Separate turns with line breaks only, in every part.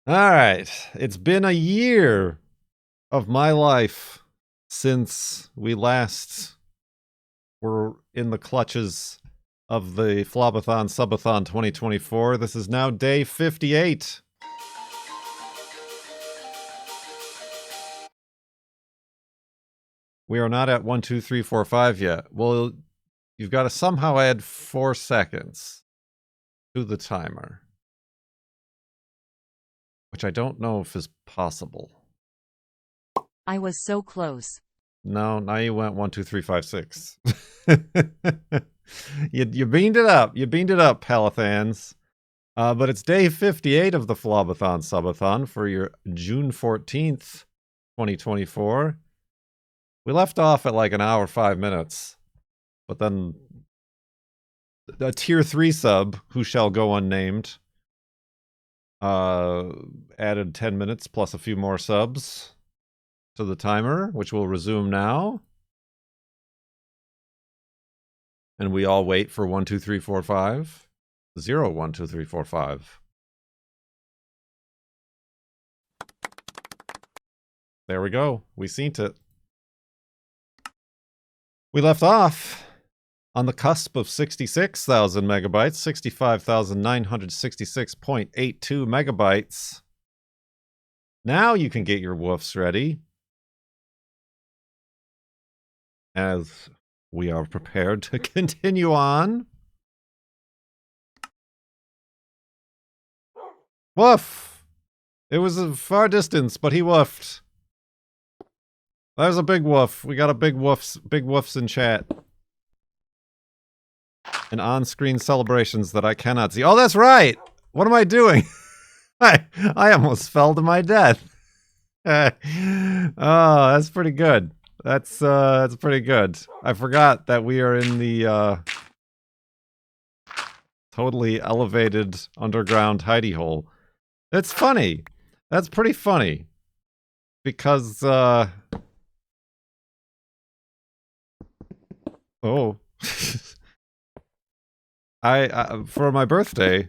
All right. It's been a year of my life since we last were in the clutches of the FLoB-a-thon Subathon 2024. This is now day 58. We are not at 1, 2, 3, 4, 5 yet. Well, you've got to somehow add 4 seconds to the timer, which I don't know if is possible.
I was so close.
No, now you went 1, 2, 3, 5, 6. You beamed it up. You beamed it up, Palathans. But it's day 58 of the FLoB-a-thon Subathon for your June 14th, 2024. We left off at like an hour, 5 minutes. But then a tier 3 sub, who shall go unnamed, added 10 minutes plus a few more subs to the timer, which will resume now. And we all wait for 1, 2, 3, 4, 5. 0, 1, 2, 3, 4, 5. There we go. We seen it. We left off on the cusp of 66,000 megabytes, 65,966.82 megabytes. Now you can get your woofs ready, as we are prepared to continue on. Woof! It was a far distance, but he woofed. That was a big woof. We got a big woofs in chat. And on-screen celebrations that I cannot see. Oh, that's right! What am I doing? I almost fell to my death. Oh, that's pretty good. That's pretty good. I forgot that we are in the totally elevated underground hidey hole. It's funny. That's pretty funny. Because oh. I for my birthday,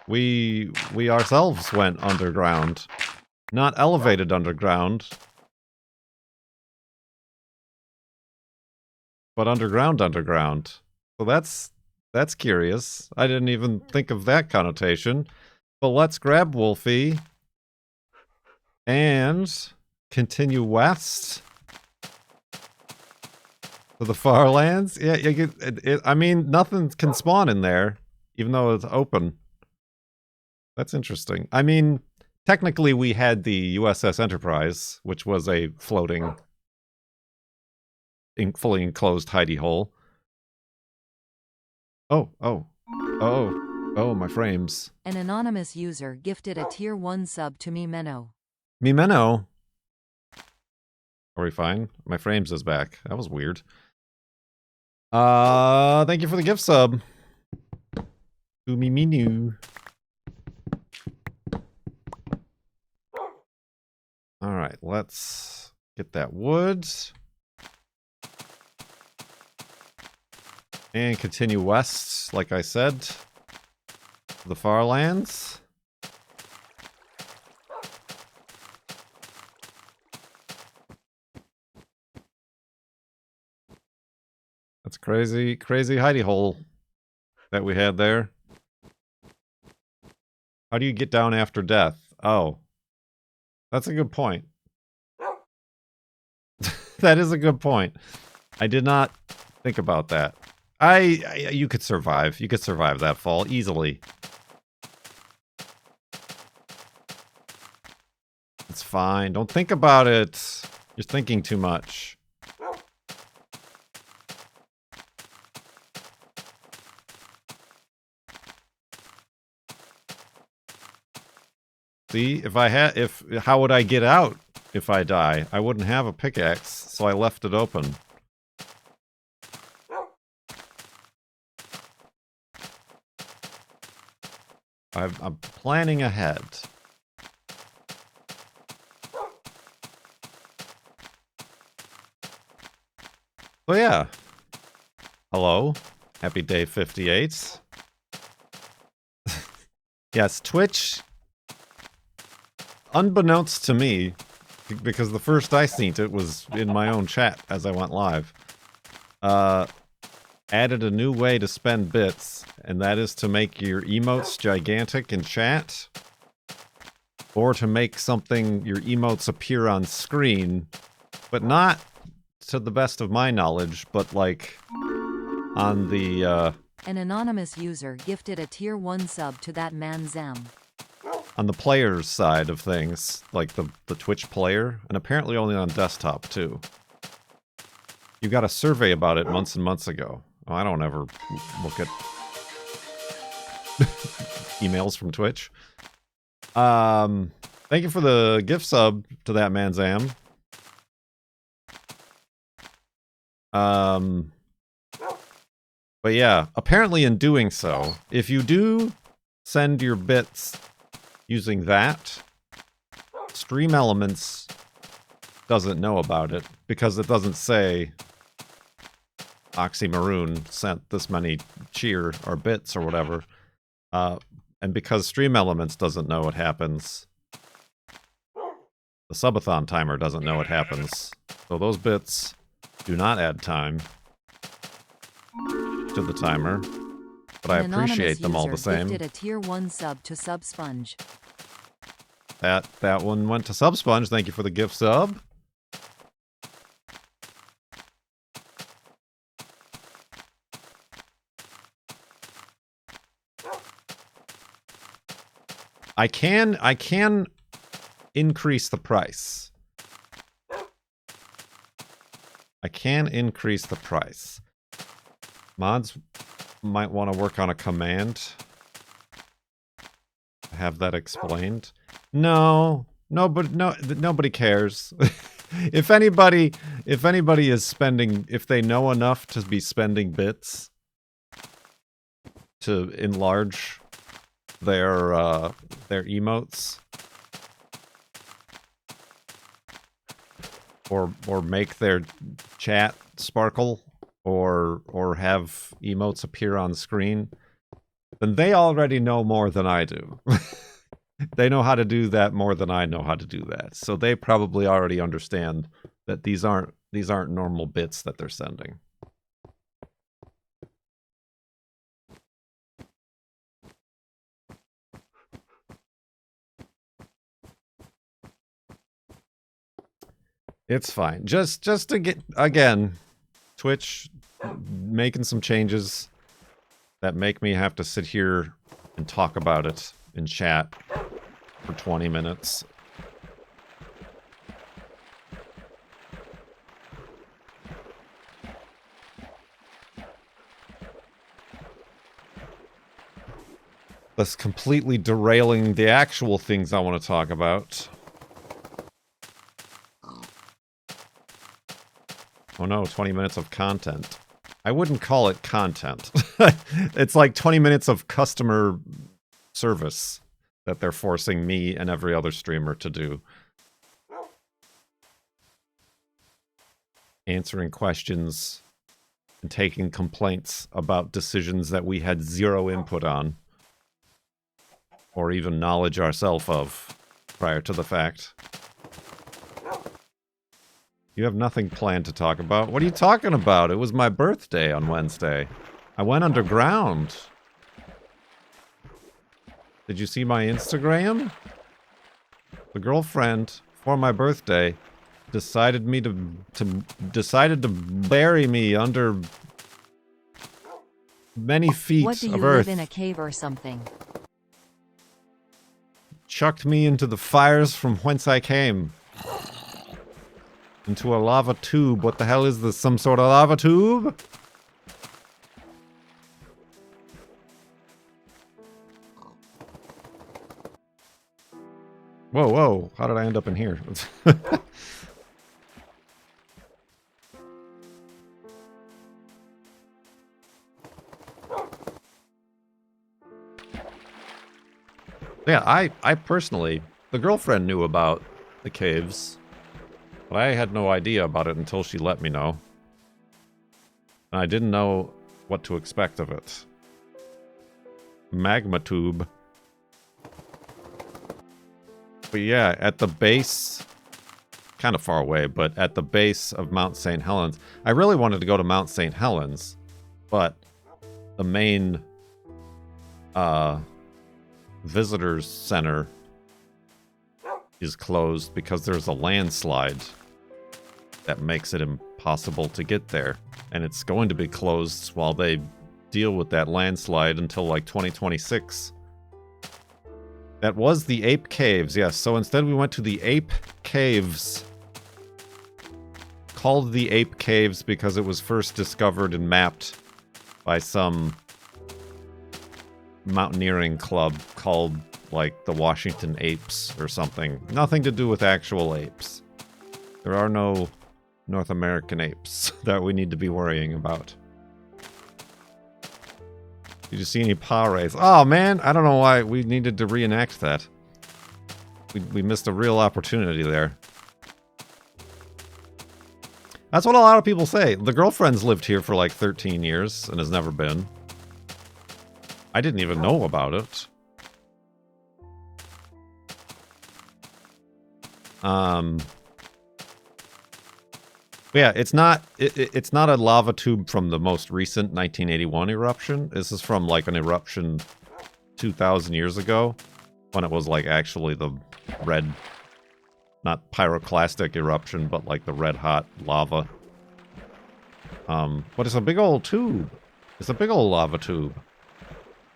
we ourselves went underground. Not elevated underground, but underground. So that's curious. I didn't even think of that connotation. But let's grab Wolfie and continue west to the Farlands. Yeah, I mean, nothing can spawn in there, even though it's open. That's interesting. I mean, technically we had the USS Enterprise, which was a floating, fully enclosed hidey hole. Oh, my frames.
An anonymous user gifted a tier 1 sub to Mimeno.
Mimeno? Are we fine? My frames is back. That was weird. Thank you for the gift sub. Umiminu. Alright, let's get that wood. And continue west, like I said, to the Farlands. That's crazy hidey hole that we had there. How do you get down after death? Oh, that's a good point. That is a good point. I did not think about that. You could survive. You could survive that fall easily. It's fine. Don't think about it. You're thinking too much. See, how would I get out if I die? I wouldn't have a pickaxe, so I left it open. I'm planning ahead. So yeah. Hello. Happy day 58. Yes, Twitch unbeknownst to me, because the first I seen it was in my own chat as I went live, added a new way to spend bits, and that is to make your emotes gigantic in chat, or to make your emotes appear on screen, but not, to the best of my knowledge, but like on the
An anonymous user gifted a tier 1 sub to that man Zam.
on the player's side of things, like the Twitch player, and apparently only on desktop too. You got a survey about it months and months ago. Oh, I don't ever look at emails from Twitch. Thank you for the gift sub to that man Zam. But yeah, apparently in doing so, if you do send your bits using that, Stream Elements doesn't know about it because it doesn't say Oxymaroon sent this many cheer or bits or whatever. And because Stream Elements doesn't know what happens, the subathon timer doesn't know what happens. So those bits do not add time to the timer, but I appreciate them all the same.
Gifted a tier 1 sub to Subsponge.
That one went to Subsponge. Thank you for the gift sub. I can increase the price. I can increase the price. Mods might want to work on a command. Have that explained. No, nobody cares. If anybody is spending, if they know enough to be spending bits to enlarge their emotes, or make their chat sparkle, or have emotes appear on screen, then they already know more than I do. They know how to do that more than I know how to do that. So they probably already understand that these aren't normal bits that they're sending. It's fine. Just to get, again, Twitch making some changes that make me have to sit here and talk about it in chat for 20 minutes. That's completely derailing the actual things I want to talk about. Oh no, 20 minutes of content. I wouldn't call it content. It's like 20 minutes of customer service that they're forcing me and every other streamer to do. Answering questions and taking complaints about decisions that we had zero input on, or even knowledge ourselves of prior to the fact. You have nothing planned to talk about? What are you talking about? It was my birthday on Wednesday. I went underground. Did you see my Instagram? The girlfriend, for my birthday, decided to bury me under many feet
What do you
of
live
earth.
in a cave or something?
Chucked me into the fires from whence I came. Into a lava tube. What the hell is this? Some sort of lava tube? Whoa, whoa. How did I end up in here? Yeah, I personally, the girlfriend knew about the caves. But I had no idea about it until she let me know. And I didn't know what to expect of it. Magma tube. But yeah, at the base, kind of far away, but at the base of Mount St. Helens, I really wanted to go to Mount St. Helens, but the main visitors center is closed because there's a landslide that makes it impossible to get there. And it's going to be closed while they deal with that landslide until like 2026. That was the Ape Caves, yes. So instead we went to the Ape Caves. Called the Ape Caves because it was first discovered and mapped by some mountaineering club called, like, the Washington Apes or something. Nothing to do with actual apes. There are no North American apes that we need to be worrying about. Did you see any pares? Oh, man, I don't know why we needed to reenact that. We missed a real opportunity there. That's what a lot of people say. The girlfriend's lived here for like 13 years and has never been. I didn't even know about it. Yeah, it's not a lava tube from the most recent 1981 eruption. This is from like an eruption 2,000 years ago, when it was like actually the red, not pyroclastic eruption, but like the red hot lava. But it's a big old tube. It's a big old lava tube.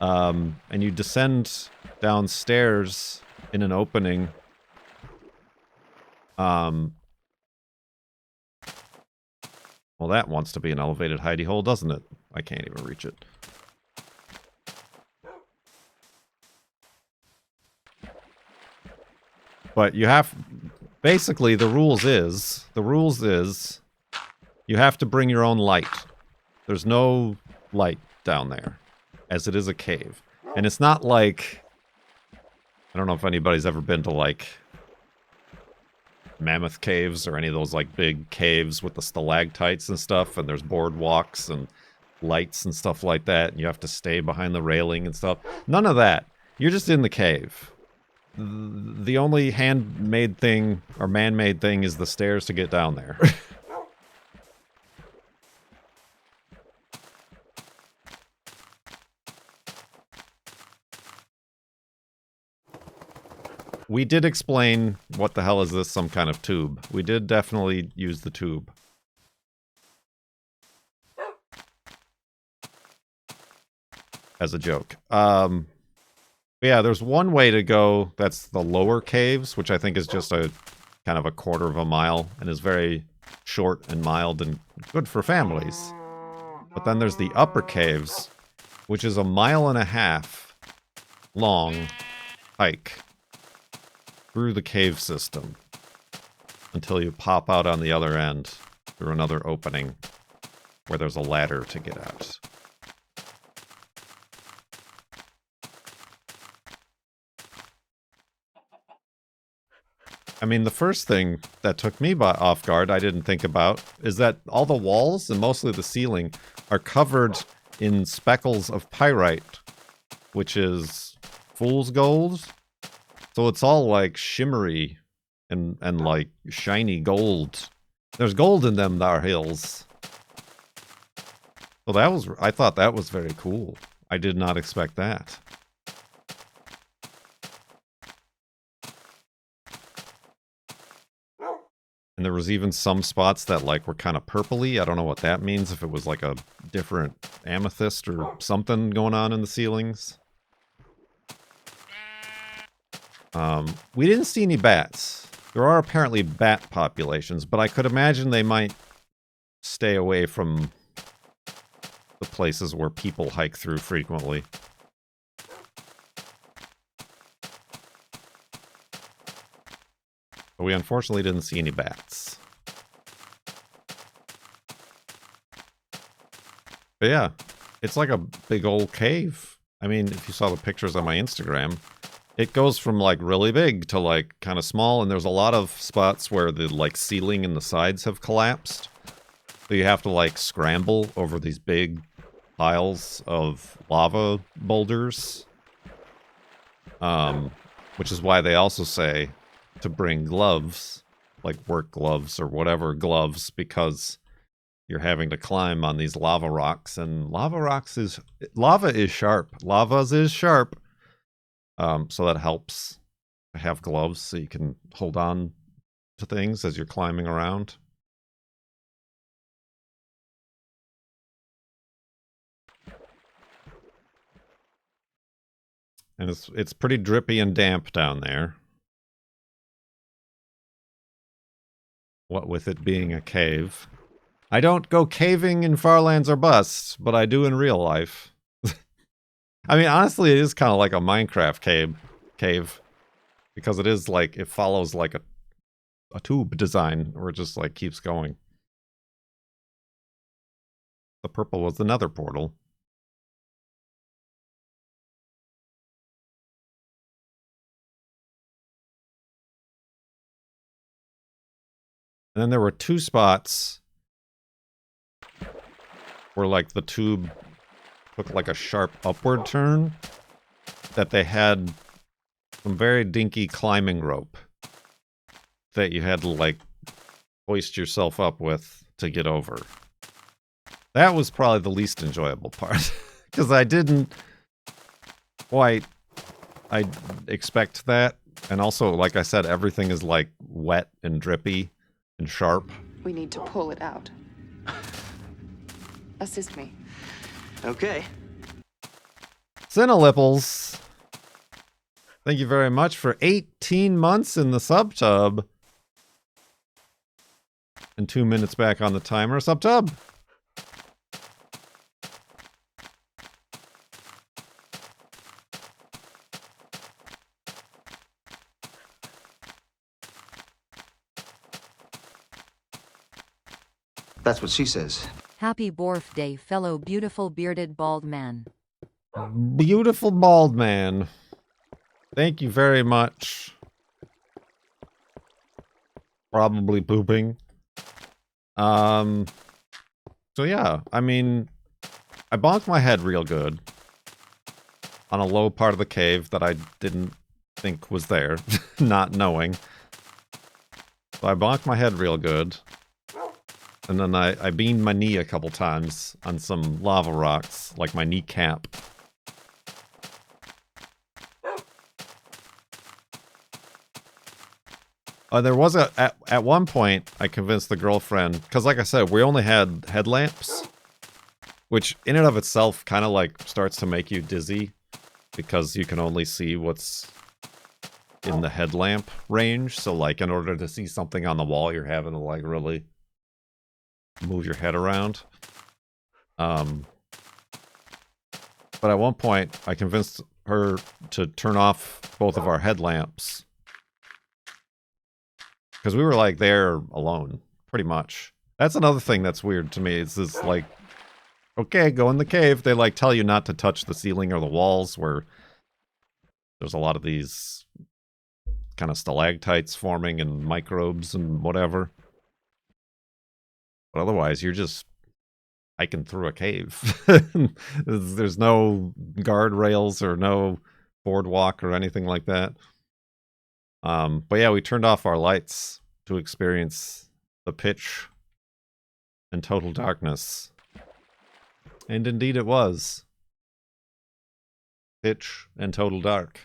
And you descend downstairs in an opening. Well, that wants to be an elevated hidey hole, doesn't it? I can't even reach it. But you have... Basically, the rules is you have to bring your own light. There's no light down there, as it is a cave. And it's not like... I don't know if anybody's ever been to, like, Mammoth Caves or any of those, like, big caves with the stalactites and stuff, and there's boardwalks and lights and stuff like that, and you have to stay behind the railing and stuff. None of that. You're just in the cave. The only handmade thing, or man-made thing, is the stairs to get down there. We did explain what the hell is this, some kind of tube. We did definitely use the tube. As a joke. Yeah, there's one way to go that's the lower caves, which I think is just a kind of a quarter of a mile and is very short and mild and good for families. But then there's the upper caves, which is a 1.5 mile long hike through the cave system until you pop out on the other end through another opening where there's a ladder to get out. I mean, the first thing that took me off guard, I didn't think about, is that all the walls and mostly the ceiling are covered in speckles of pyrite, which is fool's gold. So it's all like shimmery and like shiny gold. There's gold in them thar hills. So that was, I thought that was very cool. I did not expect that. And there was even some spots that like were kind of purpley. I don't know what that means, if it was like a different amethyst or something going on in the ceilings. We didn't see any bats. There are apparently bat populations, but I could imagine they might stay away from the places where people hike through frequently. But we unfortunately didn't see any bats. But yeah, it's like a big old cave. I mean, if you saw the pictures on my Instagram, it goes from like really big to like kind of small, and there's a lot of spots where the like ceiling and the sides have collapsed. So you have to like scramble over these big piles of lava boulders. Which is why they also say to bring gloves, like work gloves or whatever gloves, because you're having to climb on these lava rocks, and lava is sharp. Lava's is sharp. So that helps to have gloves so you can hold on to things as you're climbing around. And it's pretty drippy and damp down there. What with it being a cave. I don't go caving in Farlands or Bust, but I do in real life. I mean, honestly, it is kind of like a Minecraft cave. Because it is like, it follows like a tube design, where it just like keeps going. The purple was the nether portal. And then there were two spots where like the tube took like a sharp upward turn that they had some very dinky climbing rope that you had to like hoist yourself up with to get over. That was probably the least enjoyable part because I didn't quite expect that. And also, like I said, everything is like wet and drippy and sharp.
We need to pull it out. Assist me.
Okay.
Cinnalipples, thank you very much for 18 months in the subtub. And 2 minutes back on the timer. Subtub.
That's what she says.
Happy birthday, fellow beautiful bearded bald man.
Beautiful bald man. Thank you very much. Probably pooping. So yeah, I mean, I bonked my head real good on a low part of the cave that I didn't think was there, not knowing. So I bonked my head real good. And then I beamed my knee a couple times on some lava rocks, like my kneecap. There was at one point, I convinced the girlfriend, because like I said, we only had headlamps, which in and of itself kind of like starts to make you dizzy, because you can only see what's in the headlamp range. So like in order to see something on the wall, you're having to like really move your head around. But at one point, I convinced her to turn off both of our headlamps. Because we were like there alone, pretty much. That's another thing that's weird to me. It's this like, okay, go in the cave. They like tell you not to touch the ceiling or the walls, where there's a lot of these kind of stalactites forming and microbes and whatever. But otherwise, you're just hiking through a cave. There's no guardrails or no boardwalk or anything like that. But yeah, we turned off our lights to experience the pitch and total darkness. And indeed it was. Pitch and total dark.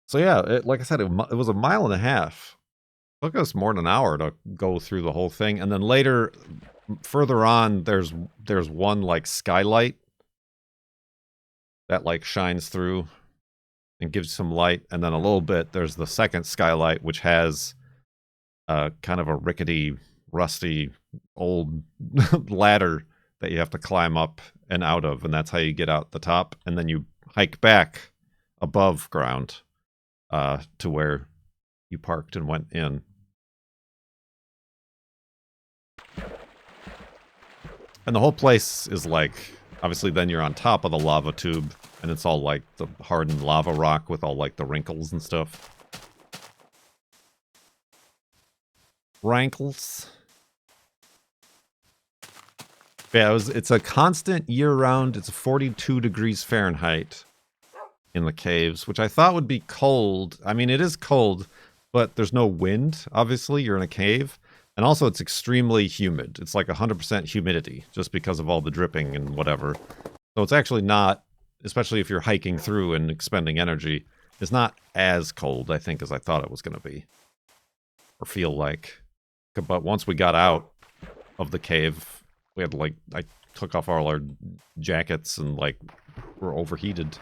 So yeah, like I said, it was a mile and a half. It took us more than an hour to go through the whole thing, and then later, further on, there's one like skylight that like shines through and gives some light, and then a little bit there's the second skylight, which has kind of a rickety, rusty, old ladder that you have to climb up and out of, and that's how you get out the top, and then you hike back above ground to where you parked and went in. And the whole place is like, obviously then you're on top of the lava tube, and it's all like the hardened lava rock with all like the wrinkles and stuff. Rankles. Yeah, it's a constant year-round. It's 42 degrees Fahrenheit in the caves, which I thought would be cold. I mean, it is cold, but there's no wind, obviously. You're in a cave. And also, it's extremely humid. It's like 100% humidity, just because of all the dripping and whatever. So it's actually not, especially if you're hiking through and expending energy, it's not as cold, I think, as I thought it was going to be. Or feel like. But once we got out of the cave, we had, like, I took off all our jackets and, like, were overheated.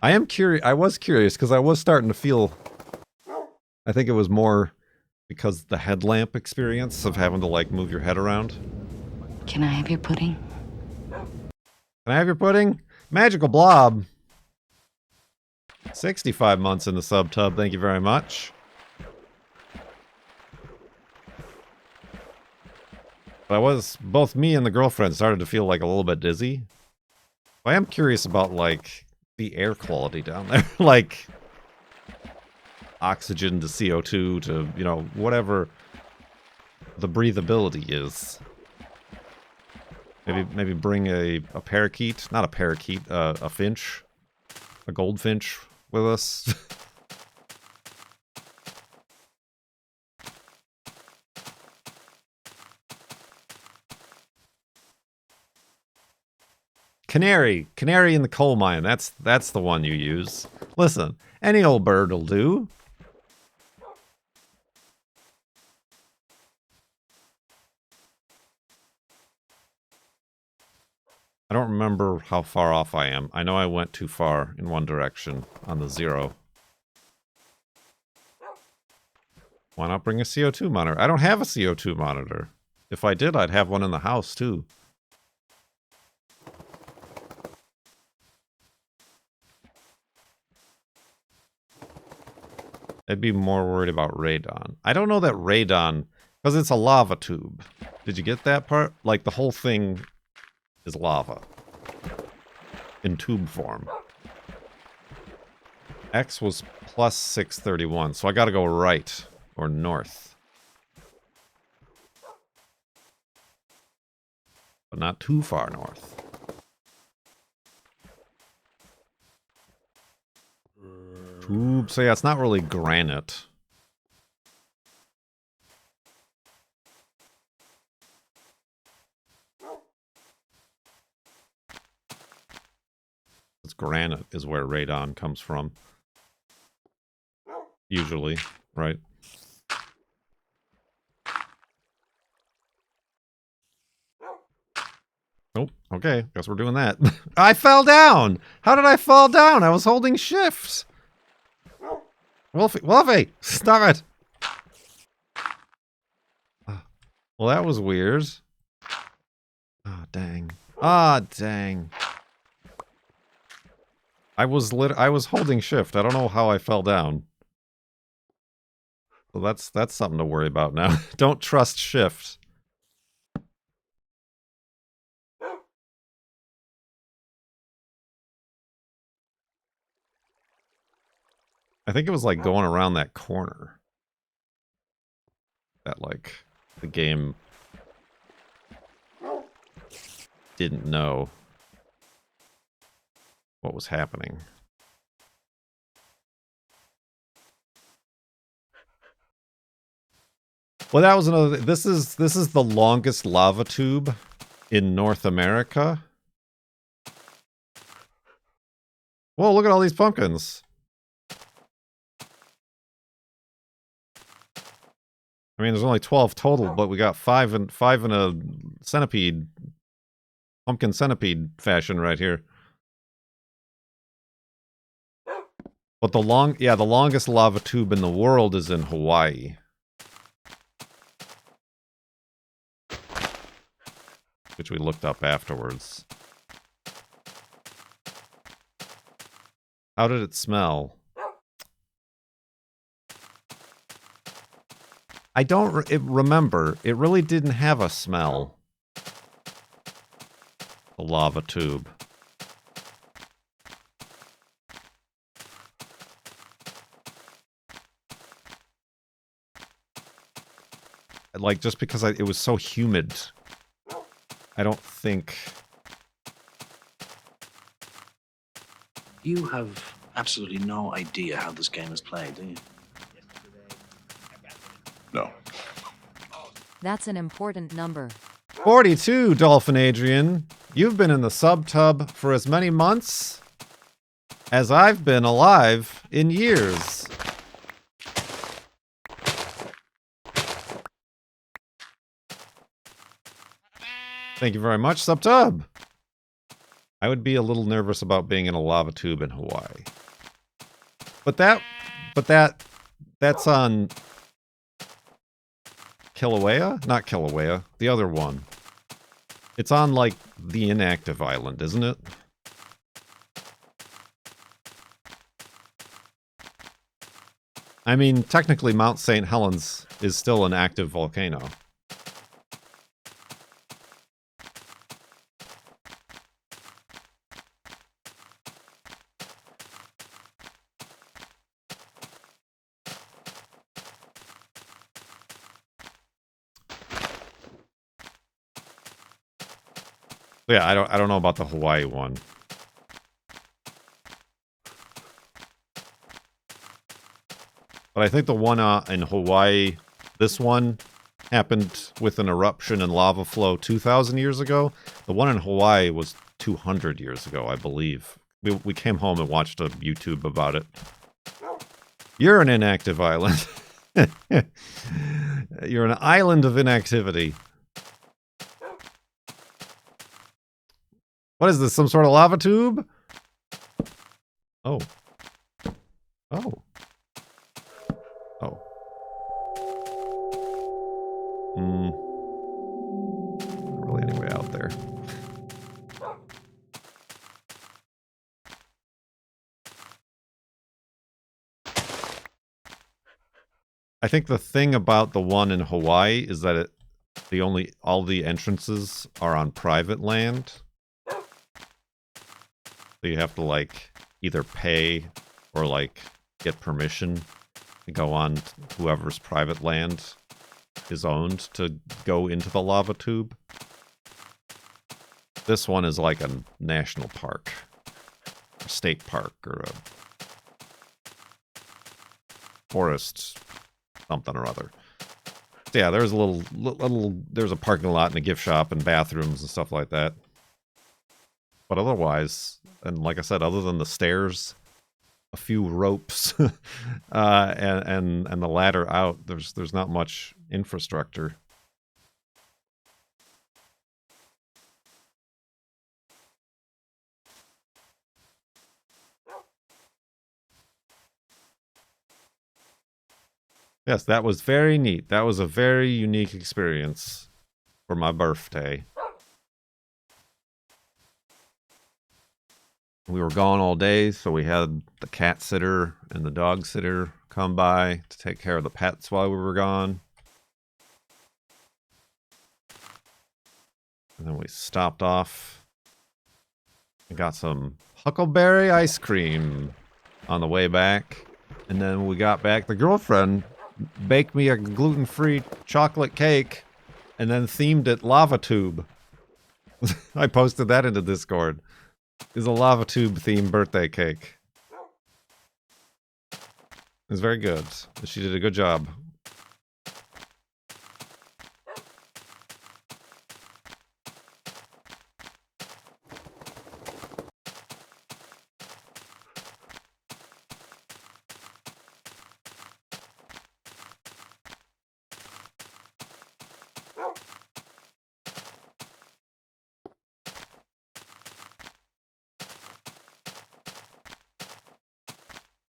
I am curious. I was curious because I was starting to feel. I think it was more because the headlamp experience of having to like move your head around.
Can I have your pudding?
Can I have your pudding? Magical Blob. 65 months in the sub tub. Thank you very much. But both me and the girlfriend started to feel like a little bit dizzy. I am curious about like the air quality down there. Like oxygen to CO2 to, you know, whatever the breathability is. Maybe bring a parakeet, not a parakeet, a finch, a goldfinch with us. Canary in the coal mine. That's the one you use. Listen, any old bird will do. I don't remember how far off I am. I know I went too far in one direction on the 0. Why not bring a CO2 monitor? I don't have a CO2 monitor. If I did, I'd have one in the house too. I'd be more worried about radon. I don't know that radon, because it's a lava tube. Did you get that part? Like, the whole thing is lava. In tube form. X was plus 631, so I gotta go right or north. But not too far north. Tube. So yeah, it's not really granite. It's granite is where radon comes from. Usually, right? Oh, okay. Guess we're doing that. I fell down! How did I fall down? I was holding shifts. Wolfie, stop it! Well, that was weird. Ah, oh, dang. Ah, oh, dang. I was holding shift. I don't know how I fell down. So that's something to worry about now. Don't trust shift. I think it was like going around that corner. That like the game didn't know what was happening. Well, that was another. This is the longest lava tube in North America. Whoa! Look at all these pumpkins. I mean, there's only 12 total, but we got five in a centipede, pumpkin centipede fashion right here. But the longest lava tube in the world is in Hawaii. Which we looked up afterwards. How did it smell? I don't remember. It really didn't have a smell. The lava tube. like, just because it was so humid. I don't think...
You have absolutely no idea how this game is played, do you?
No.
That's an important number.
42, Dolphin Adrian. You've been in the sub tub for as many months as I've been alive in years. Thank you very much, sub tub. I would be a little nervous about being in a lava tube in Hawaii. But that's on Kilauea? Not Kilauea. The other one. It's on, like, the inactive island, isn't it? I mean, technically Mount St. Helens is still an active volcano. Yeah, I don't know about the Hawaii one. But I think the one in Hawaii, this one happened with an eruption and lava flow 2,000 years ago. The one in Hawaii was 200 years ago, I believe. We came home and watched a YouTube about it. You're an inactive island. You're an island of inactivity. What is this, some sort of lava tube? Oh. Oh. Oh. Not really any way out there. I think the thing about the one in Hawaii is that all the entrances are on private land. So you have to, like, either pay or, like, get permission to go on whoever's private land is owned to go into the lava tube. This one is like a national park, a state park, or a forest something or other. So yeah, there's a there's a parking lot and a gift shop and bathrooms and stuff like that. But otherwise, and like I said, other than the stairs, a few ropes, and the ladder out, there's not much infrastructure. Yes, that was very neat. That was a very unique experience for my birthday. We were gone all day, so we had the cat sitter and the dog sitter come by to take care of the pets while we were gone. And then we stopped off and got some huckleberry ice cream on the way back. And then when we got back, the girlfriend baked me a gluten-free chocolate cake and then themed it lava tube. I posted that into Discord. It's a lava tube themed birthday cake. It was very good. She did a good job.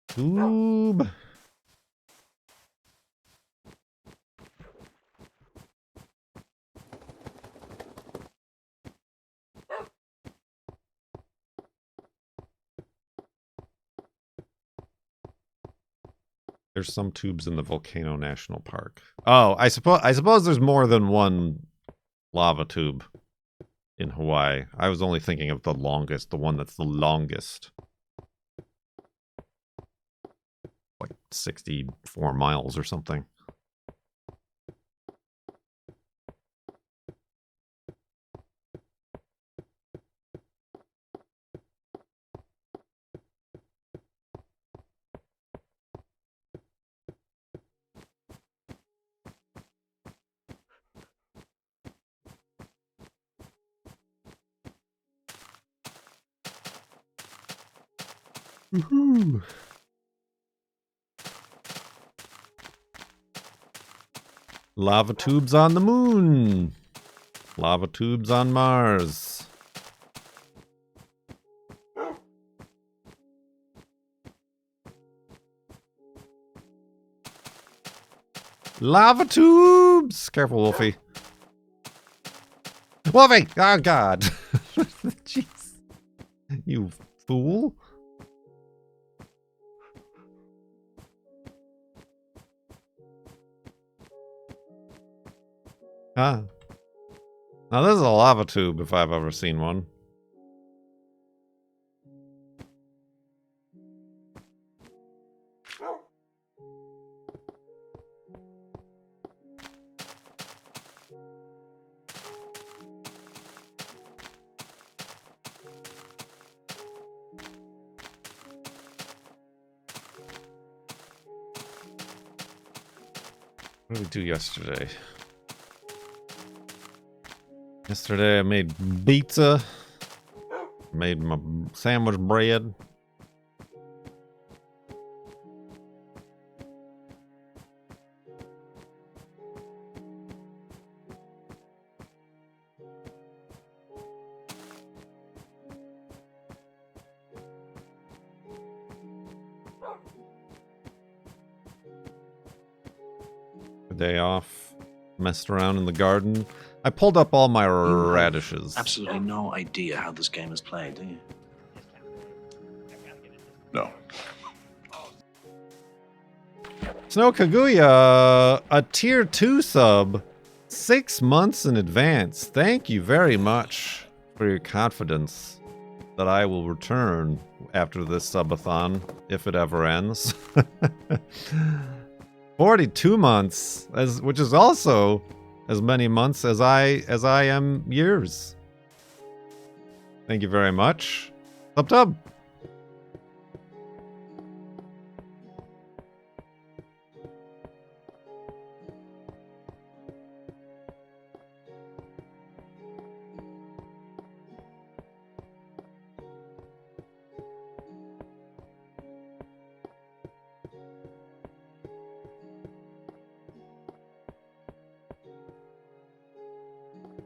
Tube. There's some tubes in the Volcano National Park. Oh, I suppose there's more than one lava tube in Hawaii. I was only thinking of the longest, the one that's the longest. Like 64 miles or something. Woohoo! Lava tubes on the moon. Lava tubes on Mars. Lava tubes! Careful, Wolfie. Wolfie! Oh, God. Jeez. You fool. Huh. Now, this is a lava tube if I've ever seen one. What did we do yesterday? Yesterday I made pizza. Made my sandwich bread. Day off, messed around in the garden. I pulled up all my radishes.
Absolutely no idea how this game is played, do you? No.
Snow Kaguya, a tier 2 sub, 6 months in advance. Thank you very much for your confidence that I will return after this subathon, if it ever ends. 42 months, which is also as many months as I am years. Thank you very much. Tub tub.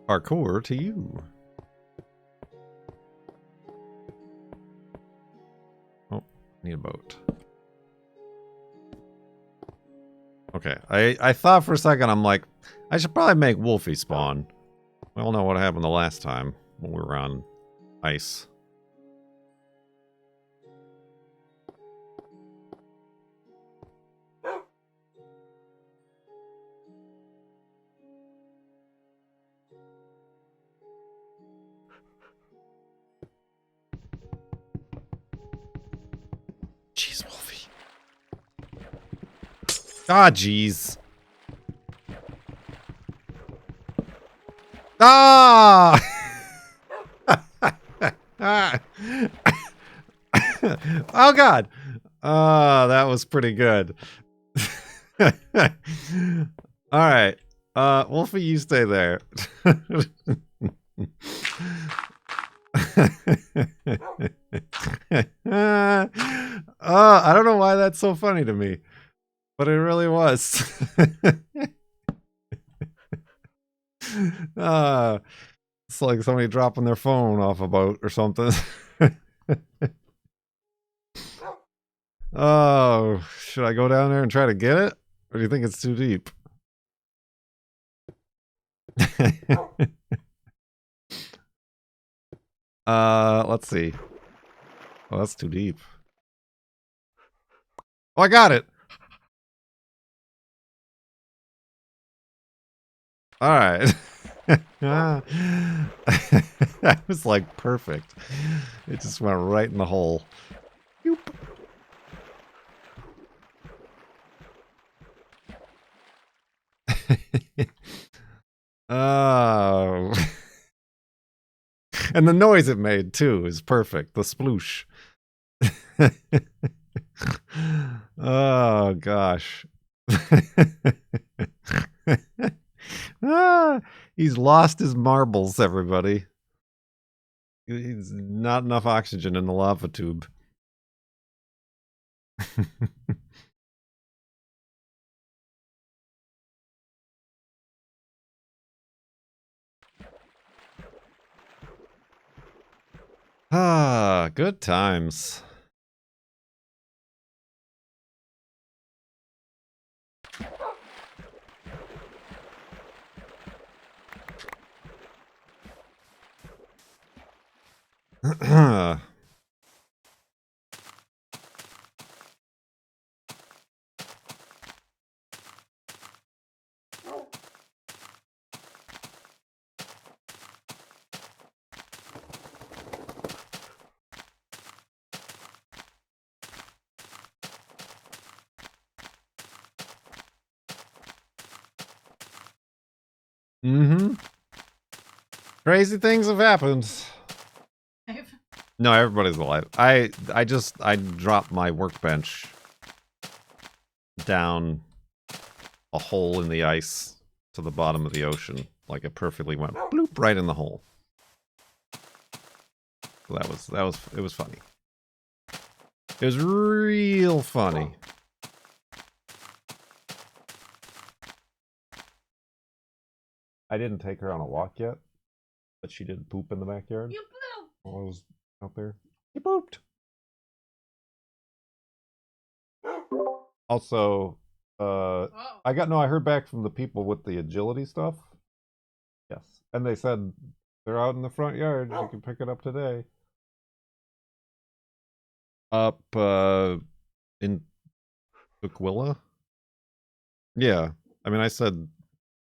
Parkour to you. Oh, need a boat. Okay, I thought for a second, I'm like, I should probably make Wolfie spawn. We all know what happened the last time when we were on ice. Jeez, Wolfie. Ah, jeez. Ah! Oh, God. That was pretty good. All right. Wolfie, you stay there. I don't know why that's so funny to me, but it really was. It's like somebody dropping their phone off a boat or something. Oh, should I go down there and try to get it? Or do you think it's too deep? Let's see. Oh, that's too deep. Oh, I got it! Alright. That was like perfect. It just went right in the hole. Yoop. Oh. And the noise it made, too, is perfect. The sploosh. Oh, gosh. He's lost his marbles, everybody. He's not enough oxygen in the lava tube. Ah, good times. Mm-hmm. Crazy things have happened. No, everybody's alive. I dropped my workbench down a hole in the ice to the bottom of the ocean. Like it perfectly went bloop right in the hole. So it was funny. It was real funny. I didn't take her on a walk yet, but she did poop in the backyard. You pooped! While I was out there. You pooped! Also, I heard back from the people with the agility stuff. Yes. And they said they're out in the front yard. You can pick it up today. Up, in Aquila? Yeah. I mean, I said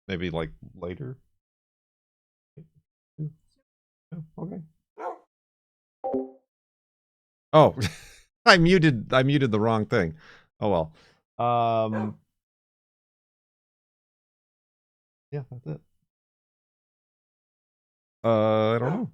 maybe like later. Yeah, okay. Oh, I muted the wrong thing. Oh well. Yeah, that's it. I don't know.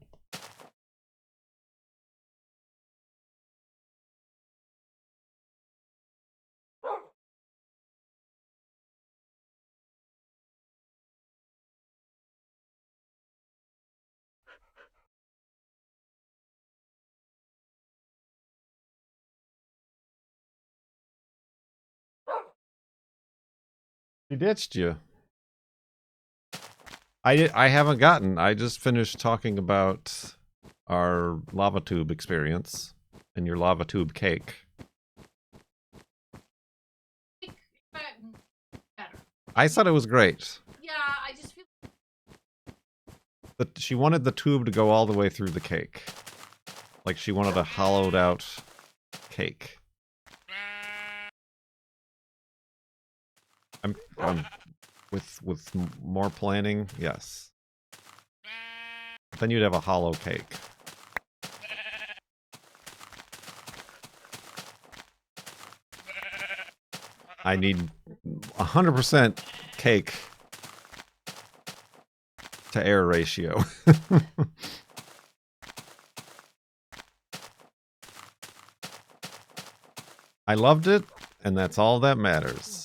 She ditched you. I haven't gotten. I just finished talking about our lava tube experience and your lava tube cake.
Better.
I said it was great.
Yeah, I just feel.
But she wanted the tube to go all the way through the cake. Like she wanted a hollowed out cake. I'm with more planning, yes. But then you'd have a hollow cake. I need 100% cake to air ratio. I loved it, and that's all that matters.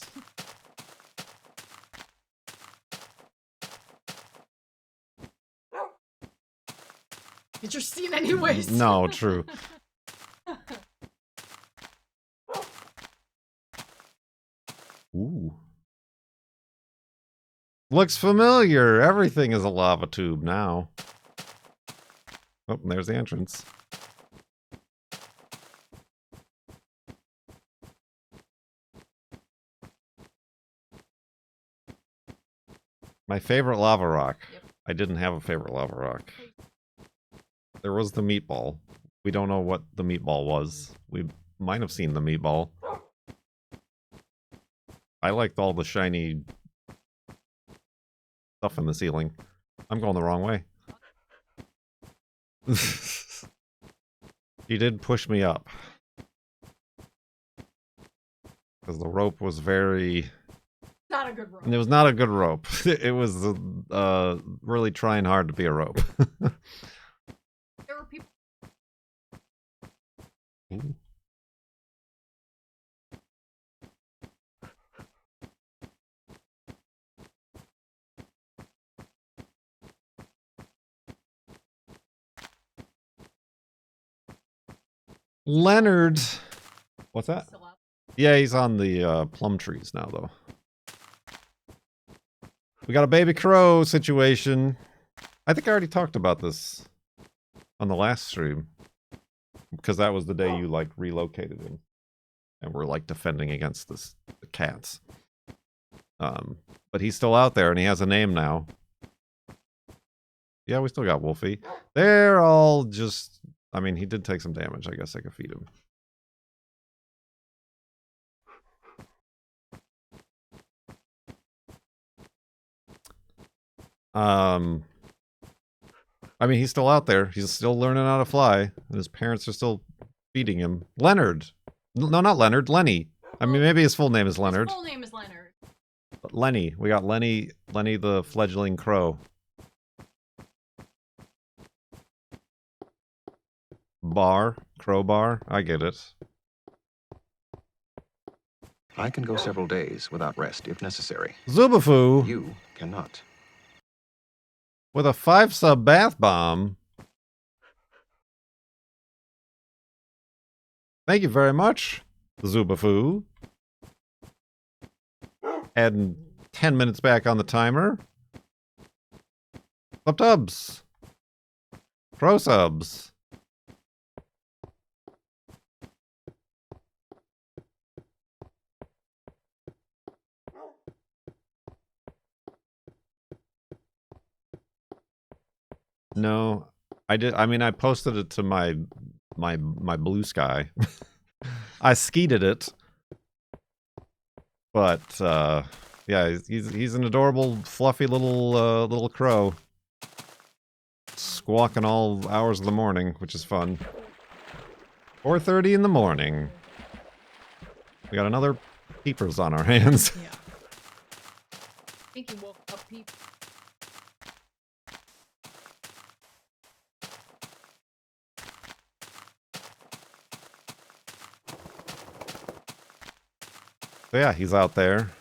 Interesting anyways.
No, true. Ooh. Looks familiar. Everything is a lava tube now. Oh, there's the entrance. My favorite lava rock.
Yep.
I didn't have a favorite lava rock. There was the meatball. We don't know what the meatball was. We might have seen the meatball. I liked all the shiny stuff in the ceiling. I'm going the wrong way. She did push me up. Because the rope was very...
Not a good rope.
It was not a good rope. It was really trying hard to be a rope.
There were people.
Ooh. Leonard. What's that?
Still up.
Yeah, he's on the plum trees now, though. We got a baby crow situation. I think I already talked about this on the last stream. Because that was the day you, like, relocated him. And we're, like, defending against the cats. But he's still out there, and he has a name now. Yeah, we still got Wolfie. They're all just... I mean, he did take some damage. I guess I could feed him. I mean, he's still out there. He's still learning how to fly. And his parents are still feeding him. Leonard! No, not Leonard. Lenny. I mean, maybe his full name is Leonard.
His full name is Leonard.
But Lenny. We got Lenny the fledgling crow. Crowbar. I get it.
I can go several days without rest if necessary.
Zubafu!
You cannot.
With a 5-sub bath bomb. Thank you very much, Zubafu. Adding 10 minutes back on the timer. Tubs. Pro subs. No, I did. I mean, I posted it to my blue sky. I skeeted it, but yeah, he's an adorable, fluffy little crow, squawking all hours of the morning, which is fun. 4:30 in the morning. We got another peepers on our hands.
Yeah. I think he woke up people.
So yeah, he's out there.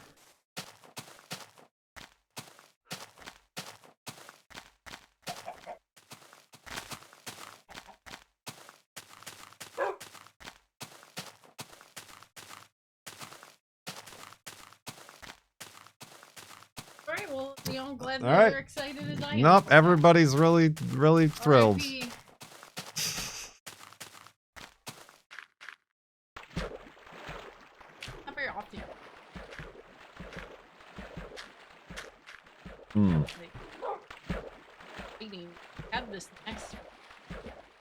Alright, well, you know, I'm glad
All
that
right.
you're excited as I am.
Nope, everybody's really thrilled.
RIP. Not very often.
Hmm.
Waiting. Have this next.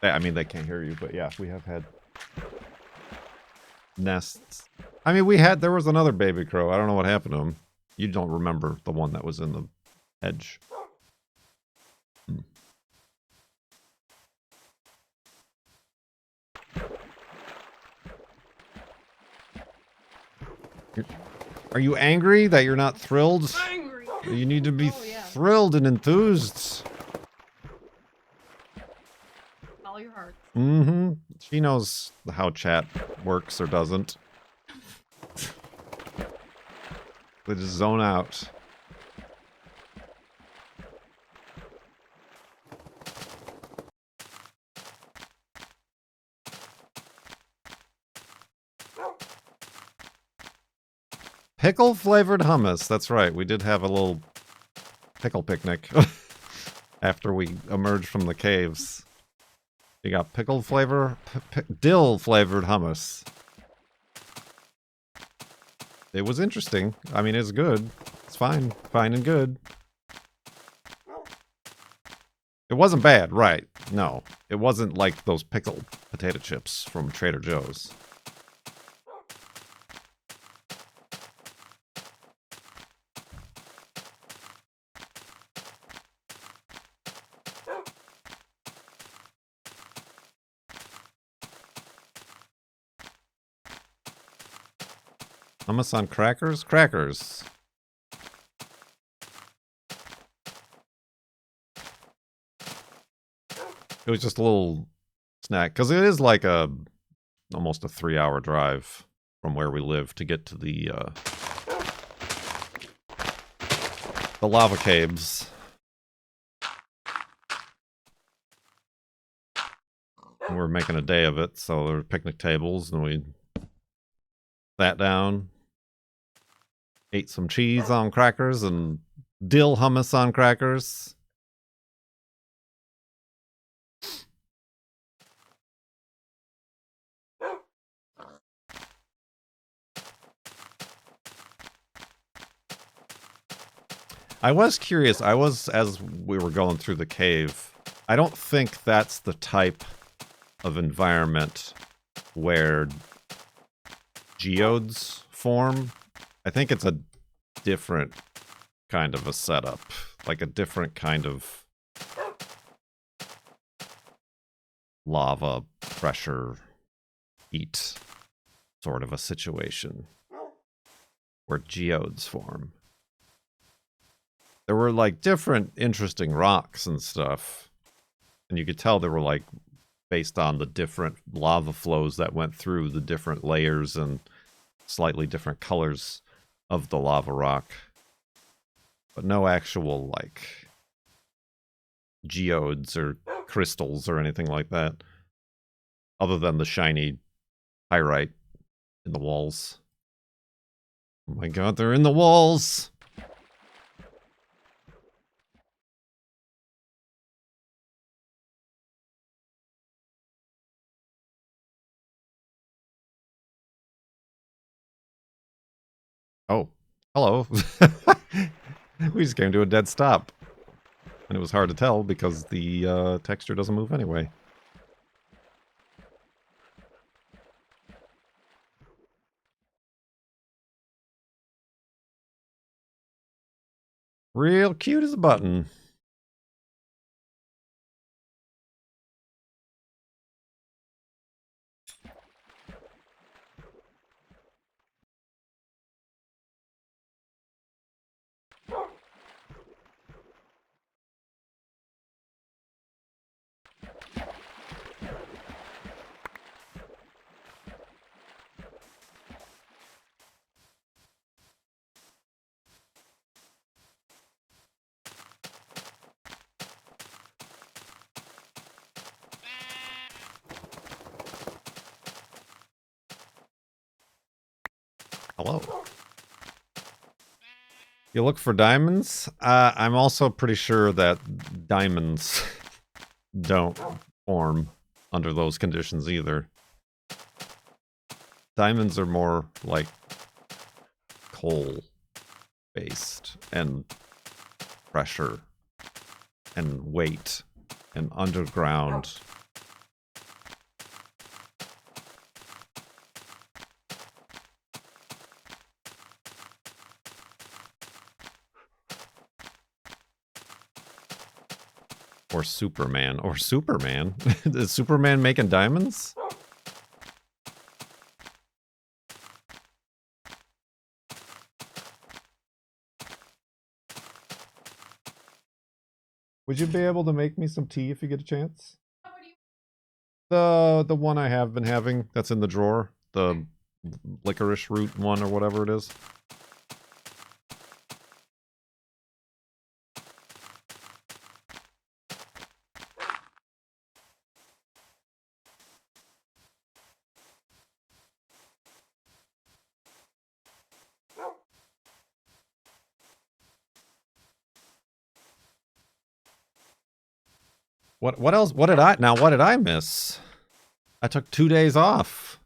I mean, they can't hear you, but yeah, we have had nests. I mean, there was another baby crow. I don't know what happened to him. You don't remember the one that was in the hedge. Hmm. Are you angry that you're not thrilled?
Angry.
You need to be
Oh, yeah.
thrilled and enthused.
Follow your heart.
Mm-hmm. She knows how chat works or doesn't. They just zone out. Pickle flavored hummus. That's right. We did have a little pickle picnic after we emerged from the caves. You got pickle flavor, dill flavored hummus. It was interesting. I mean, it's good. It's fine. Fine and good. It wasn't bad, right? No. It wasn't like those pickled potato chips from Trader Joe's. Hummus on crackers? Crackers. It was just a little snack. Because it is like almost a 3-hour drive from where we live to get to the lava caves. And we're making a day of it, so there were picnic tables, and we sat down, ate some cheese on crackers and dill hummus on crackers. I was curious. As we were going through the cave, I don't think that's the type of environment where geodes form. I think it's a different kind of a setup, like a different kind of lava, pressure, heat sort of a situation where geodes form. There were like different interesting rocks and stuff, and you could tell they were like based on the different lava flows that went through the different layers and slightly different colors of the lava rock, but no actual like geodes or crystals or anything like that, other than the shiny pyrite in the walls. Oh my god, they're in the walls! Oh, hello. We just came to a dead stop. And it was hard to tell because the texture doesn't move anyway. Real cute as a button. Hello. You look for diamonds? I'm also pretty sure that diamonds don't form under those conditions either. Diamonds are more like coal-based and pressure and weight and underground. Or Superman. Or Superman? Is Superman making diamonds? Would you be able to make me some tea if you get a chance? The one I have been having that's in the drawer. The licorice root one or whatever it is. What else? What did I miss? I took 2 days off.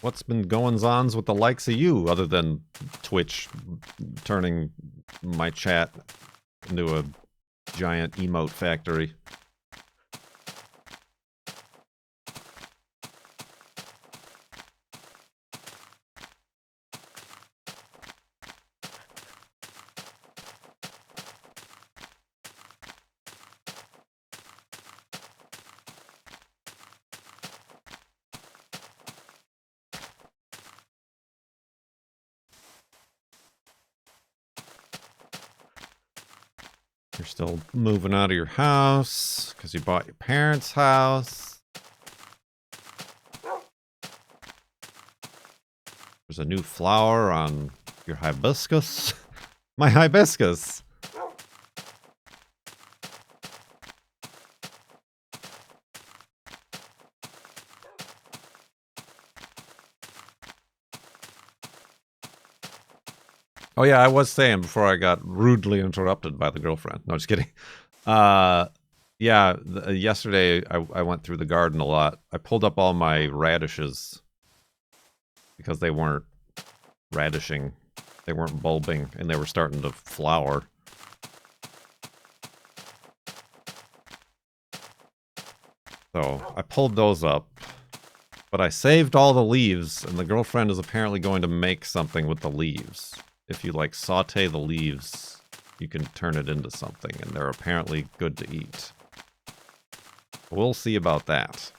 What's been goings-ons with the likes of you, other than Twitch turning my chat into a giant emote factory? You're still moving out of your house because you bought your parents' house. There's a new flower on your hibiscus. My hibiscus. Oh yeah, I was saying before I got rudely interrupted by the girlfriend. No, just kidding. Yeah, yesterday I went through the garden a lot. I pulled up all my radishes because they weren't radishing. They weren't bulbing, and they were starting to flower. So I pulled those up, but I saved all the leaves, and the girlfriend is apparently going to make something with the leaves. If you, like, saute the leaves, you can turn it into something, and they're apparently good to eat. We'll see about that.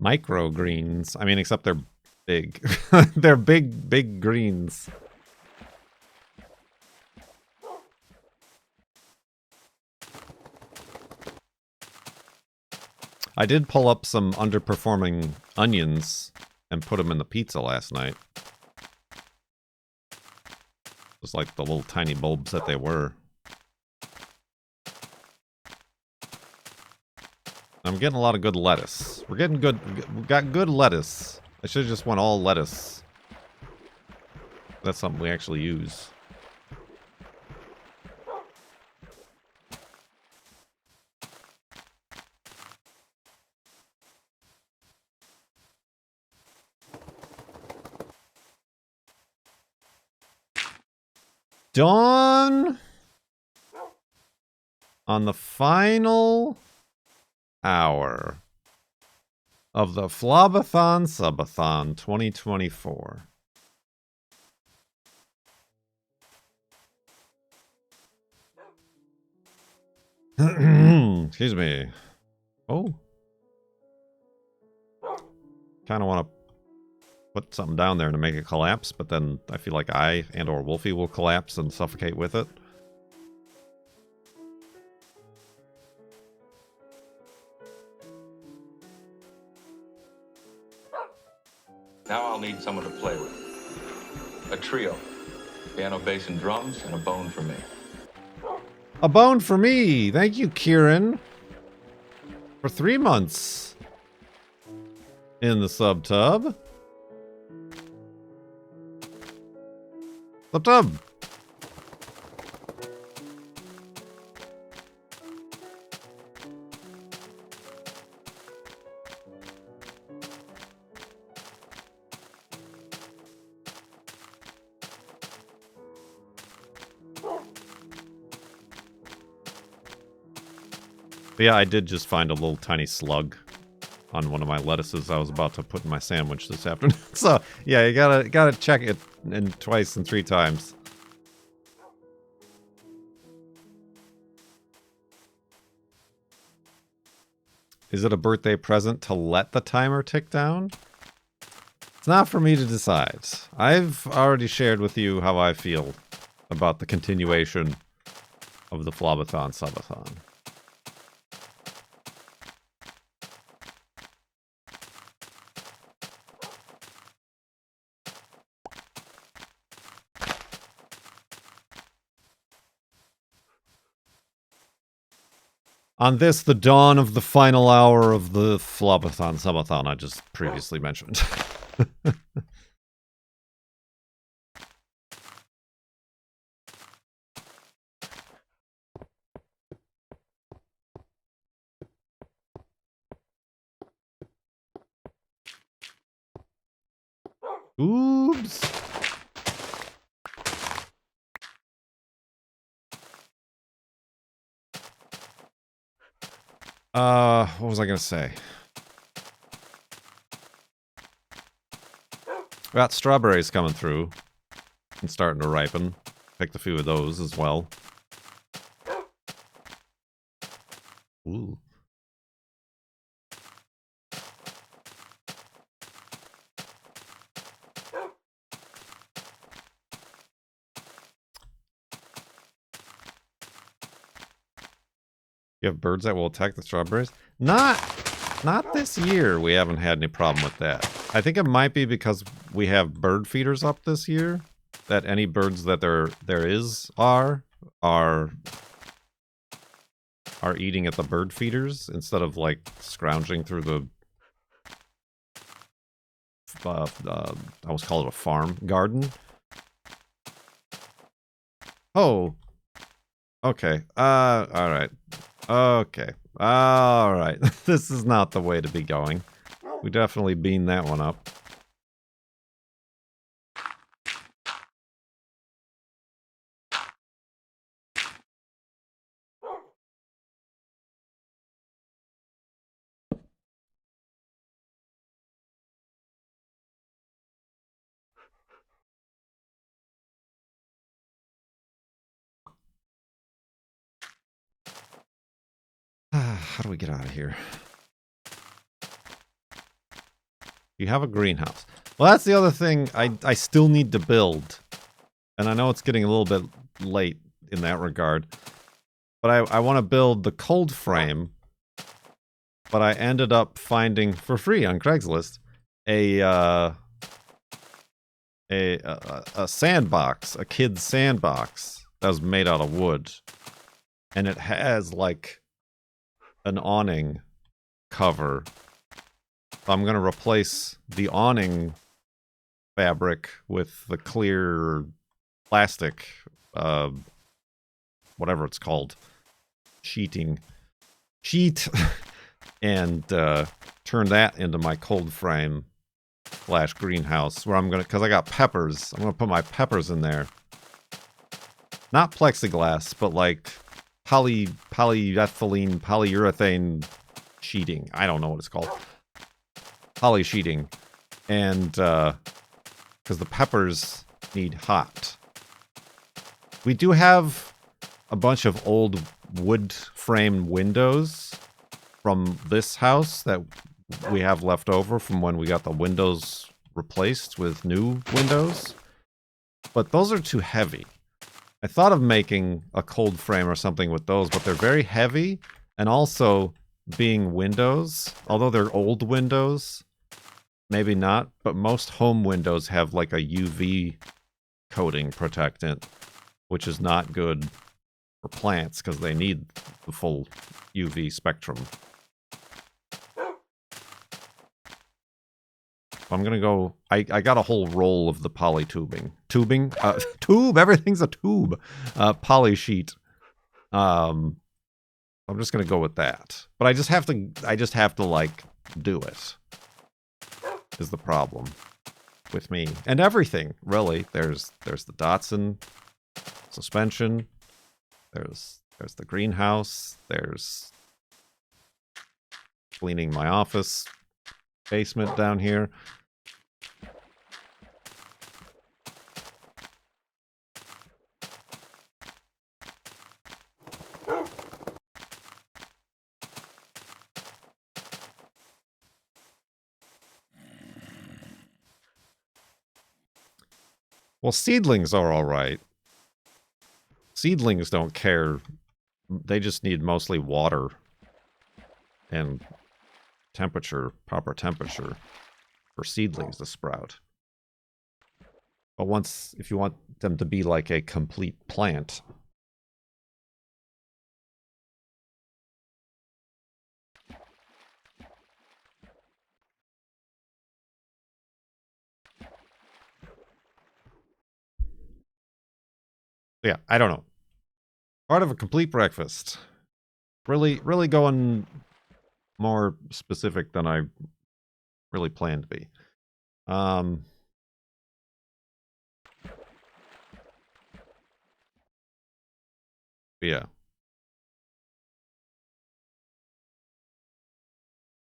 Microgreens. I mean, except they're big. They're big, big greens. I did pull up some underperforming onions and put them in the pizza last night. Just like the little tiny bulbs that they were. I'm getting a lot of good lettuce. We're getting good. We got good lettuce. I should have just went all lettuce. That's something we actually use. Dawn on the final hour of the FLoB-a-thon Subathon 2024. Excuse me. Oh. Kind of want to put something down there to make it collapse, but then I feel like I and or Wolfie will collapse and suffocate with it.
Now I'll need someone to play with. A trio. Piano, bass, and drums, and a bone for me.
A bone for me! Thank you, Kieran. For 3 months. In the sub-tub. Sub-tub! But yeah, I did just find a little tiny slug on one of my lettuces I was about to put in my sandwich this afternoon. So yeah, you gotta check it in twice and 3 times. Is it a birthday present to let the timer tick down? It's not for me to decide. I've already shared with you how I feel about the continuation of the FLoB-a-thon Subathon. On this, the dawn of the final hour of the FLoB-a-thon Subathon I just previously mentioned. Oops. What was I gonna say? Got strawberries coming through and starting to ripen. Picked a few of those as well. Ooh. You have birds that will attack the strawberries? Not this year. We haven't had any problem with that. I think it might be because we have bird feeders up this year. That any birds that there are eating at the bird feeders instead of like scrounging through the I almost call it a farm garden. Oh, okay. All right. Okay. All right. This is not the way to be going. We definitely beamed that one up. How do we get out of here? You have a greenhouse. Well, that's the other thing I still need to build. And I know it's getting a little bit late in that regard. But I want to build the cold frame. But I ended up finding, for free on Craigslist, a sandbox, a kid's sandbox that was made out of wood. And it has, like, an awning cover. So I'm going to replace the awning fabric with the clear plastic, whatever it's called, sheet, and turn that into my cold frame / greenhouse, where I'm going to, because I got peppers, I'm going to put my peppers in there. Not plexiglass, but like polyethylene, polyurethane sheeting. I don't know what it's called. Poly sheeting. And because the peppers need hot. We do have a bunch of old wood frame windows from this house that we have left over from when we got the windows replaced with new windows. But those are too heavy. I thought of making a cold frame or something with those, but they're very heavy, and also being windows, although they're old windows, maybe not, but most home windows have like a UV coating protectant, which is not good for plants because they need the full UV spectrum. I'm gonna go. I got a whole roll of the poly tubing. Tubing? Tube! Everything's a tube! Poly sheet. I'm just gonna go with that. But I just have to, like, do it. Is the problem with me. And everything, really. There's the Datsun suspension. There's the greenhouse. There's cleaning my office basement down here. Well, seedlings are all right. Seedlings don't care. They just need mostly water and temperature, proper temperature for seedlings to sprout. But if you want them to be like a complete plant, yeah, I don't know. Part of a complete breakfast. Really going more specific than I really planned to be. Yeah.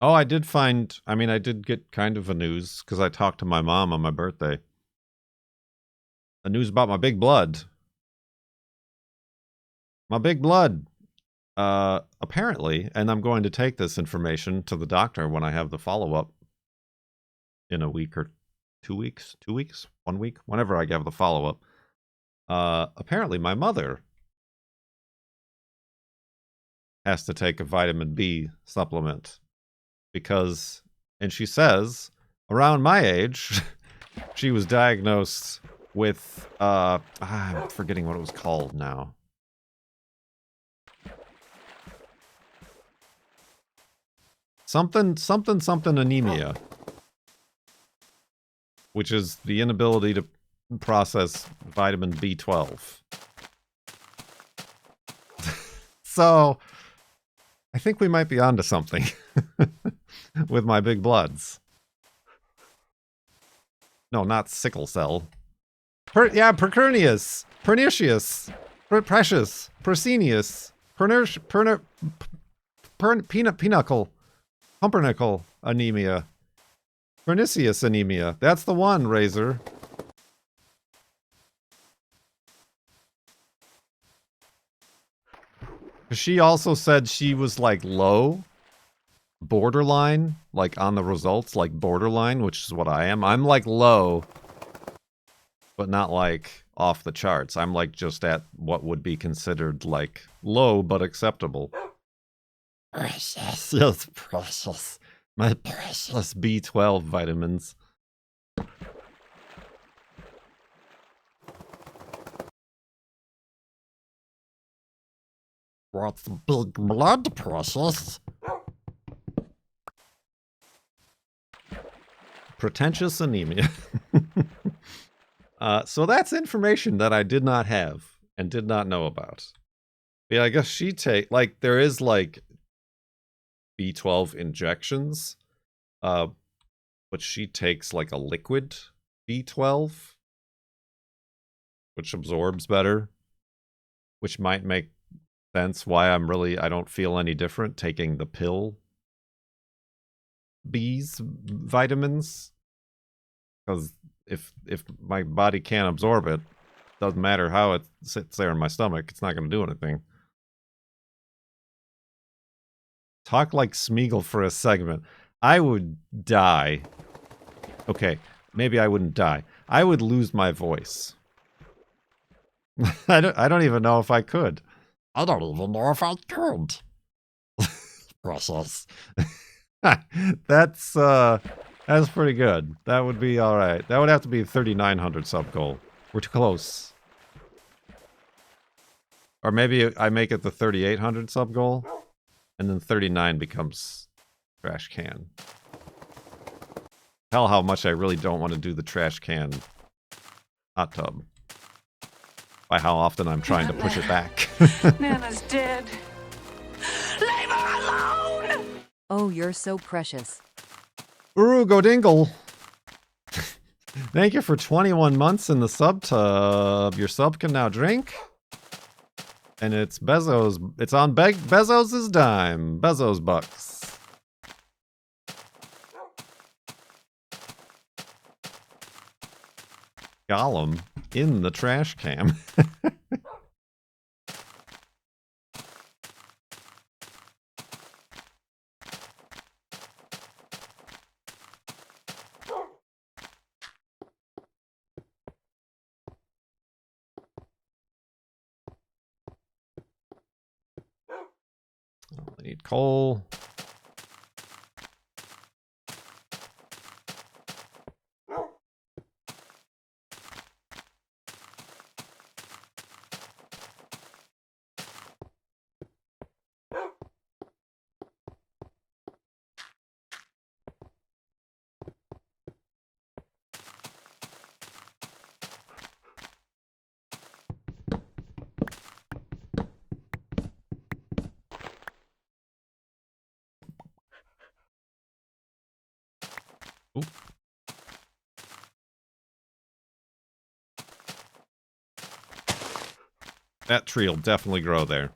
Oh, I did get kind of a news, because I talked to my mom on my birthday. A news about my big blood. My big blood. Apparently, and I'm going to take this information to the doctor when I have the follow-up in a week or 2 weeks, 2 weeks, 1 week, whenever I have the follow-up. Apparently my mother has to take a vitamin B supplement because, and she says, around my age, she was diagnosed with, I'm forgetting what it was called now. Something anemia, which is the inability to process vitamin B12. So, I think we might be onto something with my big bloods. No, not sickle cell. Pernicious, Precious, Persenius, Pinnacle, Pumpernickel anemia, Pernicious anemia. That's the one, Razor. She also said she was like low, borderline, like on the results, like borderline, which is what I am. I'm like low, but not like off the charts. I'm like just at what would be considered like low, but acceptable. Precious, yes, precious. My precious B12 vitamins. What's the big blood, precious? Pretentious anemia. So that's information that I did not have and did not know about. Yeah, I guess she like there is like B12 injections, but she takes like a liquid B12, which absorbs better, which might make sense why I don't feel any different taking the pill B's vitamins, because if my body can't absorb it, doesn't matter how it sits there in my stomach, it's not going to do anything. Talk like Smeagol for a segment. I would die. Okay, maybe I wouldn't die. I would lose my voice. I don't even know if I could. I don't even know if I could. Precious. That's pretty good. That would be all right. That would have to be 3,900 sub goal. We're too close. Or maybe I make it the 3,800 sub goal, and then 39 becomes trash can. Hell, how much I really don't want to do the trash can hot tub. By how often I'm trying to push it back.
Nana's dead. Leave her alone!
Oh, you're so precious.
Urugo Dingle. Thank you for 21 months in the sub tub. Your sub can now drink. And it's Bezos. It's on Bezos' dime. Bezos bucks. Gollum in the trash can. I need coal. Oop. That tree will definitely grow there.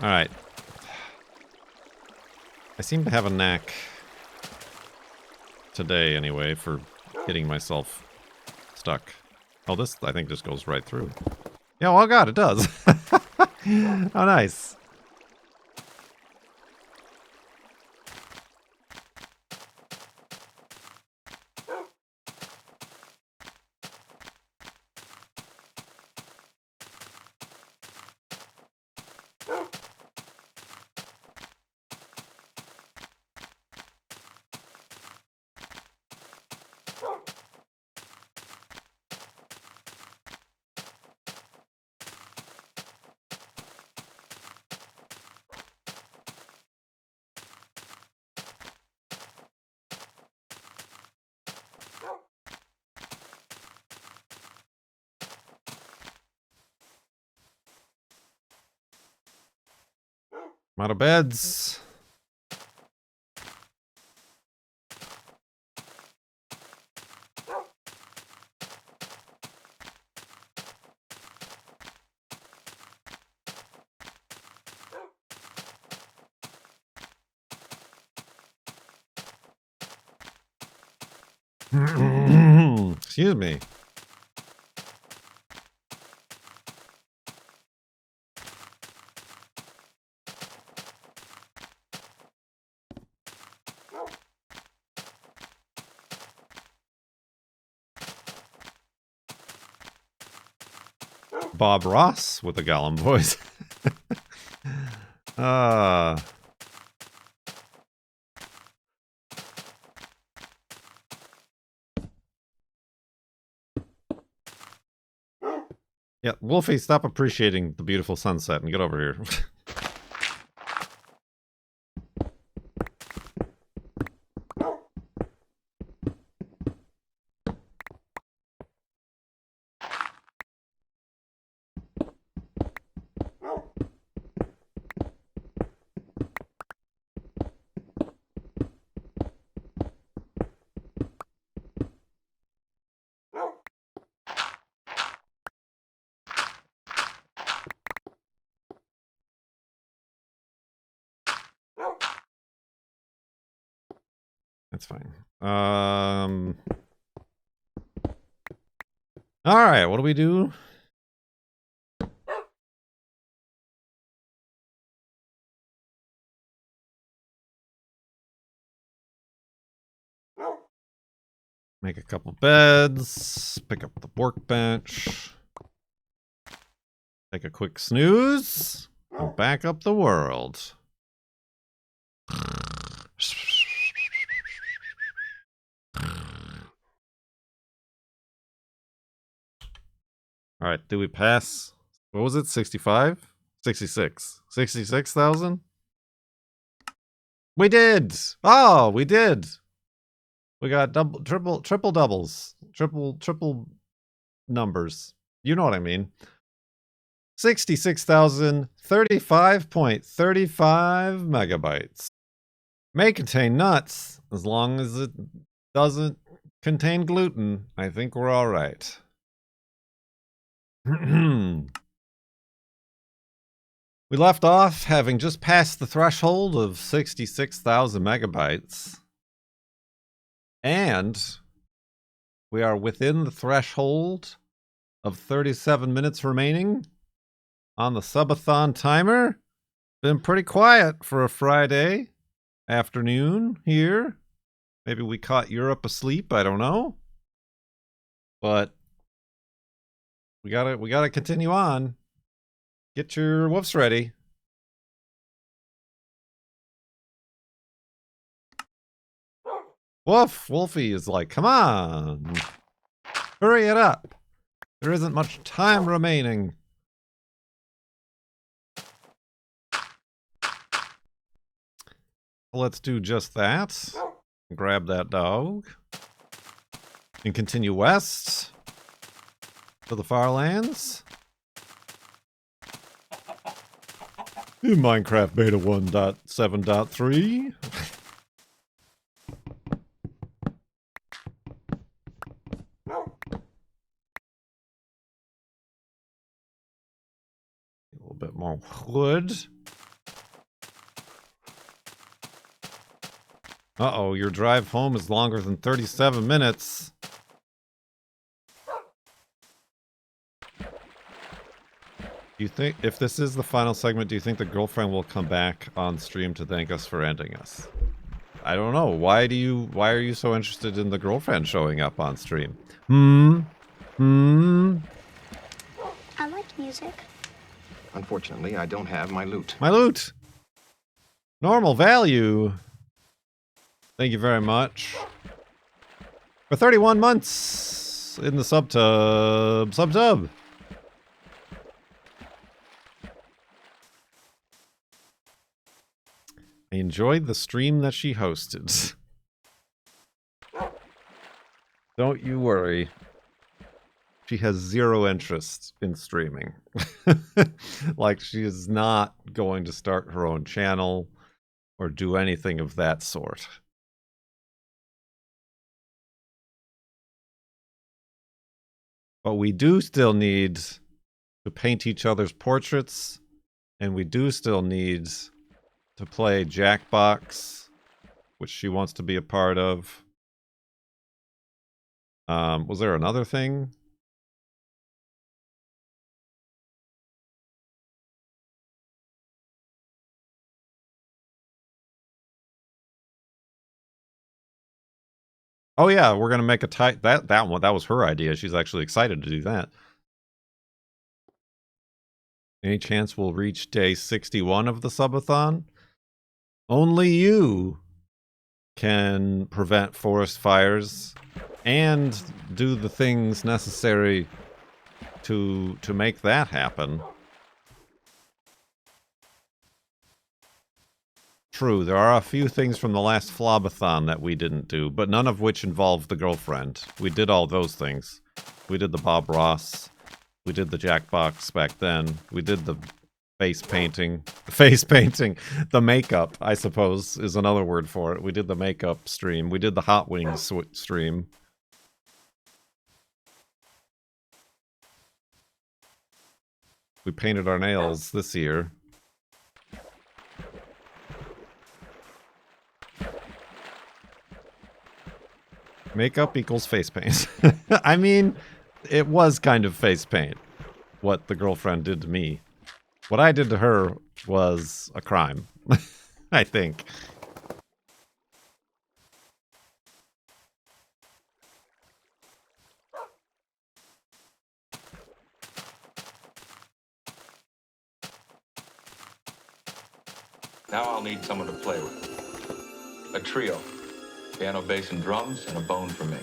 Alright. I seem to have a knack today, anyway, for getting myself stuck. Oh, this, I think, just goes right through. Yeah, oh god, it does. Oh, nice. I'm out of beds. Excuse me. Bob Ross with the Gollum voice. Yeah, Wolfie, stop appreciating the beautiful sunset and get over here. That's fine. All right, what do we do? Make a couple beds, pick up the workbench, take a quick snooze, and back up the world. All right, do we pass? What was it? 65? 66. 66,000? We did! Oh, we did! We got triple doubles. Triple numbers. You know what I mean. 66,035.35 megabytes. May contain nuts, as long as it doesn't contain gluten. I think we're all right. We left off having just passed the threshold of 66,000 megabytes. And we are within the threshold of 37 minutes remaining on the subathon timer. Been pretty quiet for a Friday afternoon here. Maybe we caught Europe asleep, I don't know. But we gotta continue on. Get your woofs ready. Wolfie is like, come on. Hurry it up. There isn't much time remaining. Let's do just that. Grab that dog. And continue west to the Farlands. In Minecraft Beta 1.7.3. A little bit more wood. Uh-oh, your drive home is longer than 37 minutes. Do you think, if this is the final segment, do you think the girlfriend will come back on stream to thank us for ending us? I don't know. Why are you so interested in the girlfriend showing up on stream?
I like music.
Unfortunately, I don't have my loot.
My loot! Normal value! Thank you very much. For 31 months in the subtub. I enjoyed the stream that she hosted. Don't you worry. She has zero interest in streaming. Like, she is not going to start her own channel or do anything of that sort. But we do still need to paint each other's portraits, and we do still need to play Jackbox, which she wants to be a part of. Was there another thing? Oh yeah, we're gonna make a that one. That was her idea. She's actually excited to do that. Any chance we'll reach day 61 of the subathon? Only you can prevent forest fires and do the things necessary to make that happen. True, there are a few things from the last FLoB-a-thon that we didn't do, but none of which involved the girlfriend. We did all those things. We did the Bob Ross. We did the Jackbox back then. We did the face painting. Face painting. The makeup, I suppose, is another word for it. We did the makeup stream. We did the Hot Wings stream. We painted our nails this year. Makeup equals face paint. I mean, it was kind of face paint, what the girlfriend did to me. What I did to her was a crime, I think.
Now I'll need someone to play with. A trio. Piano, bass, and drums, and a bone for me.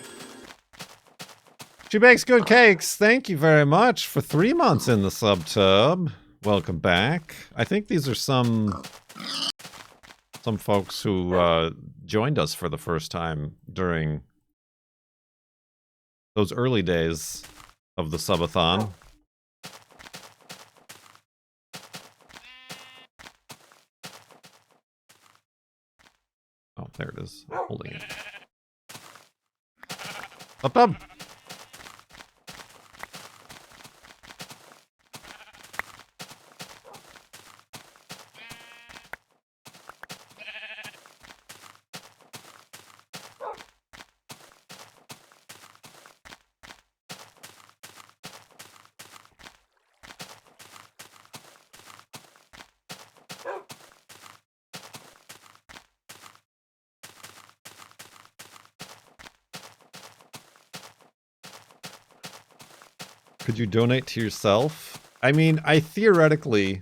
She bakes good cakes. Thank you very much for 3 months in the subtub. Welcome back. I think these are some folks who joined us for the first time during those early days of the subathon. Oh, there it is. I'm holding it. Up. Could you donate to yourself? I mean, I theoretically...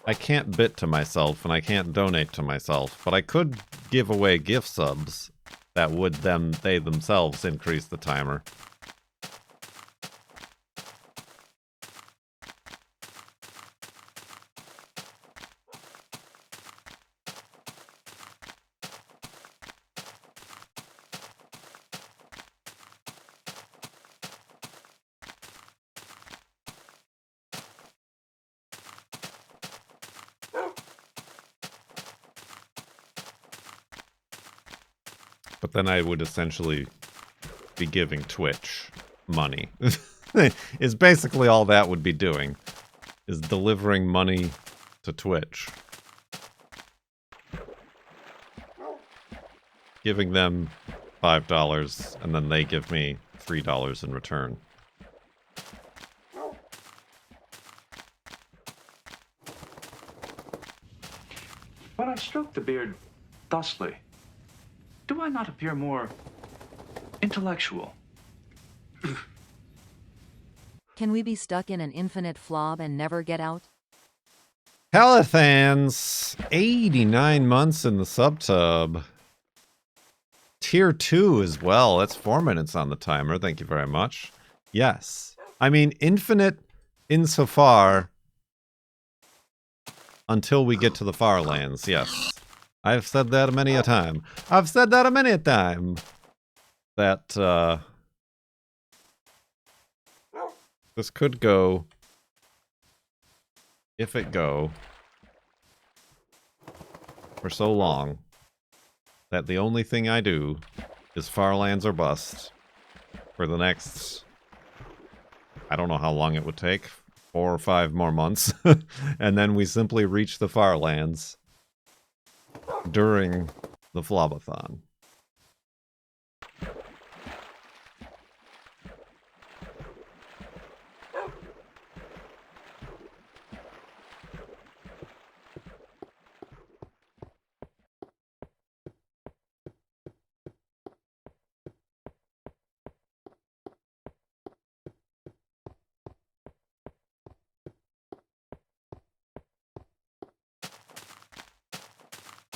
I can't bit to myself, and I can't donate to myself, but I could give away gift subs that would they themselves increase the timer. But then I would essentially be giving Twitch money. Is basically all that would be doing. Is delivering money to Twitch. Giving them $5, and then they give me $3 in return.
When I stroke the beard thusly, do I not appear more intellectual?
Can we be stuck in an infinite FLoB and never get out?
Palathans, 89 months in the subtub. Tier 2 as well. That's 4 minutes on the timer. Thank you very much. Yes. I mean, infinite insofar until we get to the FARLANDS, yes. I've said that many a time. I've said that many a time. That, This could go, if it go, for so long that the only thing I do is FARLANDS or bust for the next, I don't know how long it would take, 4 or 5 more months, and then we simply reach the FARLANDS during the FLoB-a-thon.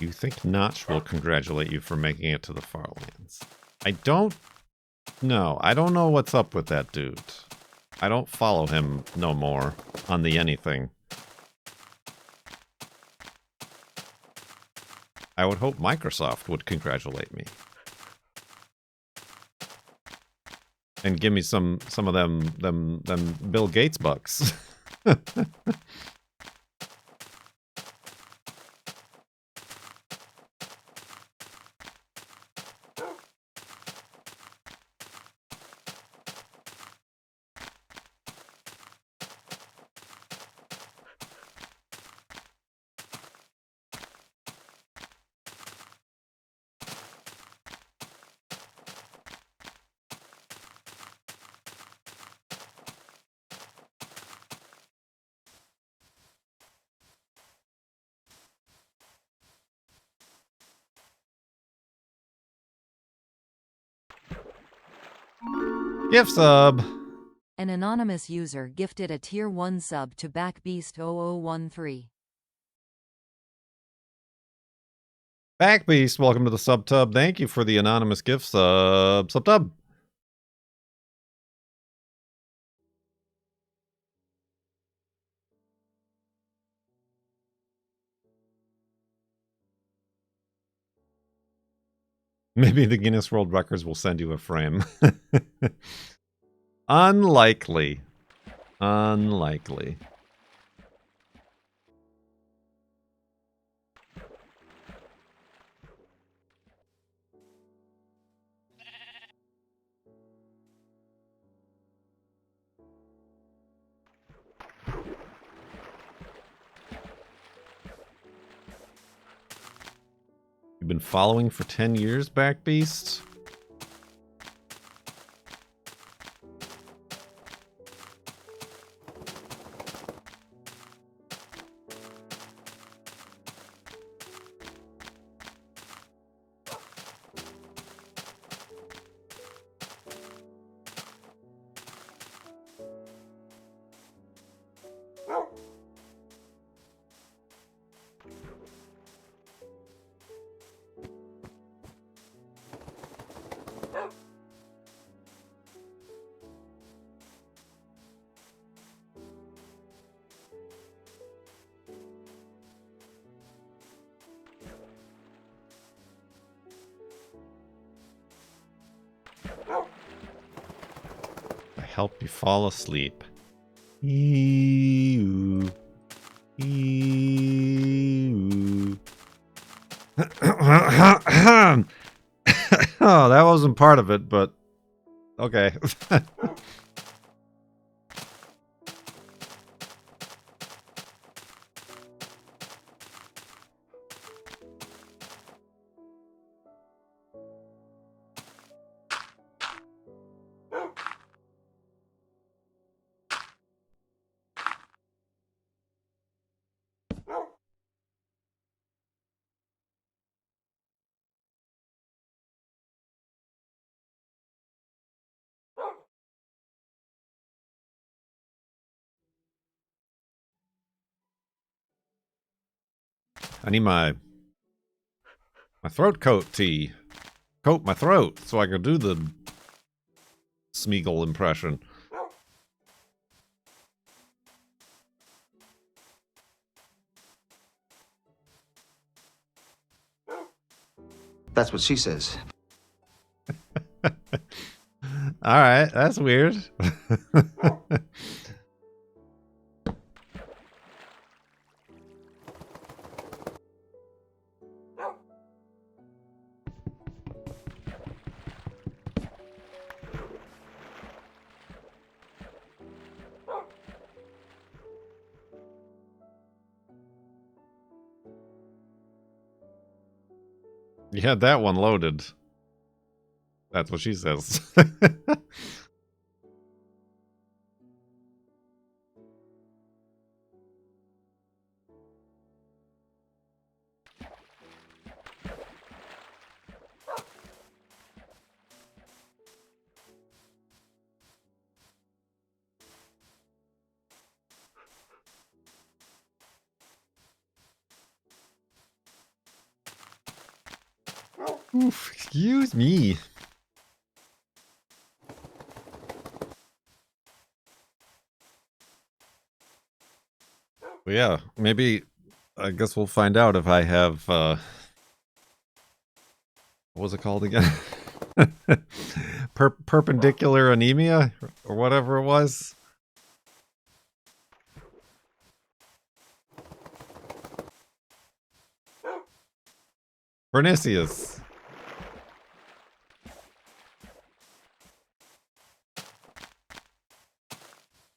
You think Notch will congratulate you for making it to the FARLANDS? I don't know. I don't know what's up with that dude. I don't follow him no more on the anything. I would hope Microsoft would congratulate me. And give me some of them Bill Gates bucks. Gift sub.
An anonymous user gifted a tier 1 sub to Backbeast0013.
Backbeast, welcome to the subtub. Thank you for the anonymous gift sub. Subtub. Maybe the Guinness World Records will send you a frame. Unlikely. Unlikely. You've been following for 10 years, Backbeast? Help you fall asleep. Ew. Ew. Oh, that wasn't part of it, but okay. I need my throat coat tea. Coat my throat so I can do the Smeagol impression.
That's what she says.
All right, that's weird. You had that one loaded. That's what she says. Oof, excuse me. But yeah, maybe I guess we'll find out if I have what was it called again? Perpendicular anemia or whatever it was. Pernicious.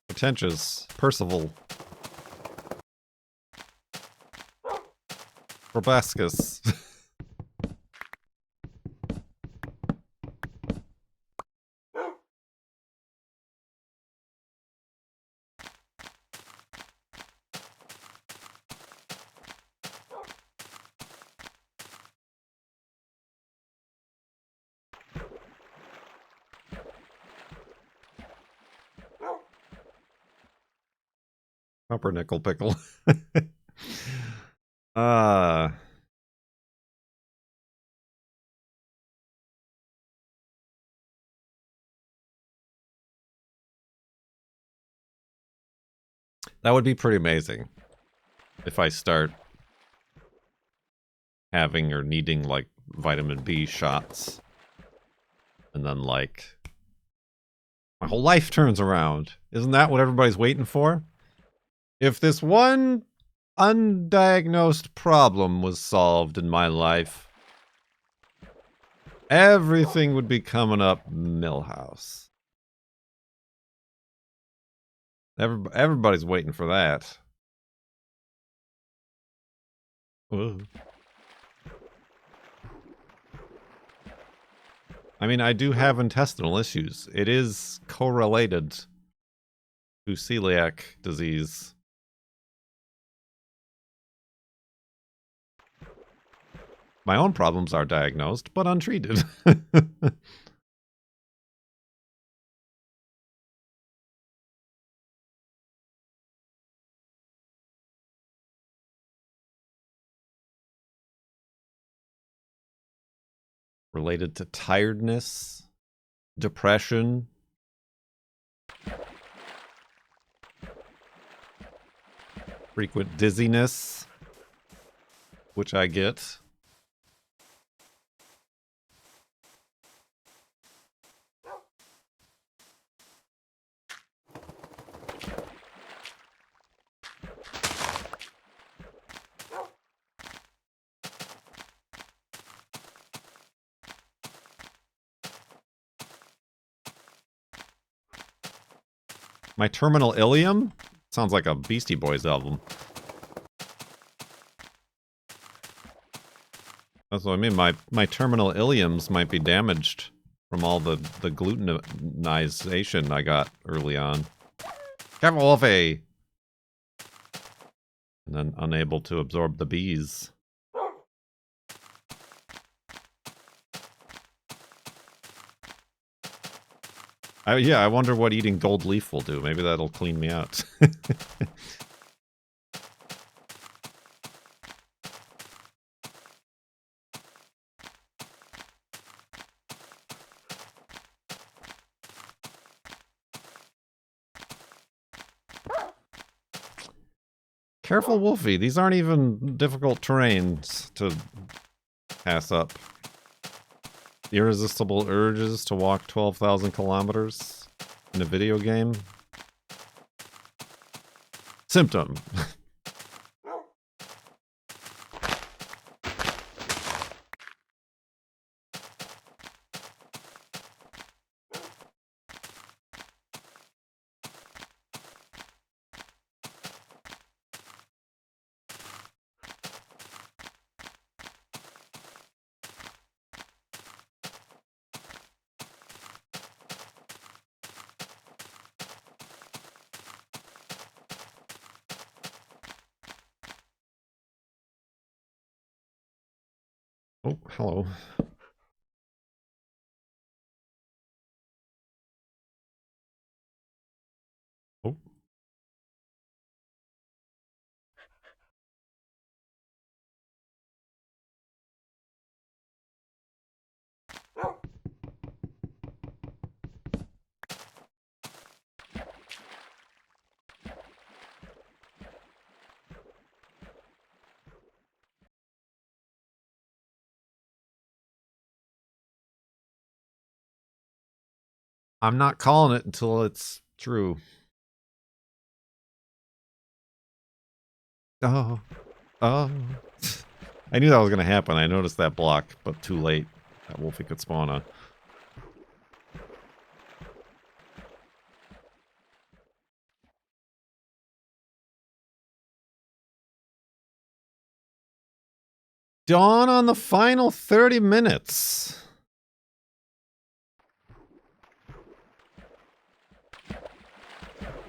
Pretentious. Percival. Proboscis. Pumpernickel pickle. uh that would be pretty amazing if I start having or needing like vitamin B shots and then like my whole life turns around. Isn't that what everybody's waiting for? If this one undiagnosed problem was solved in my life, everything would be coming up Millhouse. Everybody's waiting for that. Whoa. I mean, I do have intestinal issues. It is correlated to celiac disease. My own problems are diagnosed, but untreated. Related to tiredness, depression, frequent dizziness, which I get. My terminal ileum? Sounds like a Beastie Boys album. That's what I mean. My terminal ileums might be damaged from all the glutenization I got early on. Careful, Wolfie! And then unable to absorb the bees. Yeah, I wonder what eating gold leaf will do. Maybe that'll clean me out. Careful, Wolfie. These aren't even difficult terrains to pass up. Irresistible urges to walk 12,000 kilometers in a video game. Symptom. Oh, hello. Oh. I'm not calling it until it's true. Oh. Oh. I knew that was going to happen. I noticed that block, but too late. That Wolfie could spawn a... Dawn on the final 30 minutes.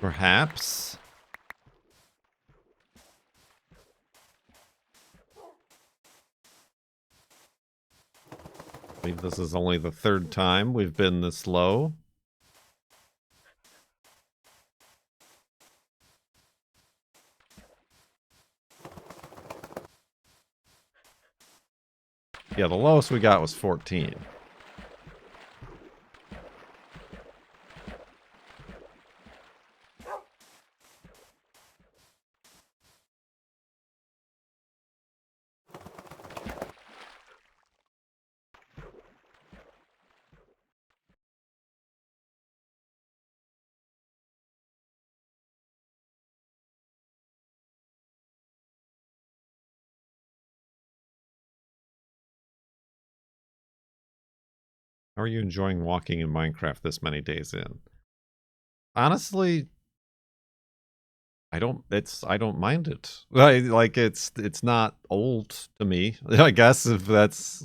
Perhaps. I believe this is only the third time we've been this low. Yeah, the lowest we got was 14. How are you enjoying walking in Minecraft this many days in? Honestly, I don't mind it. Like it's not old to me. I guess if that's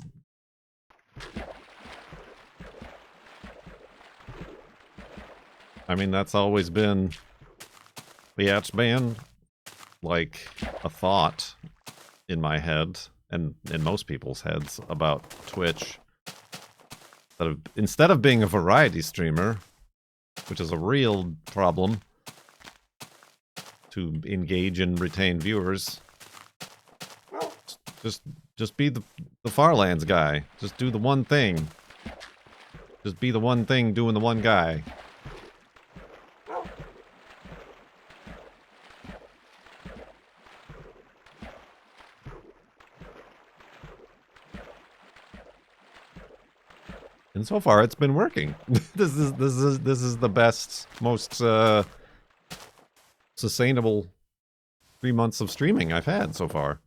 I mean that's always been it's been like a thought in my head and in most people's heads about Twitch. Instead of being a variety streamer, which is a real problem to engage and retain viewers, just be the FARLANDS guy. Just do the one thing. Just be the one thing doing the one guy. And so far, it's been working. This is the best, most sustainable 3 months of streaming I've had so far.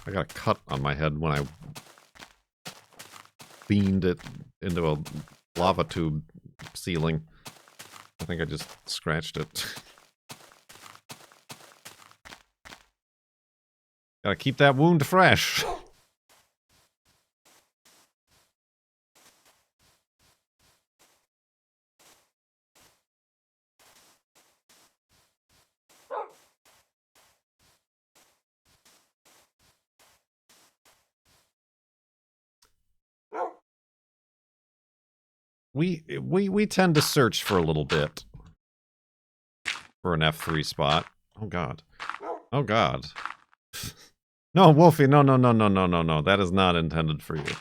I got a cut on my head when I beamed it into a lava tube ceiling. I think I just scratched it. Gotta keep that wound fresh. We tend to search for a little bit for an F3 spot. Oh god. Oh god. No, Wolfie, no. That is not intended for you.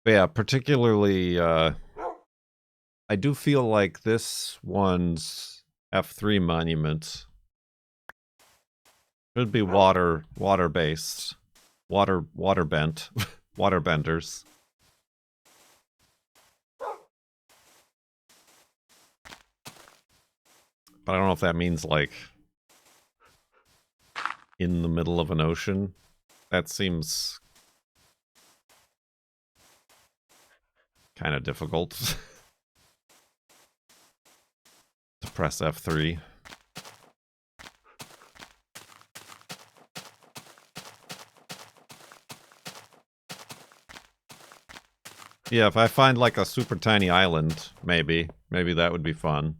But yeah, particularly I do feel like this one's F3 monument Should be water based. Water bent. Water benders. But I don't know if that means like in the middle of an ocean. That seems kind of difficult to press F3. Yeah, if I find like a super tiny island, maybe that would be fun.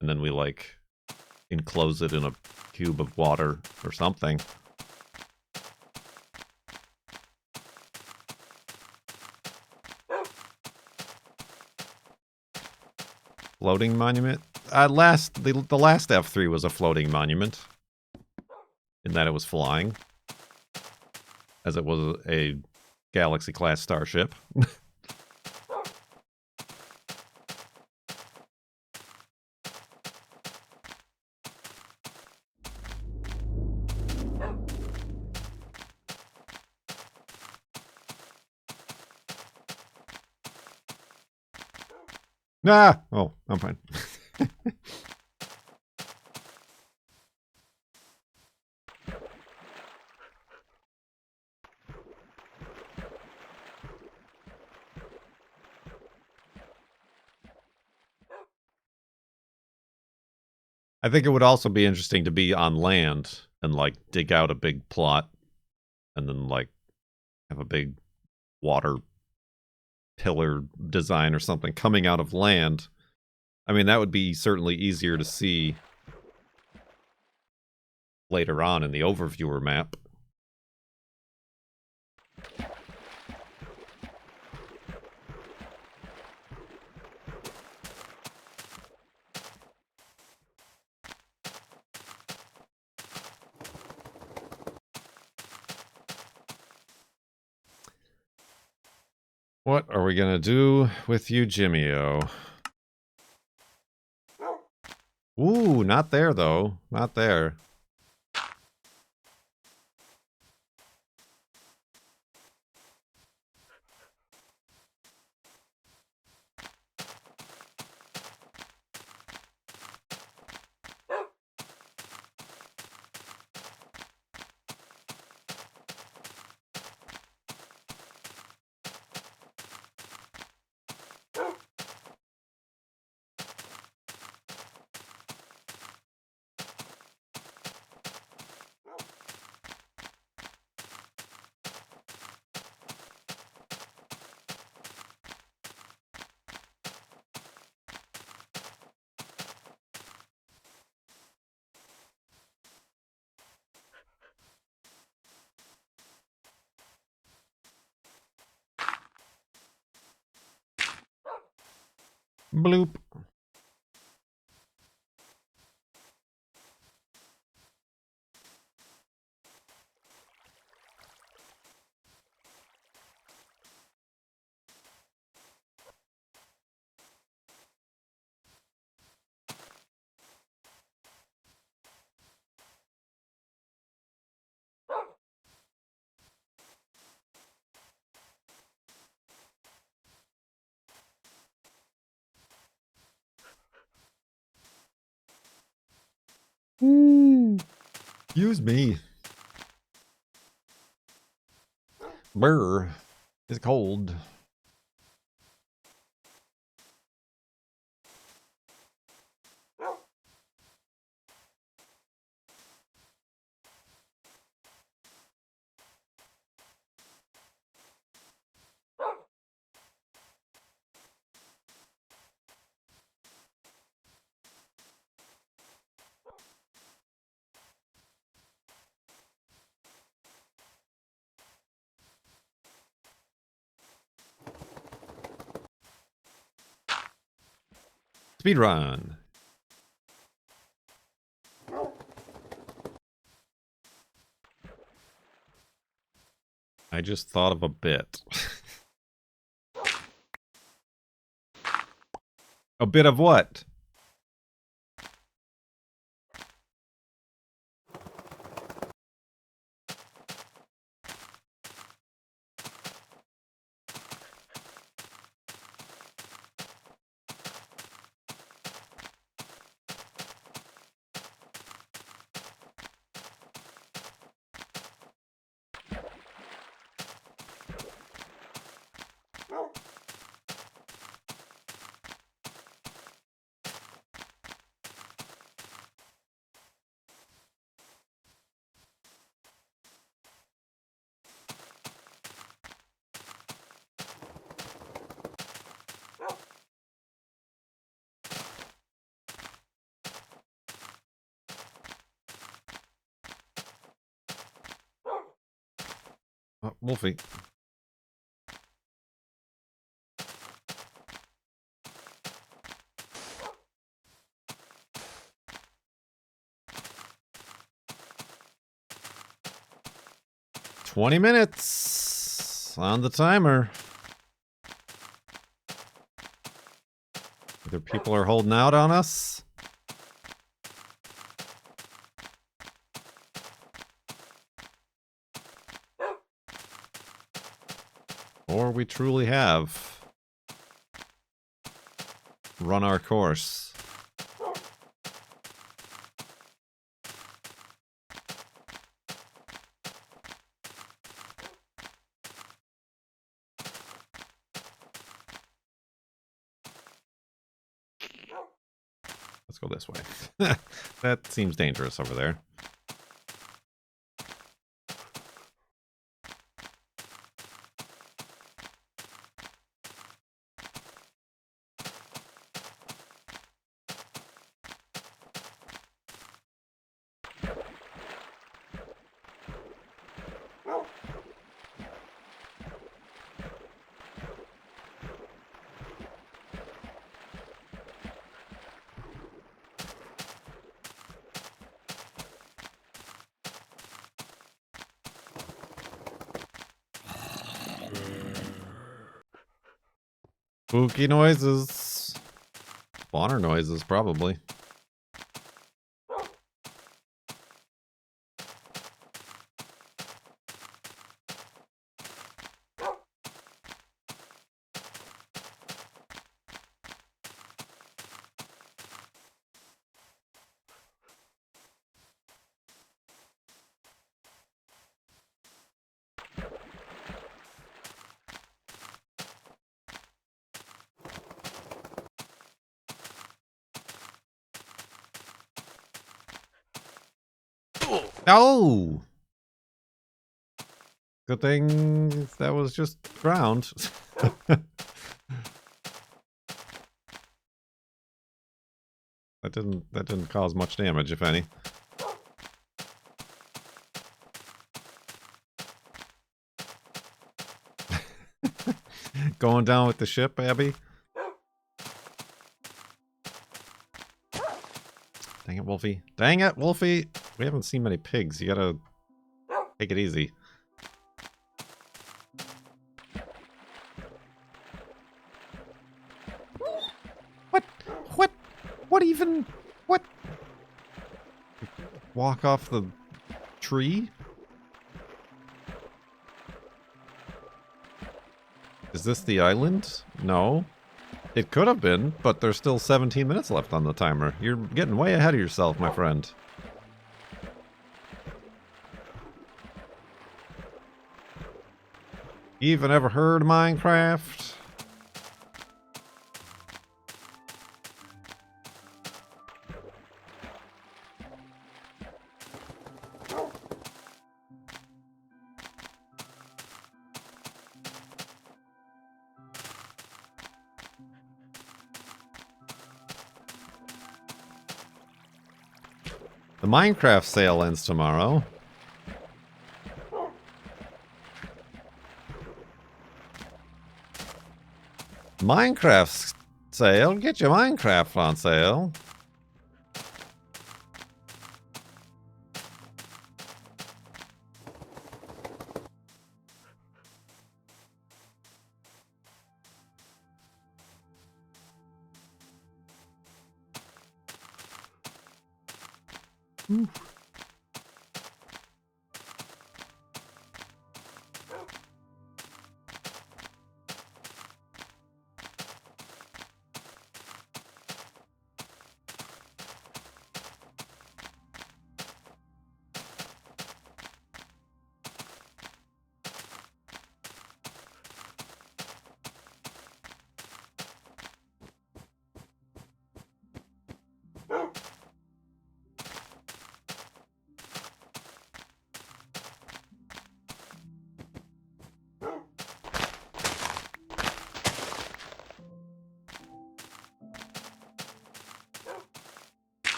And then we like enclose it in a cube of water or something. Floating monument? The last F3 was a floating monument. In that it was flying. As it was a Galaxy-class starship. Ah! Oh, I'm fine. I think it would also be interesting to be on land and like dig out a big plot and then like have a big water pillar design or something coming out of land. I mean, that would be certainly easier to see later on in the overviewer map. What are we gonna do with you, Jimmy-O? Ooh, not there, though. Not there. Bloop. Excuse me. Brr. It's cold. Speedrun. I just thought of a bit. A bit of what? Oh, Wolfie. "20 minutes on the timer." Either people are holding out on us, or we truly have run our course. Let's go this way. That seems dangerous over there. Spooky noises. Spawner noises, probably. Oh! Good thing that was just ground. That didn't cause much damage, if any. Going down with the ship, Abby? Dang it, Wolfie. Dang it, Wolfie! We haven't seen many pigs. You gotta take it easy. What? What? What even? What? Walk off the tree? Is this the island? No. It could have been, but there's still 17 minutes left on the timer. You're getting way ahead of yourself, my friend. Even ever heard of Minecraft? The Minecraft sale ends tomorrow. Minecraft sale? Get your Minecraft on sale.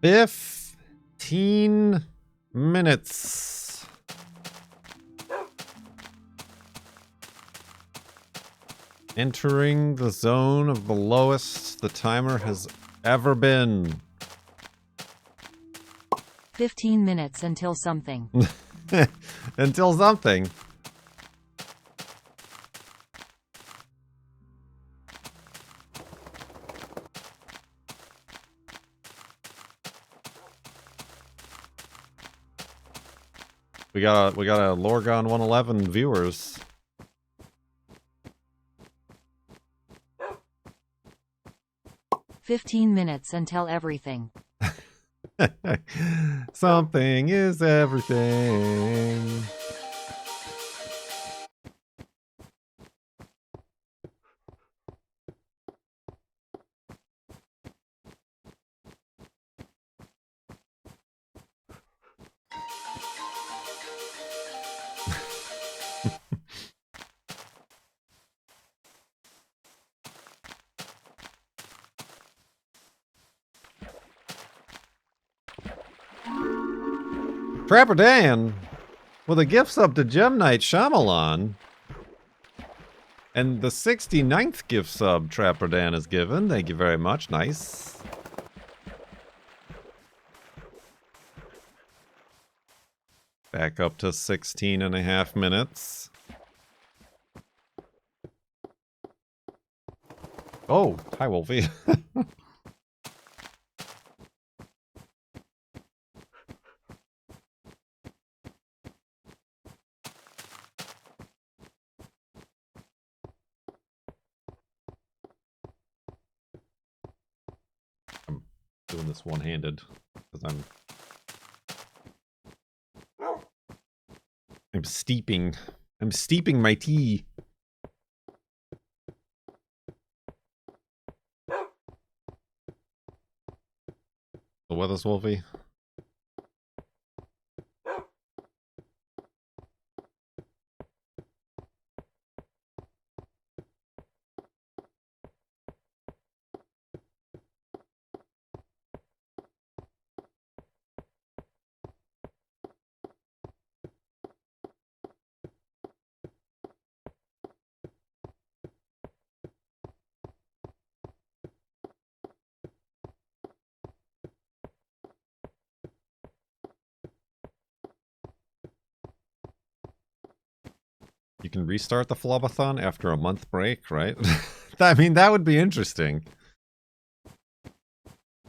15 minutes. Entering the zone of the lowest the timer has ever been.
15 minutes until something.
Until something. We got a Lorgon 111 viewers.
"15 minutes until everything."
Something is everything. Trapper Dan with a gift sub to Gem Knight Shyamalan. And the 69th gift sub Trapper Dan is given. Thank you very much. Nice. Back up to 16 and a half minutes. Oh, hi Wolfie. I'm doing this one-handed because I'm steeping my tea. The weather's Wolfie. You can restart the FLoB-a-thon after a month break, right? I mean, that would be interesting.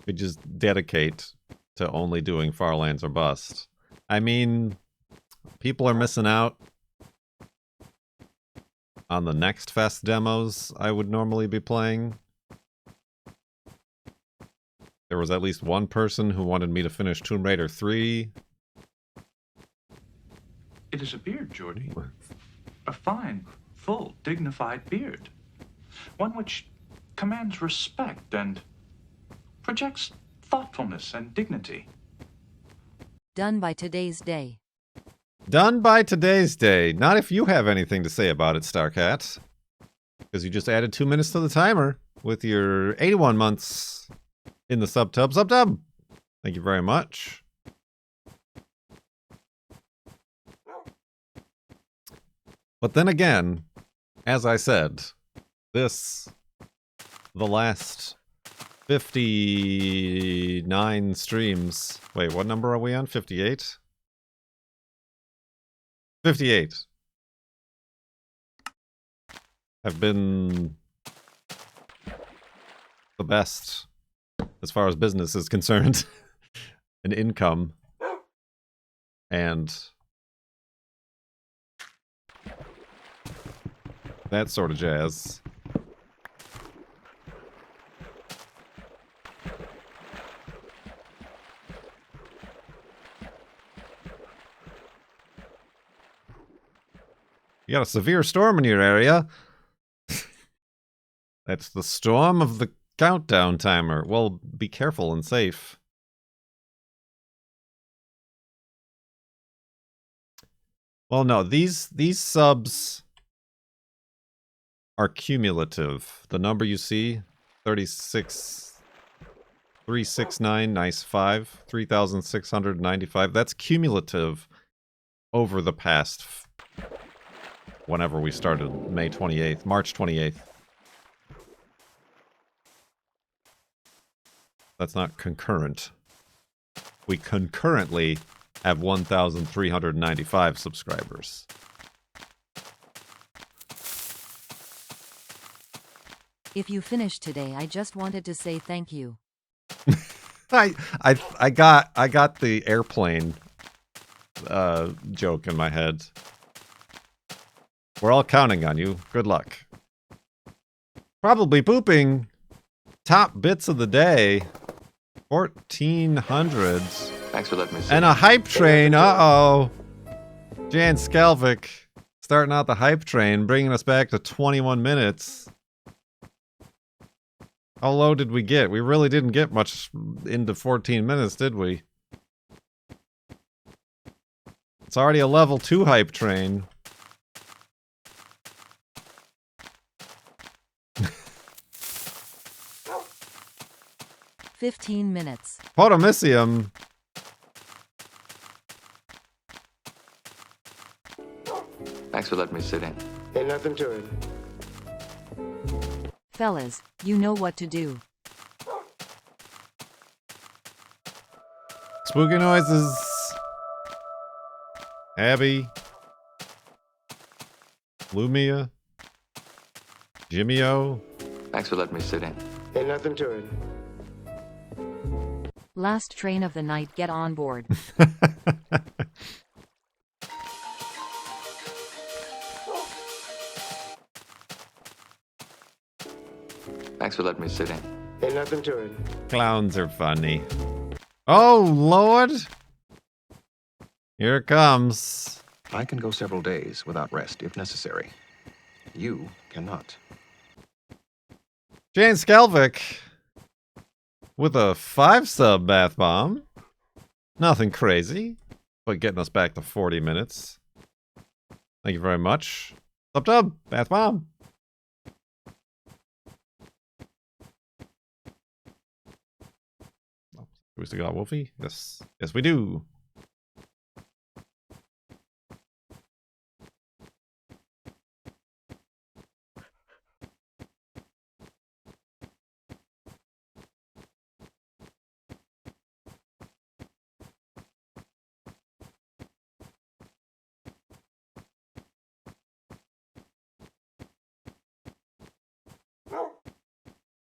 We just dedicate to only doing FARLANDS or bust. I mean, people are missing out on the next fest demos I would normally be playing. There was at least one person who wanted me to finish Tomb Raider 3.
It is a beard, Geordie. A fine, full, dignified beard. One which commands respect and projects thoughtfulness and dignity.
Done by today's day.
Done by today's day. Not if you have anything to say about it, Starcat. Because you just added 2 minutes to the timer with your 81 months in the subtub. Subtub! Thank you very much. But then again, as I said, the last 59 streams. Wait, what number are we on? 58? 58. Have been the best as far as business is concerned. And income. And that sort of jazz. You got a severe storm in your area. That's the storm of the countdown timer. Well, be careful and safe. Well, no, these subs are cumulative. The number you see, 36 369, nice 5. 3,695. That's cumulative over the past whenever we started, May 28th, March 28th. That's not concurrent. We concurrently have 1,395 subscribers.
If you finished today, I just wanted to say thank you.
I got the airplane joke in my head. We're all counting on you. Good luck. Probably pooping. Top bits of the day. 1400s.
Thanks for letting me see.
And a hype train. Uh-oh. Jan Skalvik starting out the hype train, bringing us back to 21 minutes. How low did we get? We really didn't get much into 14 minutes, did we? It's already a level 2 hype train.
"15 minutes.
Potamisium.
Thanks for letting me sit in.
Ain't nothing to it.
Fellas, you know what to do.
Spooky noises. Abby. Lumia. Jimmy-O.
Thanks for letting me sit in.
Ain't nothing to it.
Last train of the night, get on board."
Thanks for letting me sit in.
Ain't nothing to it.
Clowns are funny. Oh, Lord. Here it comes.
I can go several days without rest if necessary. You cannot.
Jane Skalvik with a 5-sub bath bomb. Nothing crazy, but getting us back to 40 minutes. Thank you very much. Sub-tub, bath bomb. Do we still got Wolfie? Yes. Yes, we do.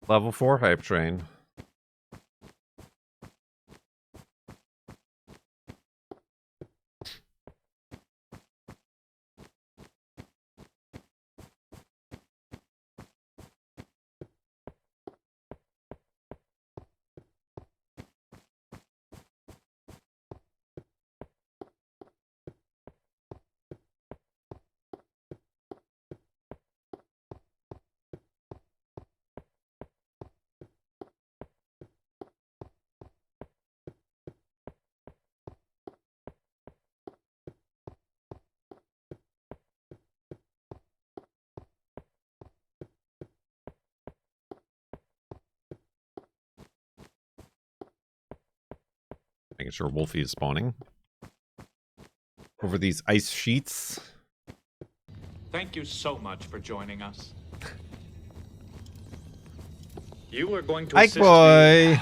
Level 4 hype train. Making sure Wolfie is spawning over these ice sheets.
Thank you so much for joining us. You are going to
Ike
assist
boy.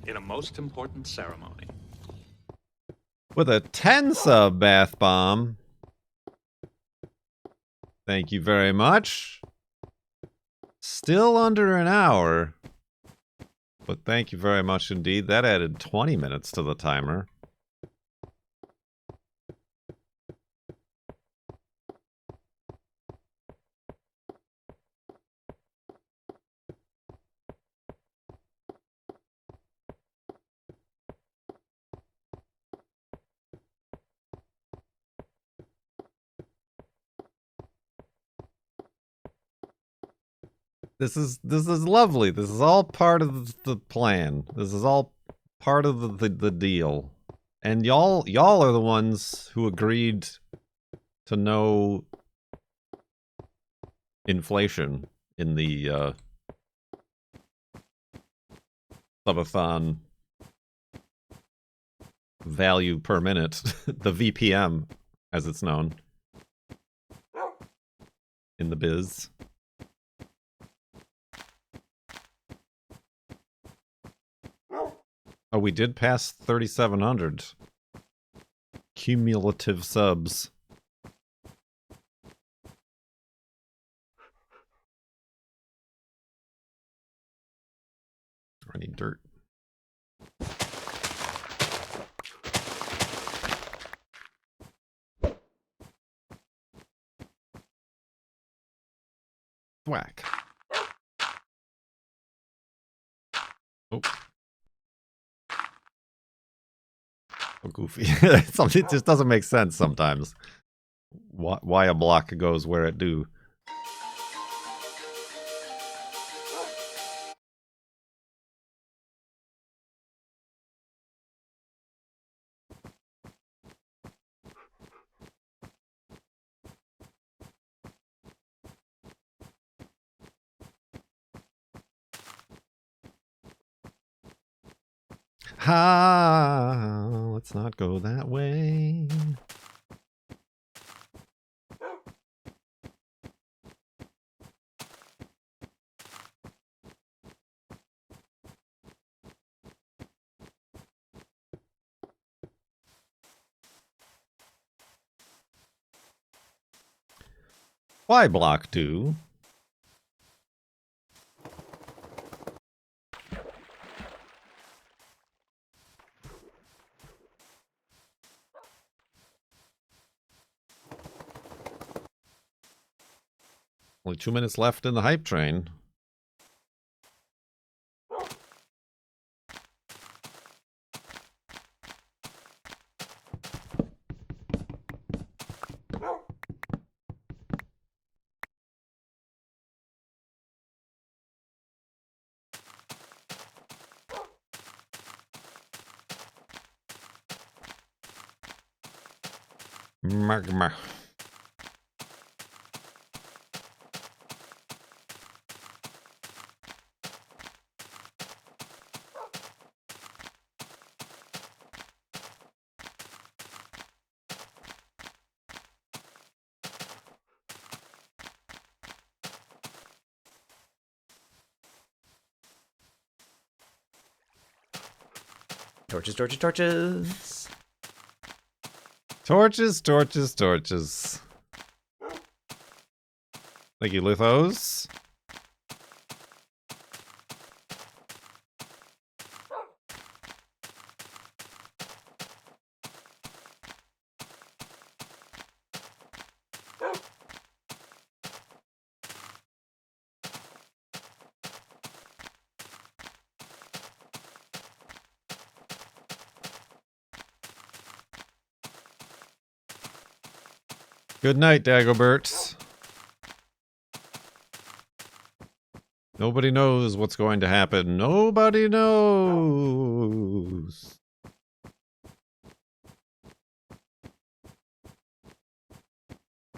me in a most important ceremony.
With a 10-sub bath bomb. Thank you very much. Still under an hour. But thank you very much indeed. That added 20 minutes to the timer. This is lovely. This is all part of the plan. This is all part of the deal. And y'all are the ones who agreed to no inflation in the subathon value per minute, the VPM, as it's known in the biz. Oh, we did pass 3,700 cumulative subs. I need dirt. Whack. Oh. Oh, goofy. Something just doesn't make sense sometimes. Why a block goes where it do. Ha! Let's not go that way. Why block do? Only 2 minutes left in the hype train. Magma.
Torches, torches, torches.
Torches, torches, torches. Thank you, Lithos. Good night, Dagoberts. Nobody knows what's going to happen. Nobody knows.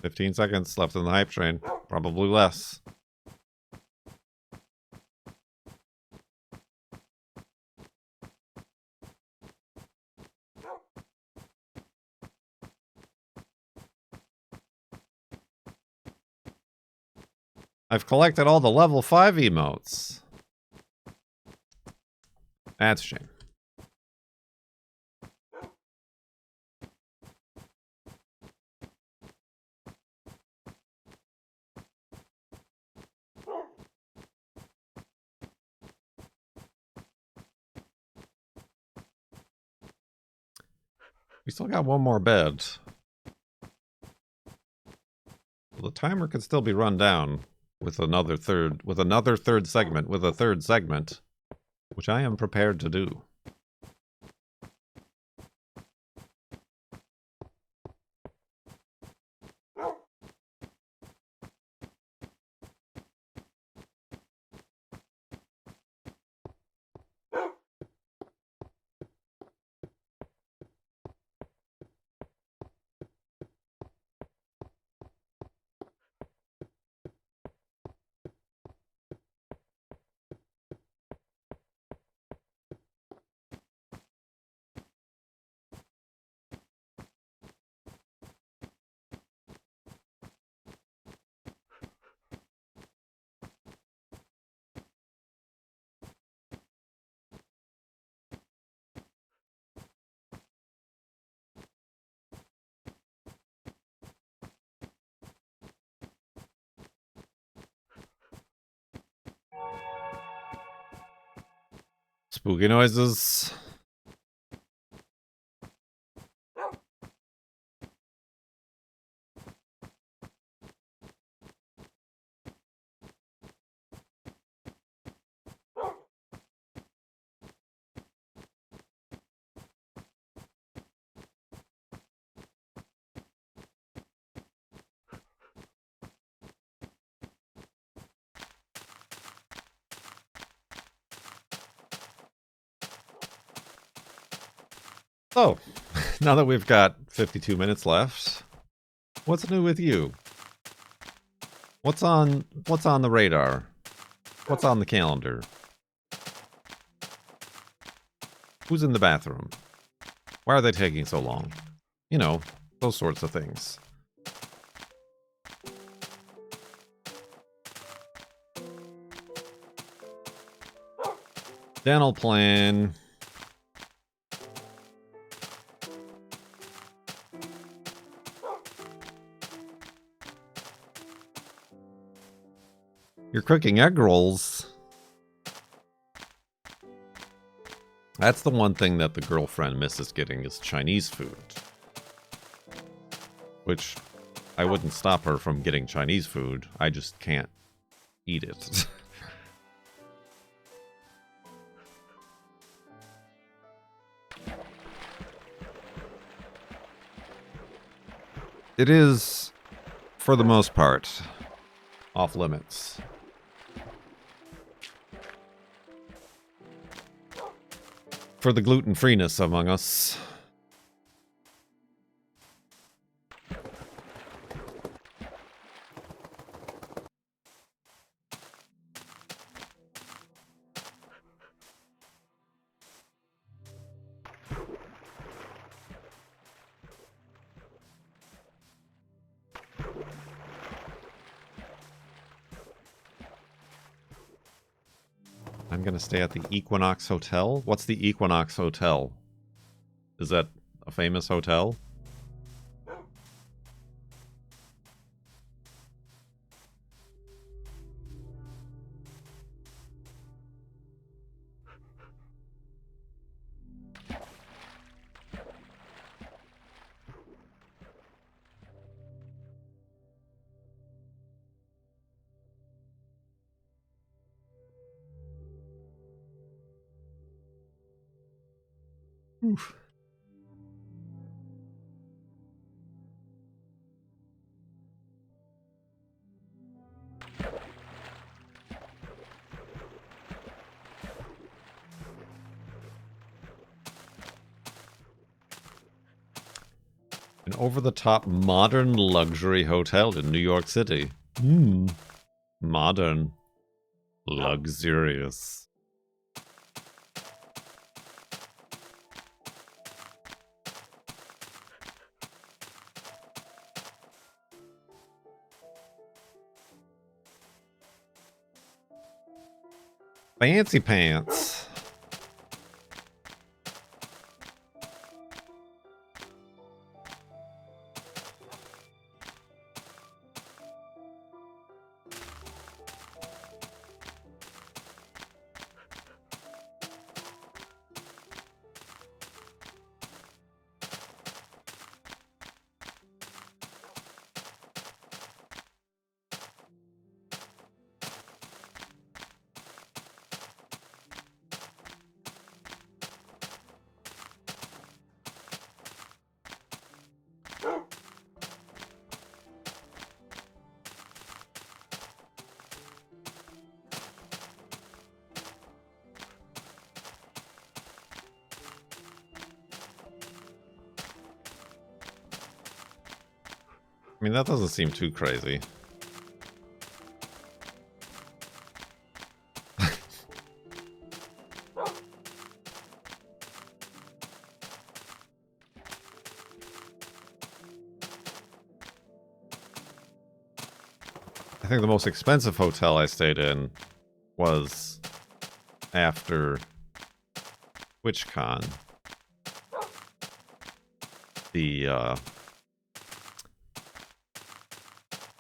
"15 seconds left in the hype train. Probably less. I've collected all the level 5 emotes. That's a shame. We still got one more bed. Well, the timer could still be run down with another third segment, which I am prepared to do. Spooky noises. So, now that we've got 52 minutes left, what's new with you? What's on the radar? What's on the calendar? Who's in the bathroom? Why are they taking so long? You know, those sorts of things. Dental plan. You're cooking egg rolls. That's the one thing that the girlfriend misses getting is Chinese food. Which, I wouldn't stop her from getting Chinese food. I just can't eat it. It is, for the most part, off limits. For the gluten-freeness among us. I'm gonna stay at the Equinox Hotel. What's the Equinox Hotel? Is that a famous hotel? Oof. An over-the-top modern luxury hotel in New York City. Modern. Luxurious. Fancy pants. I mean, that doesn't seem too crazy. I think the most expensive hotel I stayed in was after TwitchCon.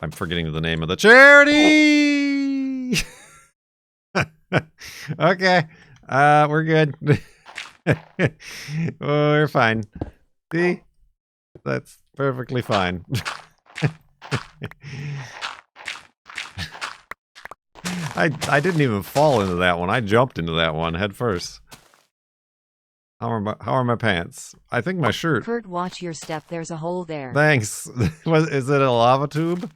I'm forgetting the name of the charity! Okay. We're good. Oh, we're fine. See? That's perfectly fine. I didn't even fall into that one. I jumped into that one head first. How are my pants? I think my shirt.
Kurt, watch your step. There's a hole there.
Thanks. Is it a lava tube?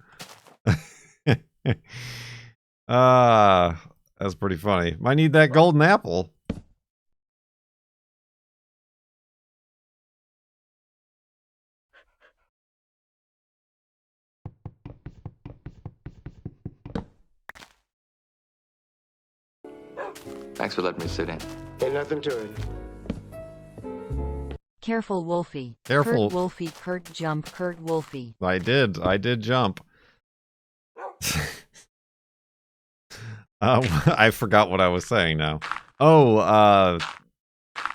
That's pretty funny. Might need that golden apple.
Thanks for letting me sit in.
Ain't nothing to it.
Careful, Wolfie.
Careful.
Kurt, Wolfie, Kurt, jump, Kurt, Wolfie.
I did jump. I forgot what I was saying now. Oh,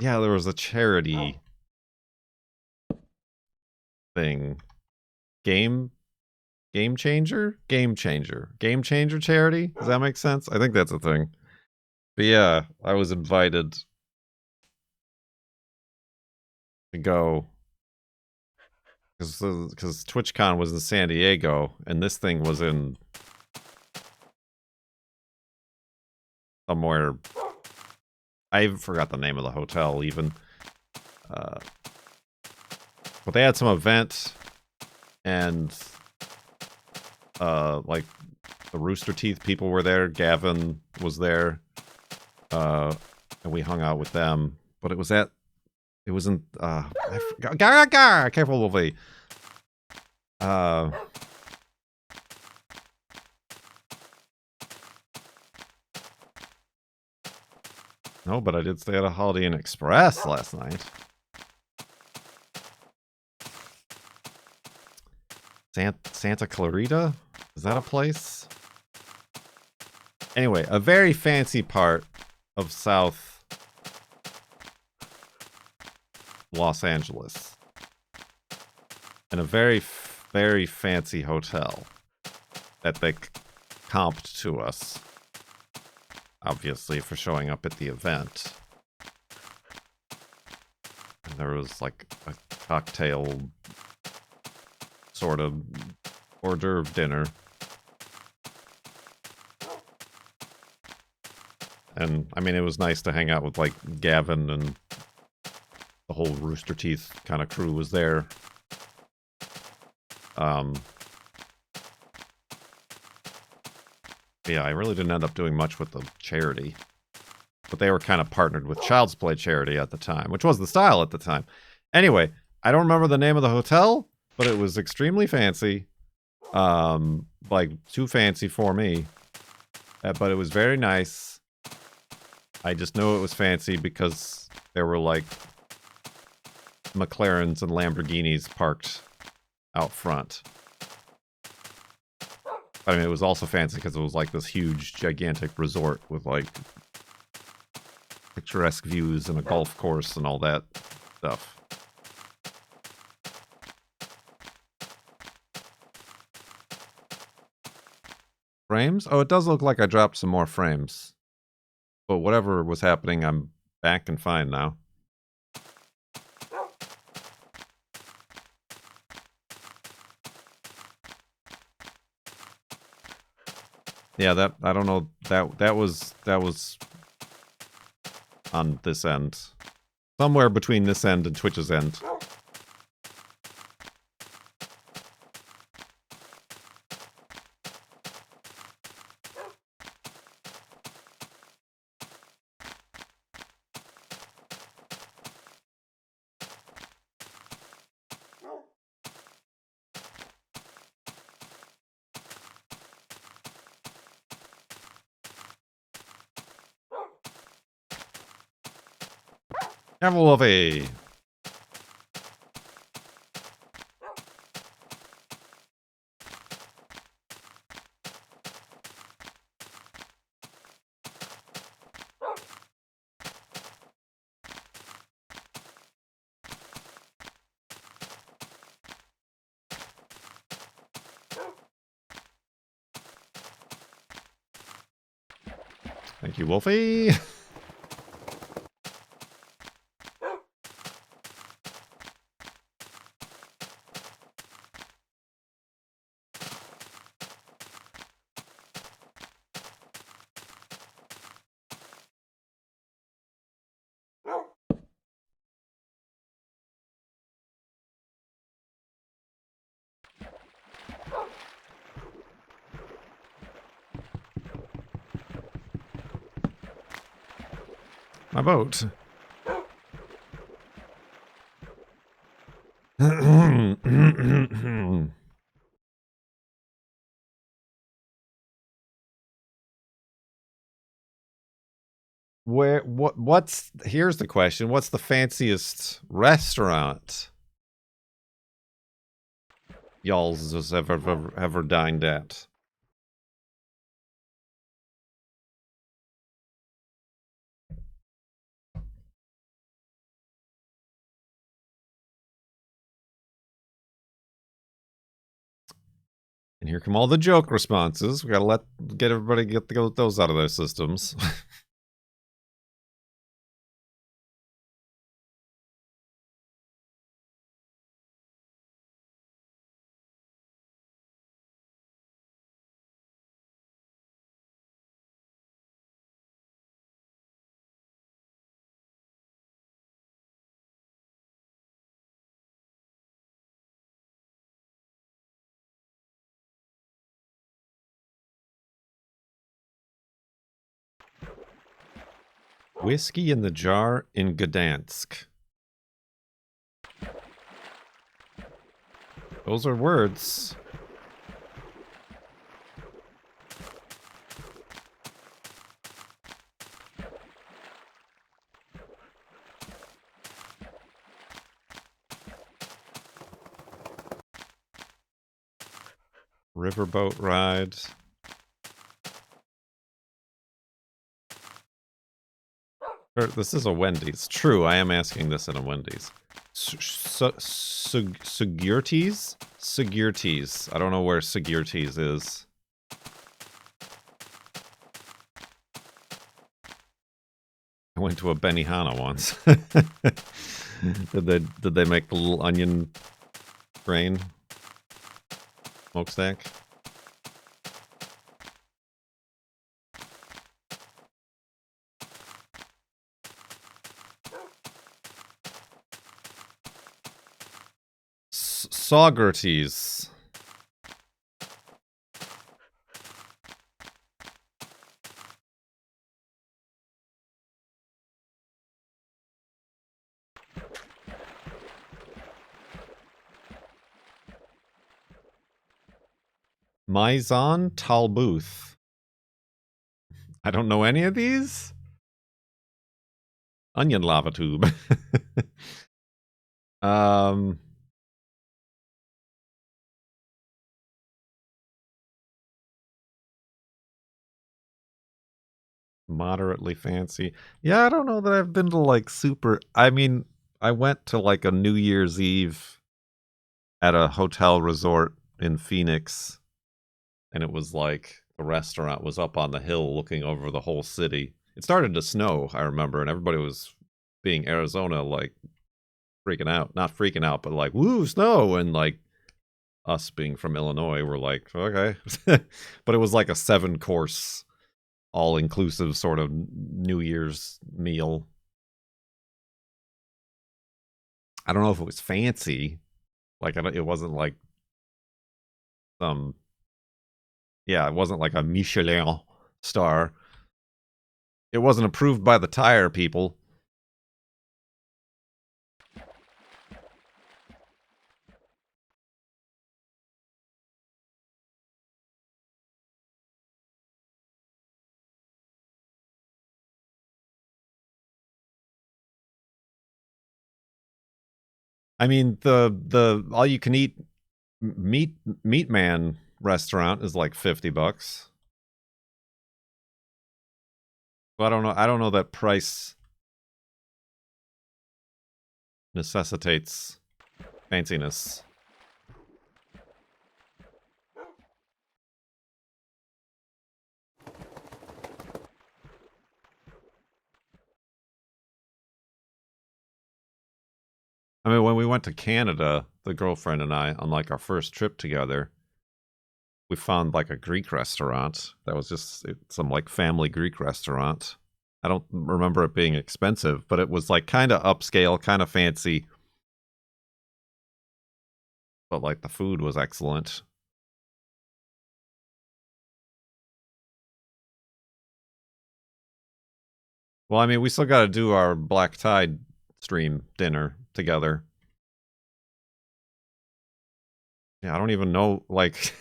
yeah, there was a charity thing. Game changer charity. Does that make sense? I think that's a thing. But yeah, I was invited to go because TwitchCon was in San Diego and this thing was in somewhere. I even forgot the name of the hotel even. But they had some event and like the Rooster Teeth people were there. Gavin was there. And we hung out with them. But it wasn't I forgot. Careful, Wolfie. No, but I did stay at a Holiday Inn Express last night. Santa Clarita? Is that a place? Anyway, a very fancy part of South Los Angeles. And a very, very fancy hotel that they comped to us. Obviously, for showing up at the event. And there was like a cocktail sort of hors d'oeuvre dinner. And I mean, it was nice to hang out with like Gavin and the whole Rooster Teeth kind of crew was there. Yeah, I really didn't end up doing much with the charity. But they were kind of partnered with Child's Play charity at the time, which was the style at the time. Anyway, I don't remember the name of the hotel, but it was extremely fancy. Like, too fancy for me. But it was very nice. I just know it was fancy because there were, like, McLarens and Lamborghinis parked out front. I mean, it was also fancy because it was like this huge, gigantic resort with like picturesque views and a golf course and all that stuff. Frames? Oh, it does look like I dropped some more frames. But whatever was happening, I'm back and fine now. Yeah, that I don't know, that was on this end. Somewhere between this end and Twitch's end. Have a Wolfie. Thank you, Wolfie. My boat. Here's the question. What's the fanciest restaurant y'all's has ever dined at? And here come all the joke responses. We gotta get everybody get those out of their systems. Whiskey in the jar in Gdansk. Those are words. Riverboat ride. This is a Wendy's. True, I am asking this in a Wendy's. Sigurtes? Sigurtes. I don't know where Sigurtes is. I went to a Benihana once. Did they make the little onion grain smokestack? Socrates. Maison Talbooth. I don't know any of these. Onion lava tube. Moderately fancy. Yeah, I don't know that I've been to like super. I mean, I went to like a New Year's Eve at a hotel resort in Phoenix, and it was like the restaurant was up on the hill looking over the whole city. It started to snow, I remember, and everybody was being Arizona, like freaking out. Not freaking out, but like, woo, snow. And like us being from Illinois, we're like, okay. But it was like a 7-course all-inclusive sort of New Year's meal. I don't know if it was fancy. Like, it wasn't like yeah, it wasn't like a Michelin star. It wasn't approved by the tire people. I mean, the all you can eat meat man restaurant is like $50. So I don't know that price necessitates fanciness. I mean, when we went to Canada, the girlfriend and I, on like our first trip together, we found like a Greek restaurant that was just some like family Greek restaurant. I don't remember it being expensive, but it was like kind of upscale, kind of fancy. But like the food was excellent. Well, I mean, we still got to do our Black Tide stream dinner together. Yeah, I don't even know, like,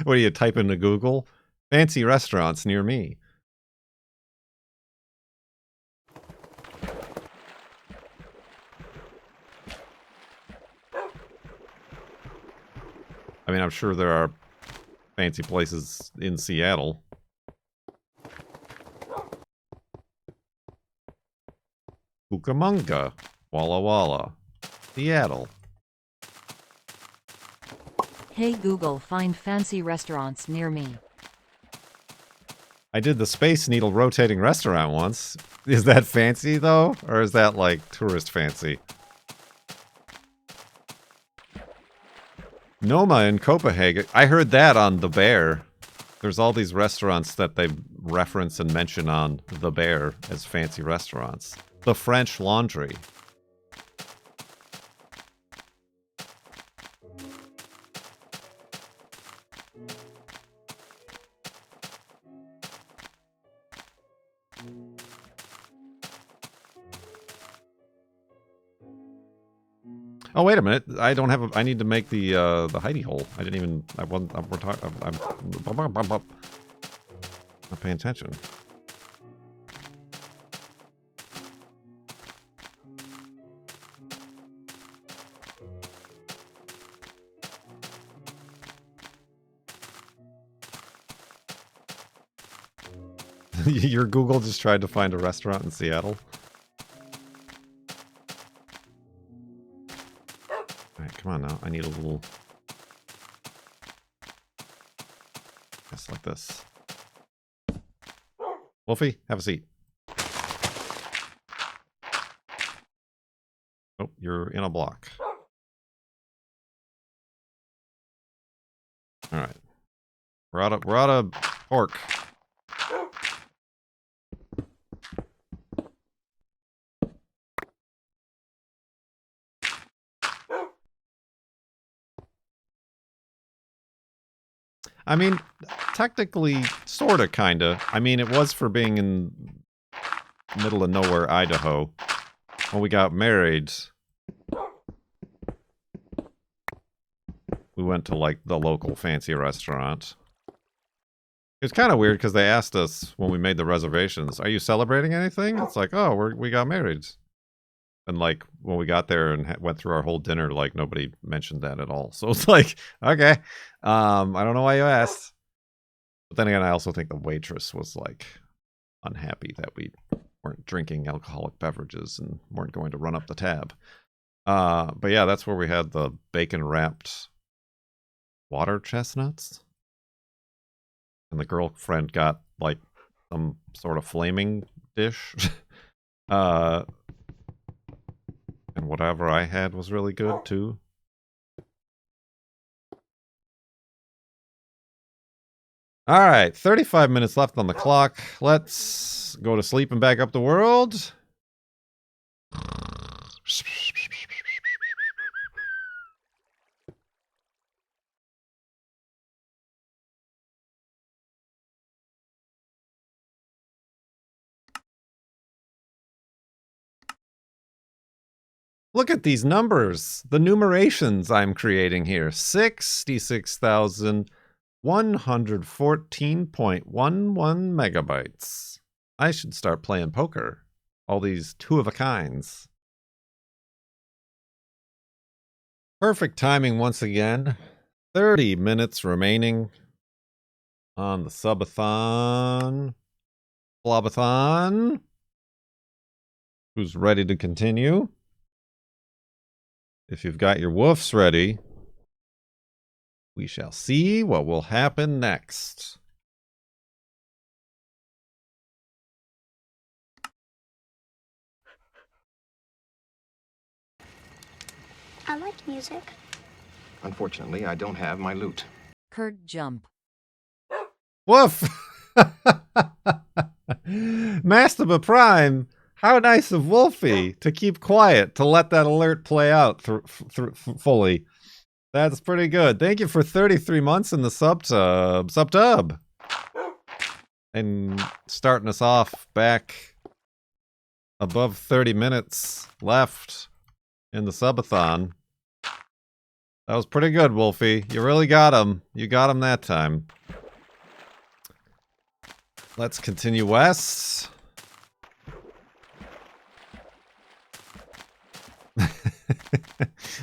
what do you type into Google? Fancy restaurants near me. I mean, I'm sure there are fancy places in Seattle. Cucamonga, Walla Walla, Seattle.
Hey Google, find fancy restaurants near me.
I did the Space Needle rotating restaurant once. Is that fancy, though? Or is that, like, tourist fancy? Noma in Copenhagen. I heard that on The Bear. There's all these restaurants that they reference and mention on The Bear as fancy restaurants. The French Laundry. Oh, wait a minute. I don't have a... I need to make the hidey hole. I didn't even... I wasn't... We're talking... I'm not paying attention. Your Google just tried to find a restaurant in Seattle? Alright, come on now. I need a little... Just like this. Wolfie, have a seat. Oh, you're in a block. Alright. We're out of pork. I mean, technically, sorta, kinda. I mean, it was for being in middle of nowhere, Idaho. When we got married, we went to, like, the local fancy restaurant. It's kind of weird because they asked us when we made the reservations, are you celebrating anything? It's like, oh, we got married. And, like, when we got there and went through our whole dinner, like, nobody mentioned that at all. So it's like, okay, I don't know why you asked. But then again, I also think the waitress was, like, unhappy that we weren't drinking alcoholic beverages and weren't going to run up the tab. But yeah, that's where we had the bacon-wrapped water chestnuts. And the girlfriend got, like, some sort of flaming dish. And whatever I had was really good, too. Alright, 35 minutes left on the clock. Let's go to sleep and back up the world. Look at these numbers. The numerations I'm creating here. 66,114.11 megabytes. I should start playing poker. All these two-of-a-kinds. Perfect timing once again. 30 minutes remaining on the subathon. FLoB-a-thon. Who's ready to continue? If you've got your woofs ready, we shall see what will happen next.
I like music.
Unfortunately, I don't have my lute.
Kurt, jump.
Woof! Mastaba Prime! How nice of Wolfie to keep quiet, to let that alert play out fully. That's pretty good. Thank you for 33 months in the sub-tub. And starting us off back above 30 minutes left in the subathon. That was pretty good, Wolfie. You really got him. You got him that time. Let's continue west.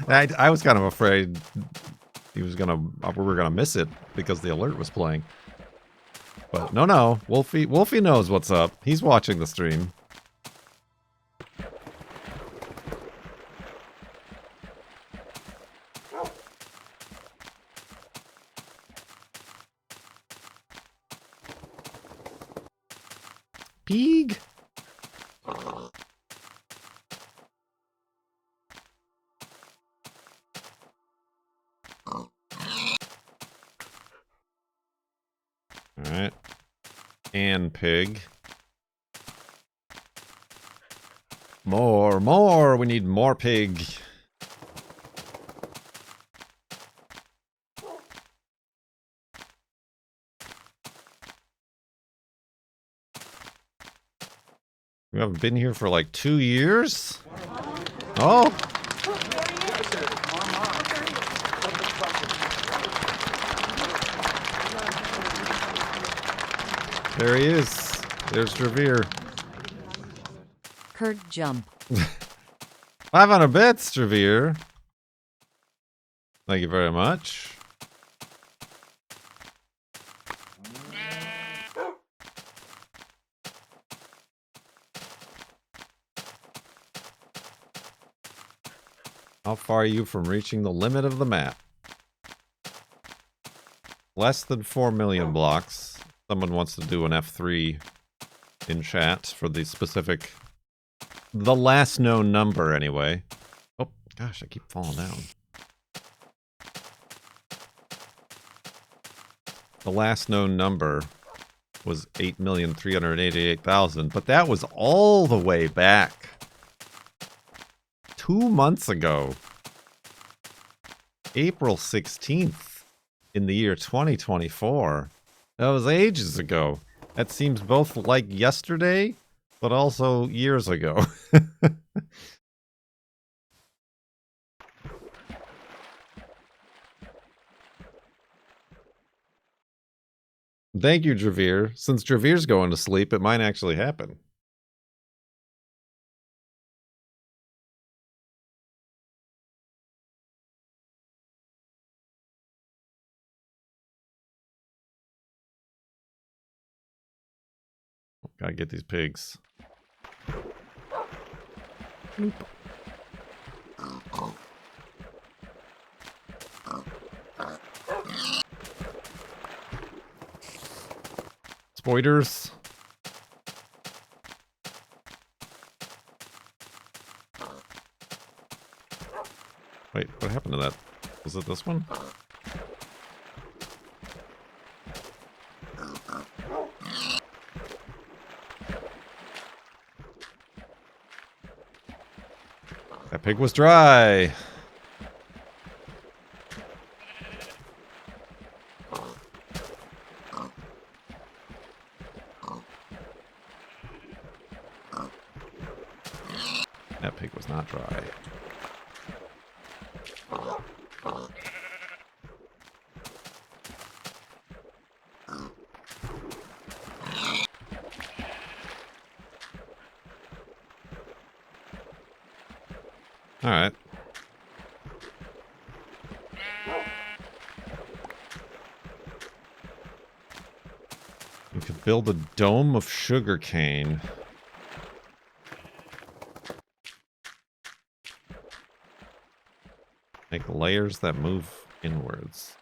I was kind of afraid we were gonna miss it because the alert was playing. But no, Wolfie knows what's up. He's watching the stream. Pig. Alright. And pig. More! We need more pig. We haven't been here for like 2 years? Oh! There he is. There's Dravir.
Kurt jump.
500 bits, Dravir. Thank you very much. How far are you from reaching the limit of the map? Less than 4 million blocks. Someone wants to do an F3 in chat for the specific... The last known number, anyway. Oh, gosh, I keep falling down. The last known number was 8,388,000, but that was all the way back 2 months ago. April 16th in the year 2024. That was ages ago. That seems both like yesterday, but also years ago. Thank you, Dravir. Since Dravir's going to sleep, it might actually happen. Gotta get these pigs. Spoiders. Wait, what happened to that? Was it this one? That pig was dry. That pig was not dry. All right. We could build a dome of sugarcane. Make layers that move inwards.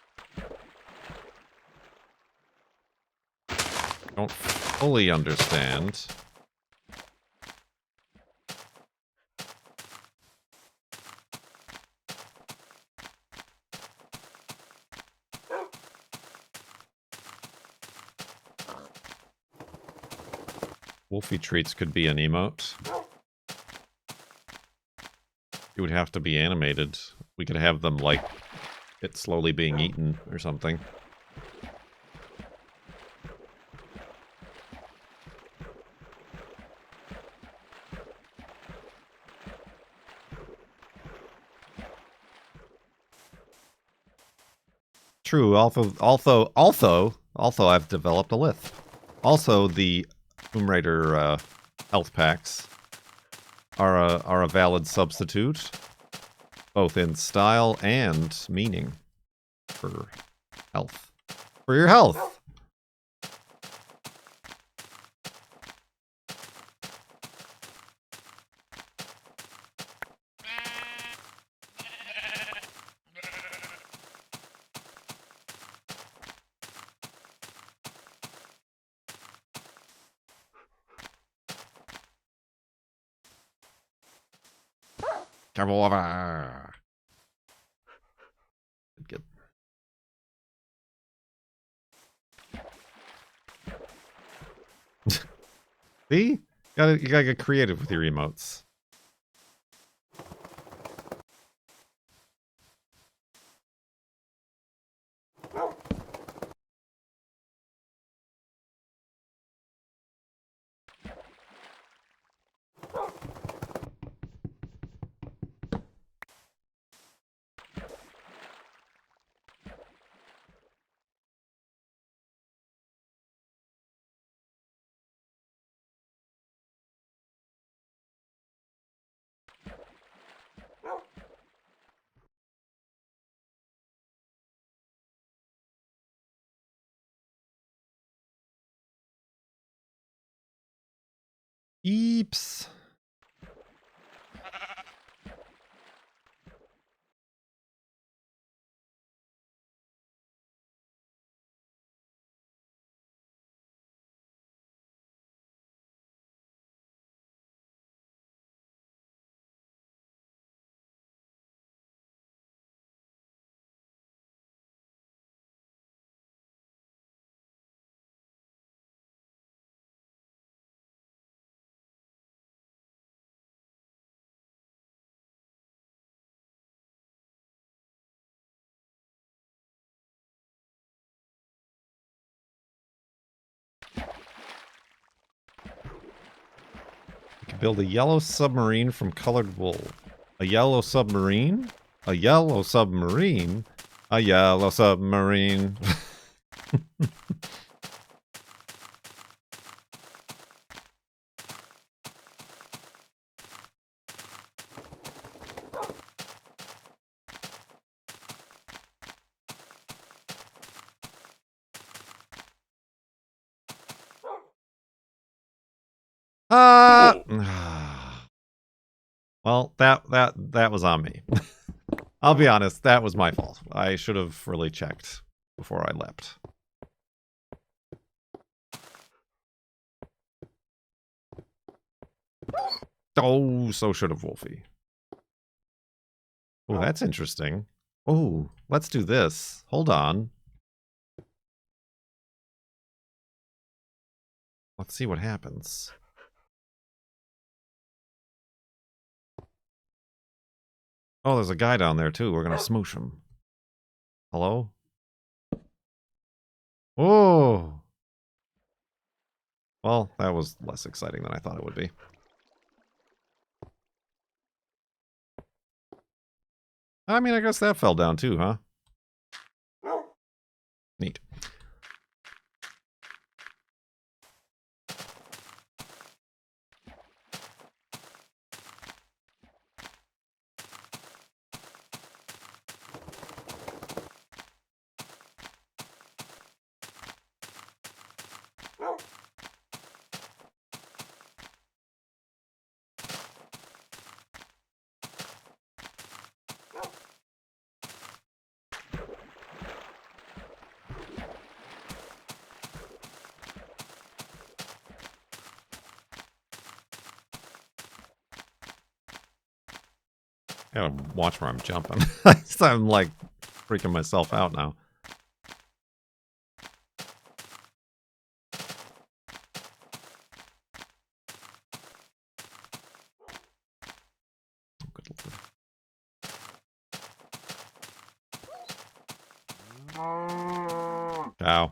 Don't fully understand. Wolfie treats could be an emote. It would have to be animated. We could have them like it slowly being eaten or something. True. Also, I've developed a lith. Also, the Tomb Raider health packs are a valid substitute, both in style and meaning for health. For your health. Careful over. Good. See? You gotta get creative with your emotes. Eeps. You can build a yellow submarine from colored wool. A yellow submarine? A yellow submarine? A yellow submarine. Well, that was on me. I'll be honest, that was my fault. I should have really checked before I leapt. Oh, so should have Wolfie. Oh, that's interesting. Oh, let's do this. Hold on. Let's see what happens. Oh, there's a guy down there, too. We're gonna smoosh him. Hello? Oh! Well, that was less exciting than I thought it would be. I mean, I guess that fell down, too, huh? Neat. I gotta watch where I'm jumping. I'm like freaking myself out now. Good lord. Ow.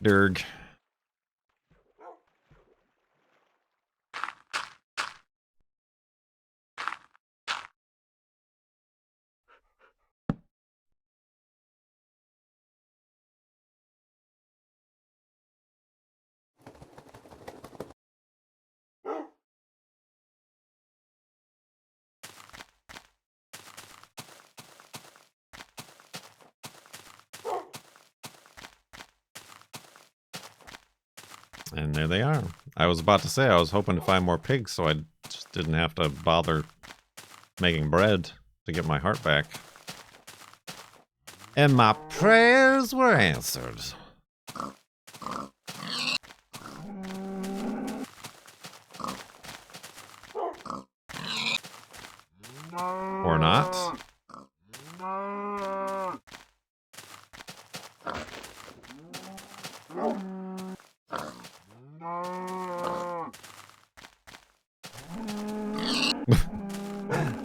Derg. And there they are. I was about to say I was hoping to find more pigs so I just didn't have to bother making bread to get my heart back. And my prayers were answered. Or not.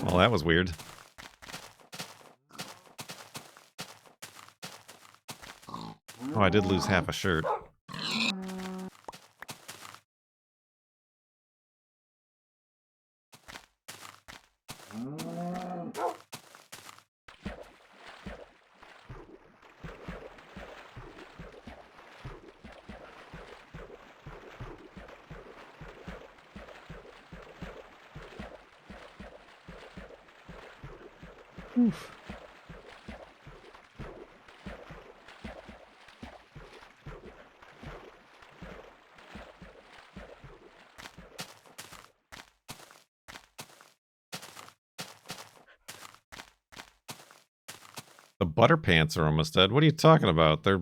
Well, that was weird. Oh, I did lose half a shirt. Oof. The butter pants are almost dead. What are you talking about? They're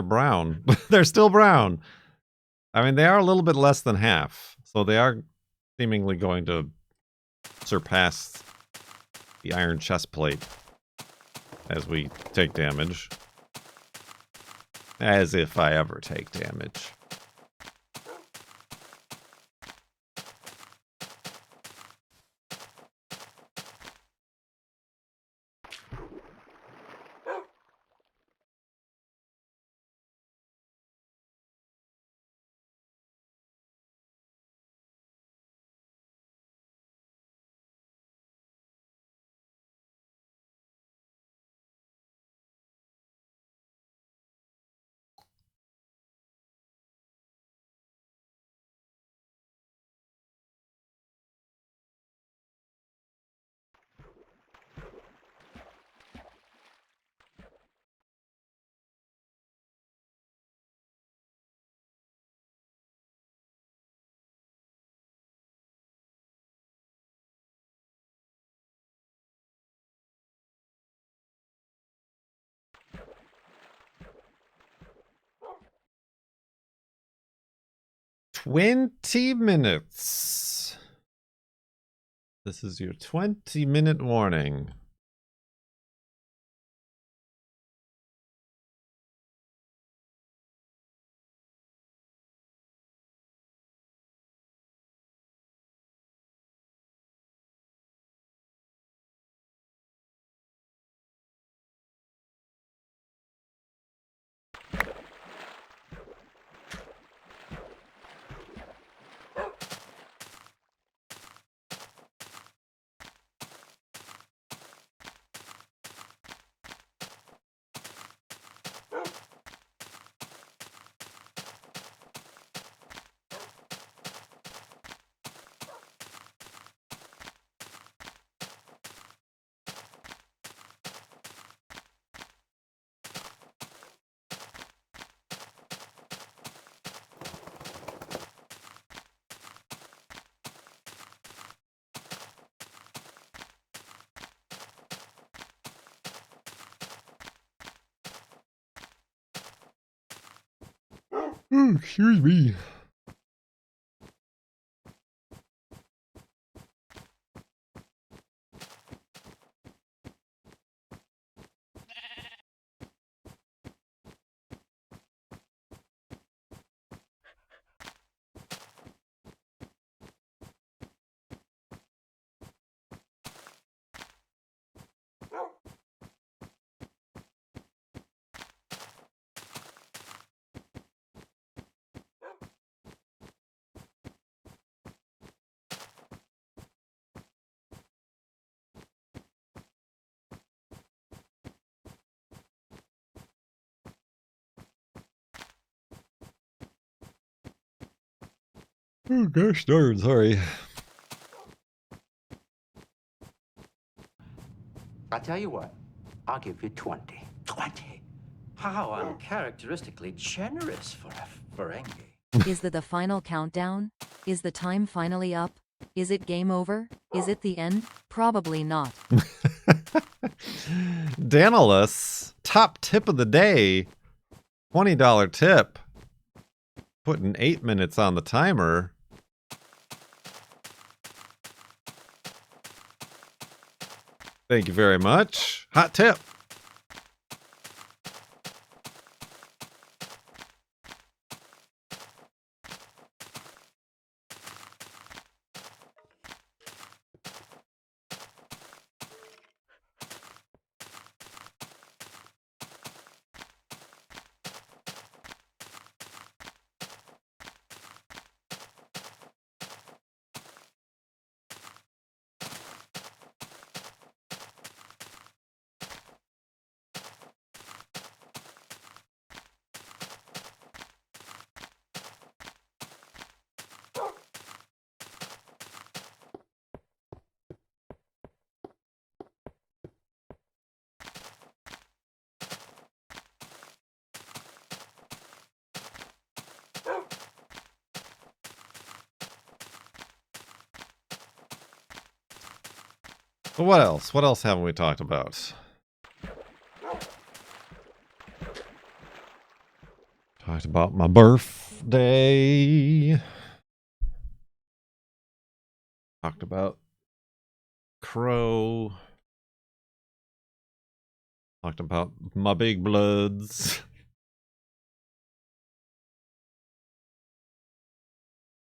brown. They're still brown. I mean, they are a little bit less than half, so they are seemingly going to surpass the iron chest plate as we take damage. As if I ever take damage. $20. This is your 20-minute warning. Oh, excuse me. Oh, gosh darn, sorry.
I tell you what, I'll give you 20. 20? How uncharacteristically generous for a Ferengi.
Is the final countdown? Is the time finally up? Is it game over? Is it the end? Probably not.
Danilus, top tip of the day. $20 tip. Putting 8 minutes on the timer. Thank you very much. Hot tip. So what else? What else haven't we talked about? Talked about my birthday. Talked about Crow. Talked about my big bloods.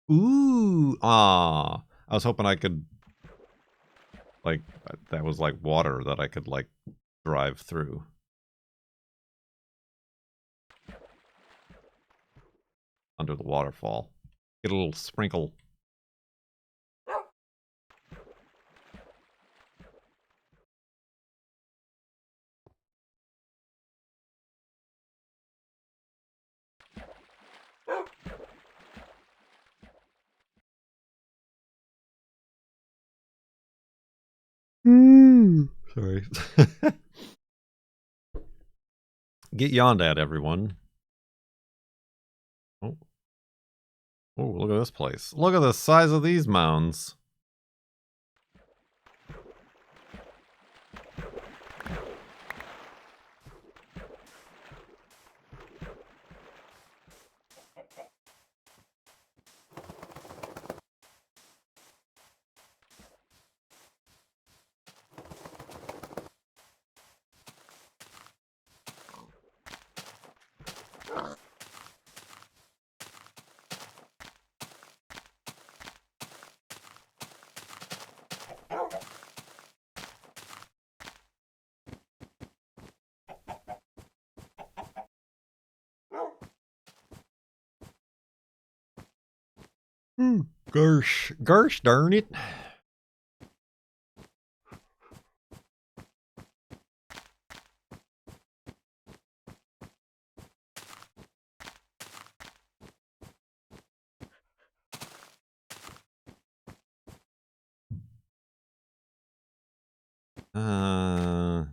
Ooh, I was hoping I could, like, that was like water that I could, like, drive through. Under the waterfall. Get a little sprinkle. Sorry. Get yawned at, everyone. Oh. Oh, look at this place. Look at the size of these mounds. Gosh darn it. I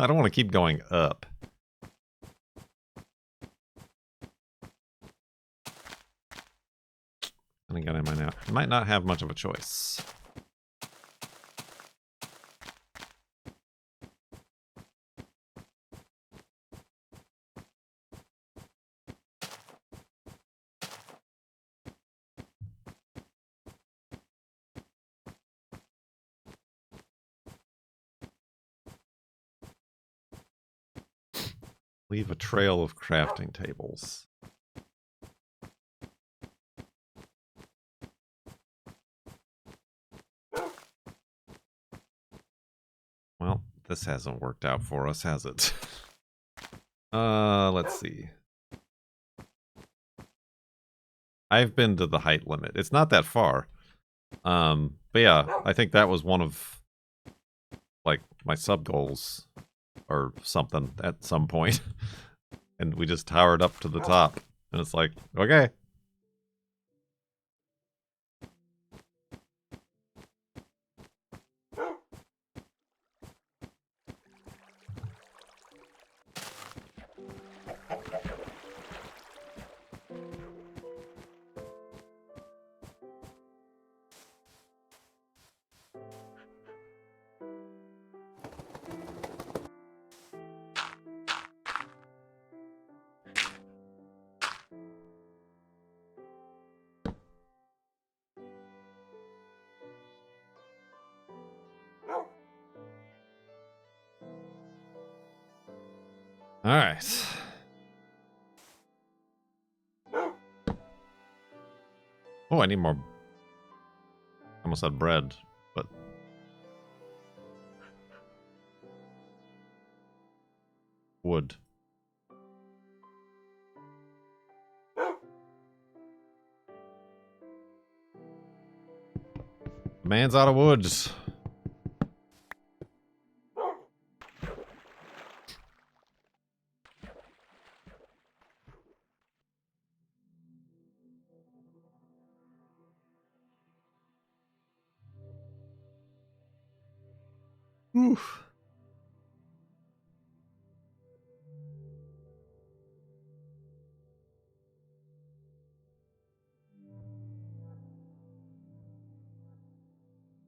don't want to keep going up. And again, I might not have much of a choice. Leave a trail of crafting tables. Well, this hasn't worked out for us, has it? Let's see. I've been to the height limit. It's not that far. But yeah, I think that was one of, like, my sub goals or something at some point. And we just towered up to the top. And it's like, okay. All right. Oh, I need more. I almost had bread, but wood. Man's out of woods. Oof.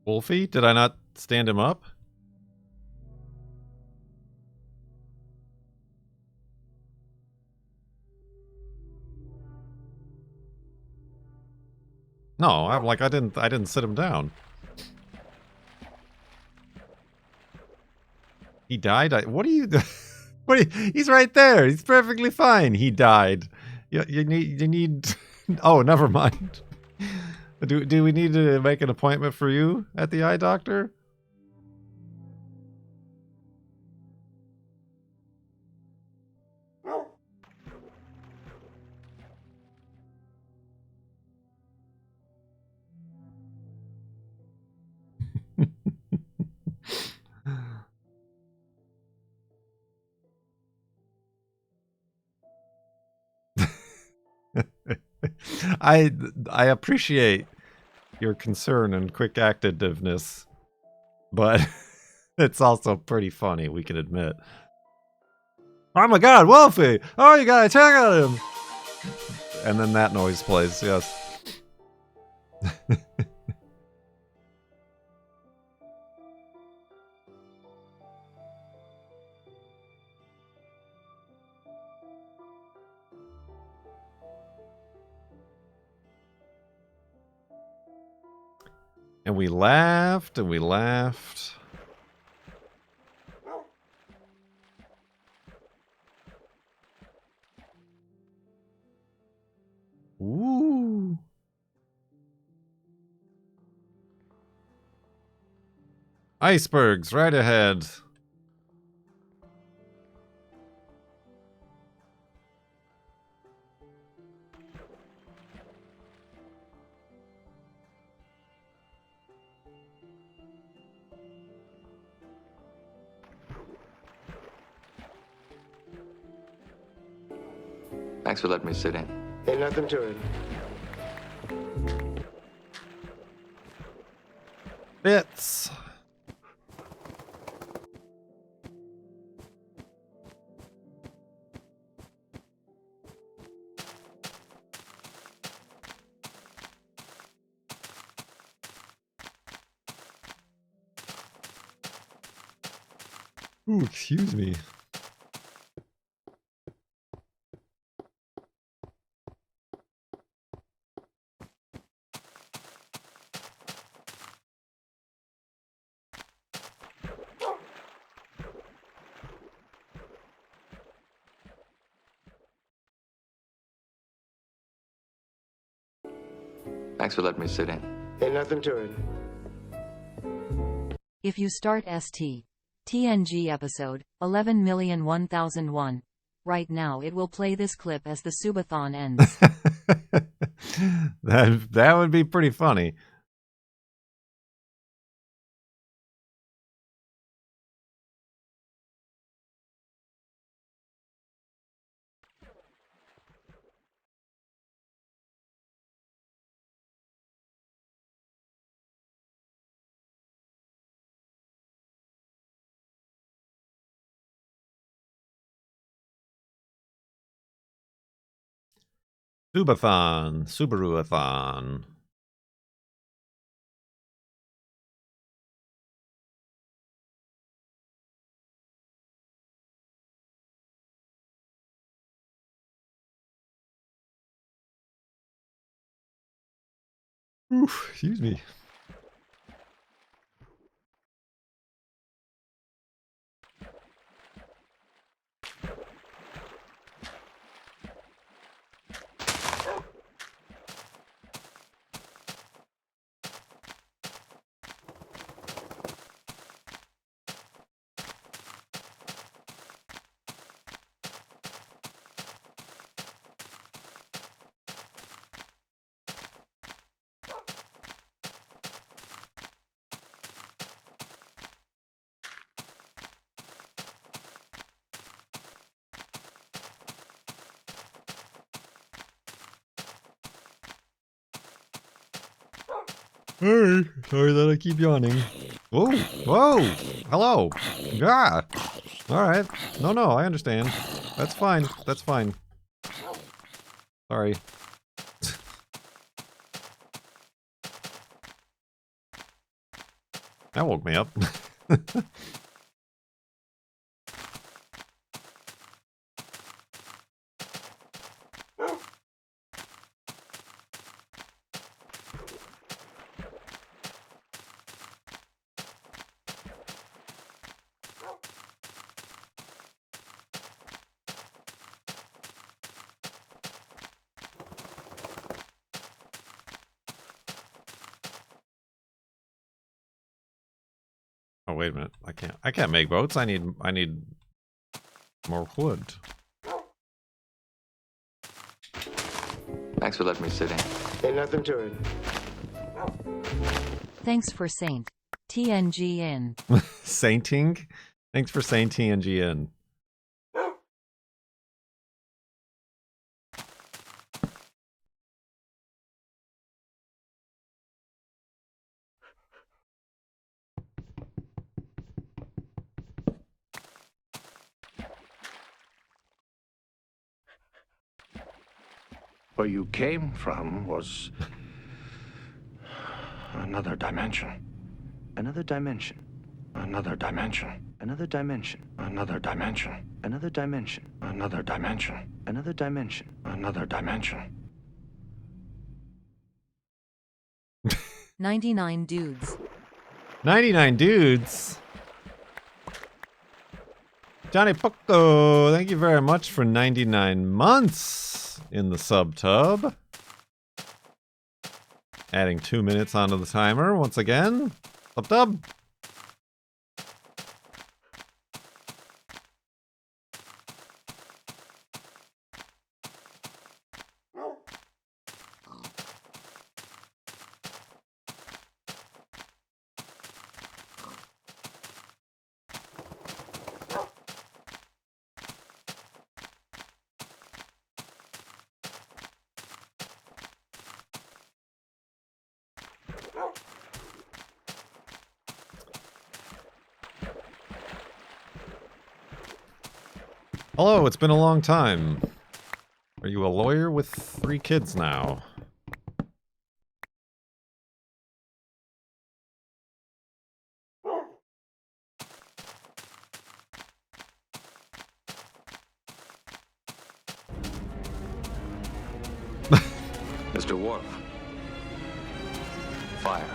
Wolfie, did I not stand him up? No, I'm like I didn't sit him down. He died? What are you he's right there. He's perfectly fine. He died. You need oh, never mind. Do we need to make an appointment for you at the eye doctor? I appreciate your concern and quick activeness, but it's also pretty funny, we can admit. Oh my god, Wolfie! Oh, you gotta check on him! And then that noise plays, yes. And we laughed, and we laughed. Ooh. Icebergs right ahead.
Thanks for letting me sit in.
Ain't nothing to it.
Bits. Ooh, excuse me.
Thanks for letting me sit in.
Ain't nothing to it.
If you start TNG episode 11,001,001 right now, it will play this clip as the Subathon ends.
That would be pretty funny. Subaru-a-thon. Oof, excuse me. Sorry. Sorry that I keep yawning. Whoa. Whoa. Hello. Yeah. Alright. No, no, I understand. That's fine. That's fine. Sorry. That woke me up. Oh, wait a minute. I can't make boats. I need more wood.
Thanks for letting me sit in.
Ain't nothing to it.
Thanks for Saint. TNG in.
Sainting? Thanks for saying TNG in.
Where you came from was another dimension.
Another dimension.
Another dimension.
Another dimension.
Another dimension.
Another dimension.
Another dimension.
Another dimension.
Another dimension.
99 dudes.
99 dudes. Johnny Poco, thank you very much for 99 months in the sub tub. Adding 2 minutes onto the timer once again. Sub tub. Hello, it's been a long time. Are you a lawyer with 3 kids now?
Mr. Worf. Fire.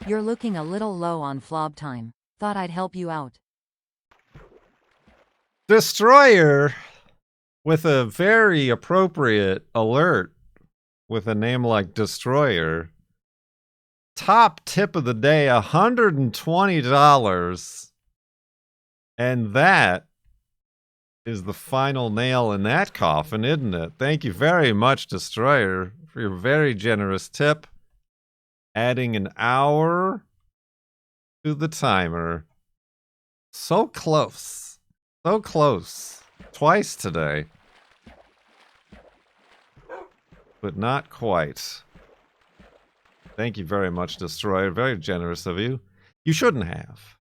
You're looking a little low on FLoB time. Thought I'd help you out.
Destroyer with a very appropriate alert with a name like Destroyer. Top tip of the day, $120. And that is the final nail in that coffin, isn't it? Thank you very much, Destroyer, for your very generous tip. Adding an hour to the timer. So close. So close. Twice today. But not quite. Thank you very much, Destroyer. Very generous of you. You shouldn't have.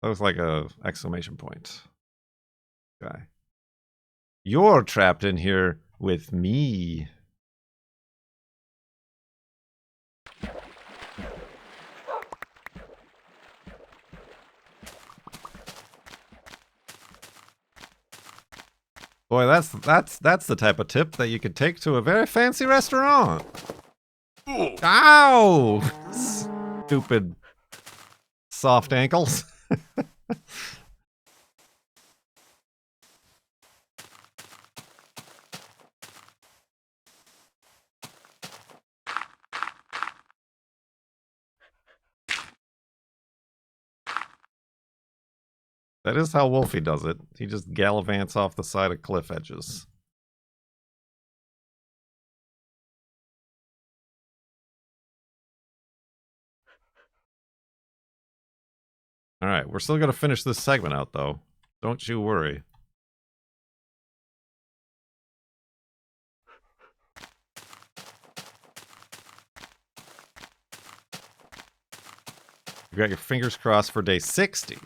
That was like a exclamation point. Guy. You're trapped in here with me. Boy, that's the type of tip that you could take to a very fancy restaurant. Ow! Stupid soft ankles. That is how Wolfie does it. He just gallivants off the side of cliff edges. All right, we're still going to finish this segment out, though. Don't you worry. You got your fingers crossed for day 60.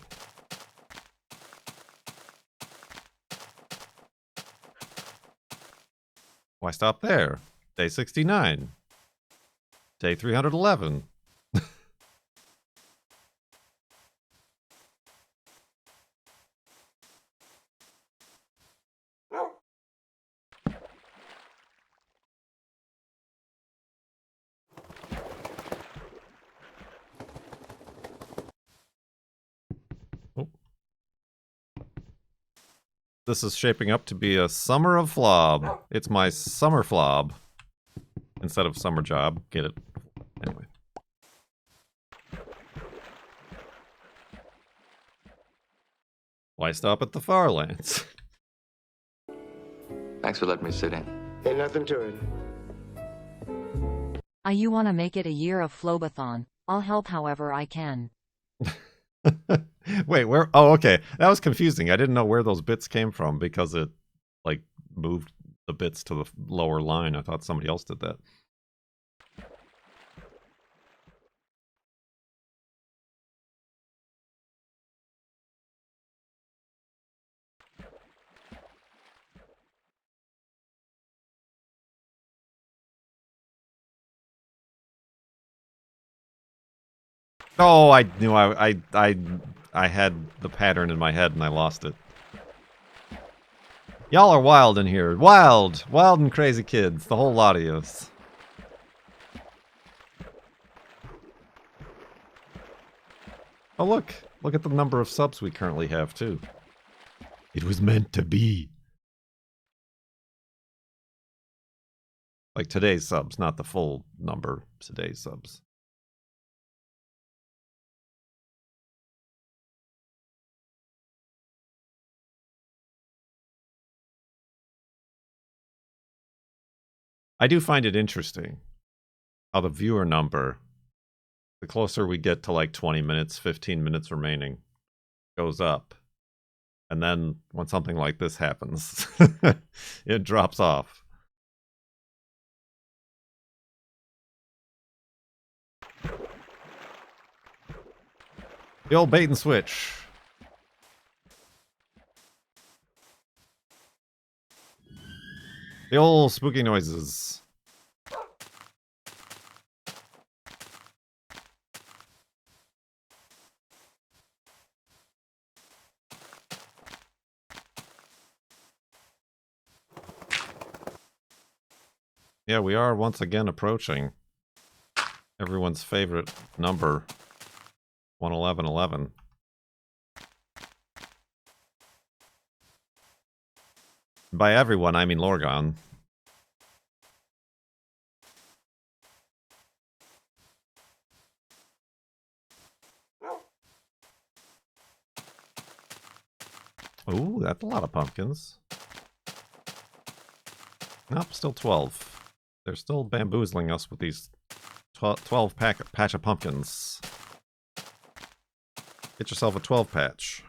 Why stop there? Day 69. Day 311. This is shaping up to be a summer of FLoB. It's my summer FLoB. Instead of summer job. Get it? Anyway. Why stop at the FARLANDS?
Thanks for letting me sit in.
Ain't nothing to it.
You wanna make it a year of FLoB-a-thon. I'll help however I can.
Wait, where? Oh, okay. That was confusing. I didn't know where those bits came from because it, like, moved the bits to the lower line. I thought somebody else did that. Oh, I knew I had the pattern in my head and I lost it. Y'all are wild in here. Wild and crazy kids. The whole lot of yous. Oh, look at the number of subs we currently have too. It was meant to be. Like today's subs, not the full number. Today's subs. I do find it interesting how the viewer number, the closer we get to like 20 minutes, 15 minutes remaining, goes up. And then when something like this happens, it drops off. The old bait and switch. The old spooky noises. Yeah, we are once again approaching everyone's favorite number, 11111. By everyone, I mean Lorgon. Ooh, that's a lot of pumpkins. Nope, still 12. They're still bamboozling us with these 12 patch of pumpkins. Get yourself a 12 patch.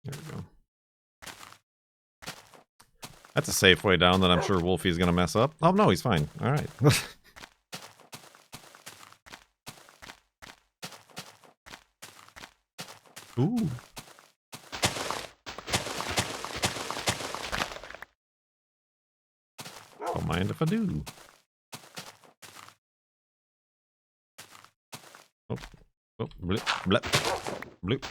There we go. That's a safe way down that I'm sure Wolfie's gonna mess up. Oh no, he's fine. Alright. Ooh. Don't mind if I do. Oh, oh, blip, blip, blip.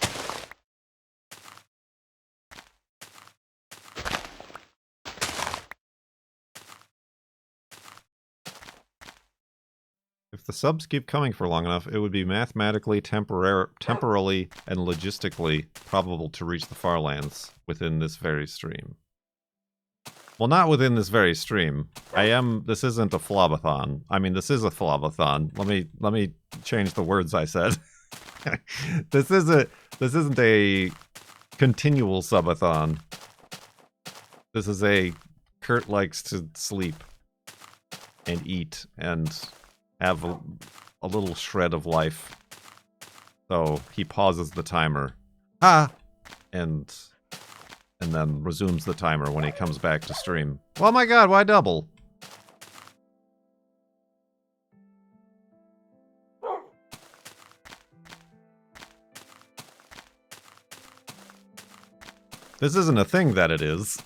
If the subs keep coming for long enough, it would be mathematically, temporally, and logistically probable to reach the Farlands within this very stream. Well, not within this very stream. This isn't a FLoB-a-thon. I mean, this is a FLoB-a-thon. Let me change the words I said. This isn't a continual subathon. This is a Kurt likes to sleep and eat and have a little shred of life. So he pauses the timer. And then resumes the timer when he comes back to stream. Oh my god, why double? This isn't a thing that it is.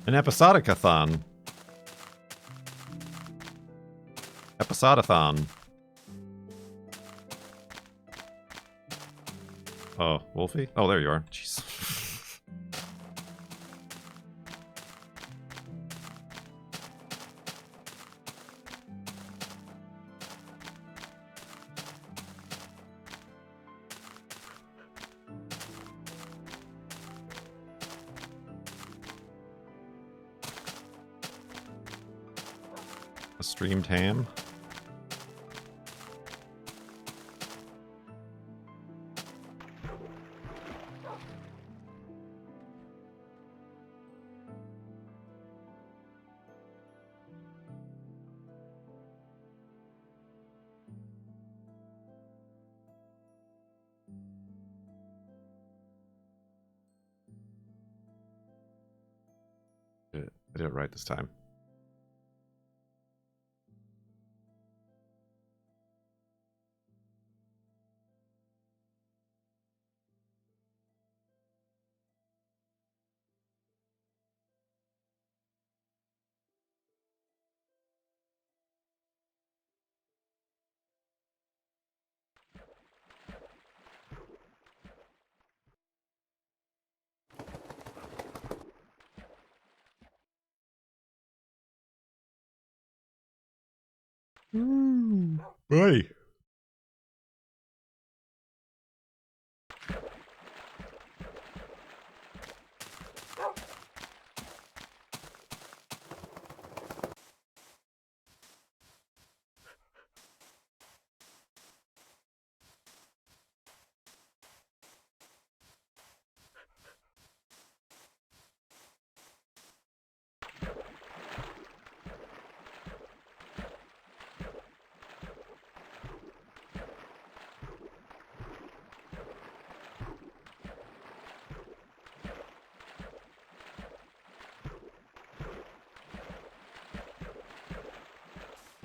An episodic-a-thon. Episode-a-thon. Oh, Wolfie? Oh, there you are. Jeez. A streamed ham. I did it right this time. Hey.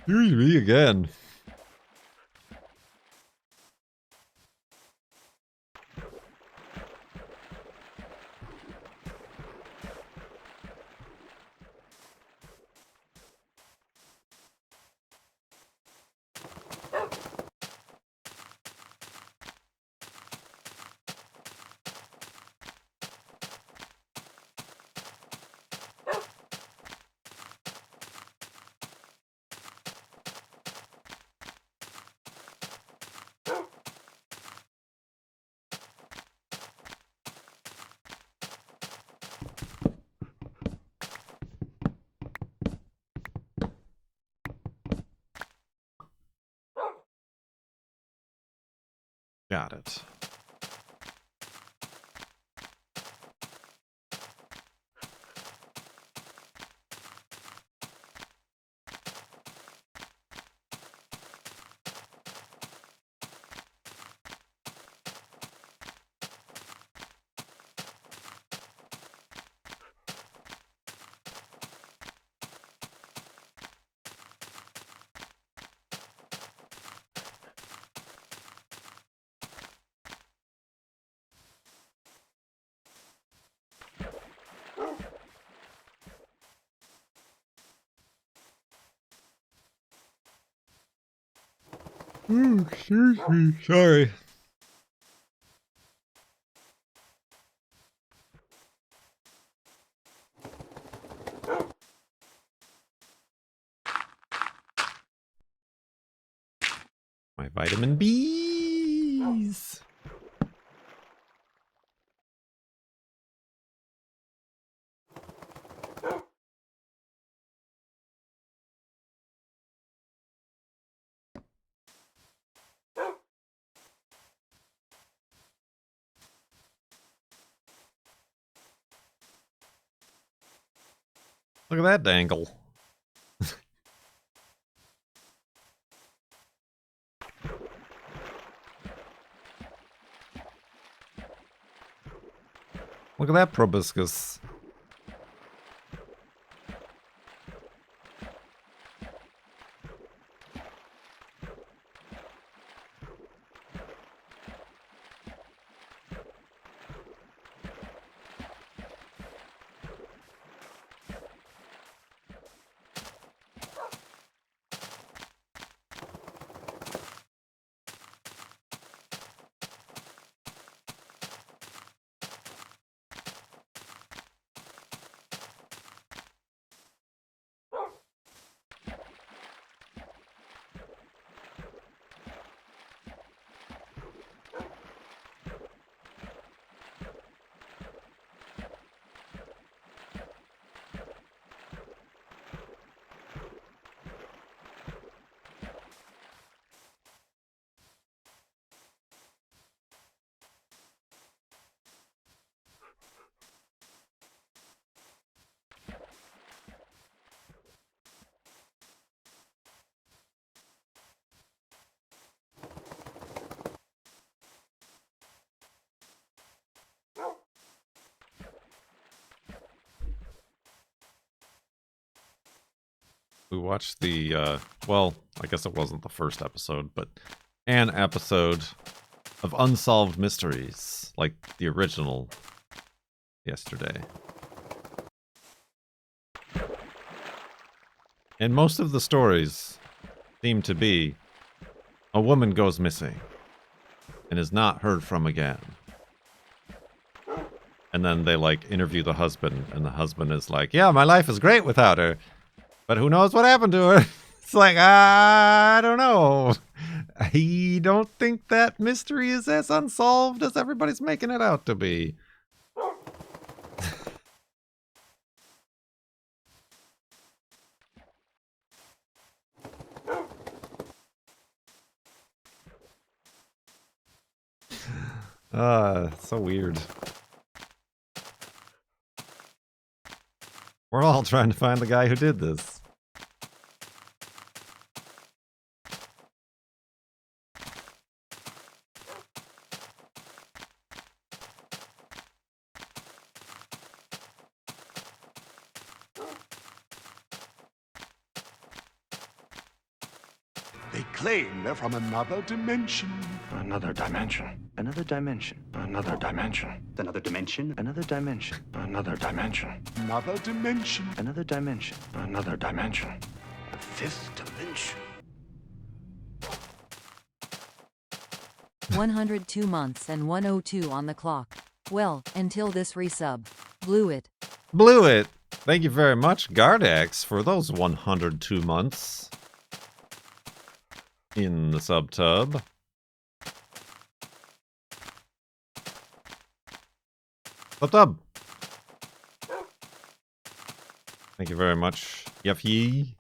Here's me again. Got it. Excuse me. Sorry. My vitamin B's. Look at that dangle. Look at that proboscis. We watched the, well, I guess it wasn't the first episode, but an episode of Unsolved Mysteries, like the original, yesterday. And most of the stories seem to be a woman goes missing and is not heard from again. And then they, like, interview the husband, and the husband is like, yeah, my life is great without her. But who knows what happened to her? It's like, I don't know. I don't think that mystery is as unsolved as everybody's making it out to be. So weird. We're all trying to find the guy who did this.
They claim they're from another dimension. Another dimension.
Another dimension.
Another dimension.
Another dimension. Another dimension.
Another dimension. Another dimension.
Another dimension.
Another dimension. The fifth dimension.
102 months and 102 on the clock. Well, until this resub. Blew it.
Blew it. Thank you very much, Gardax, for those 102 months in the subtub. Subtub. Thank you very much, Yuffie.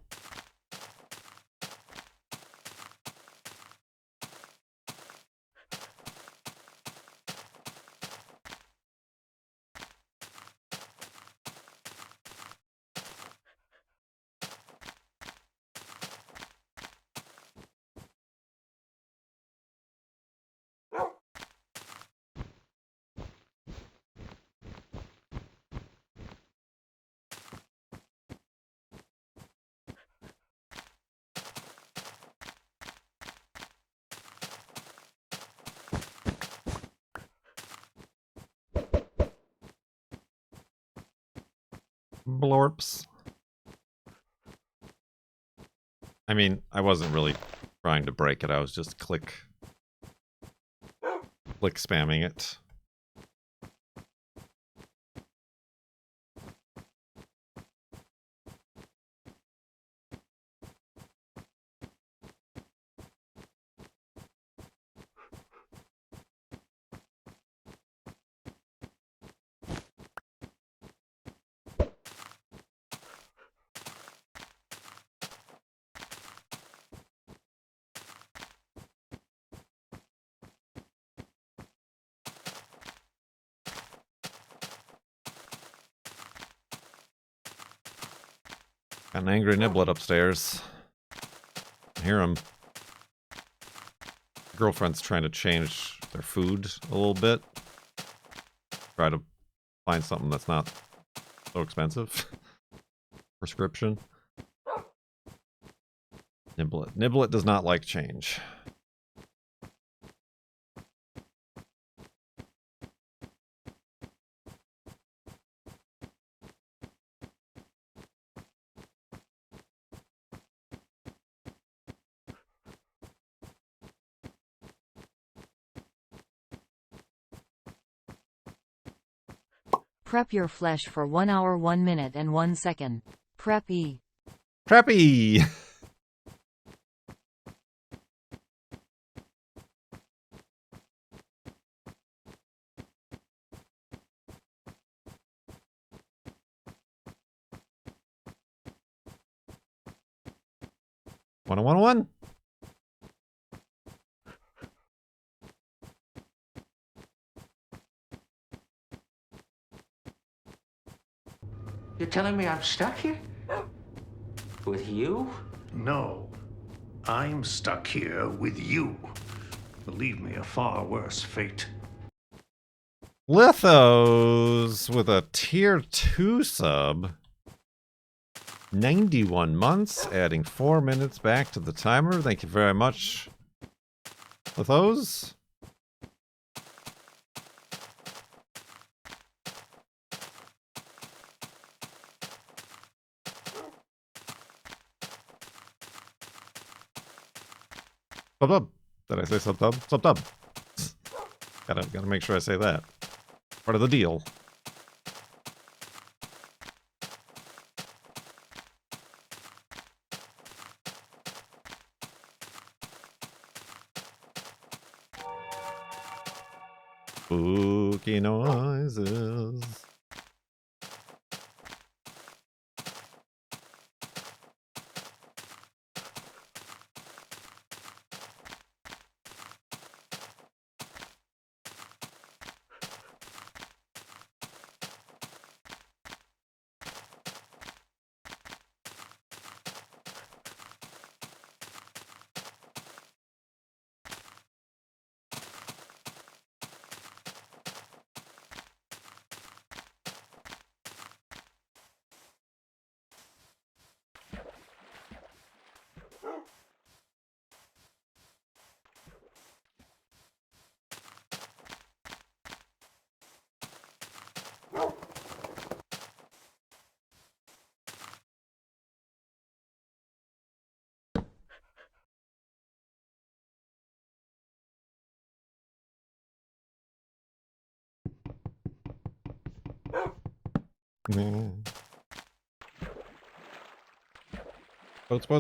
Blorps. I mean, I wasn't really trying to break it. I was just click spamming it. Got an angry Niblet upstairs. I hear him. Girlfriend's trying to change their food a little bit. Try to find something that's not so expensive. Prescription. Niblet. Niblet does not like change.
Prep your flesh for 1 hour 1 minute and 1 second. Prep-E.
Preppy! One.
You're telling me I'm stuck here? With you?
No. I'm stuck here with you. Believe me, a far worse fate.
Lithos with a tier 2 sub. 91 months, adding 4 minutes back to the timer. Thank you very much, Lithos. Sub. Did I say sub? Sub. Gotta make sure I say that. Part of the deal. Spooky noises.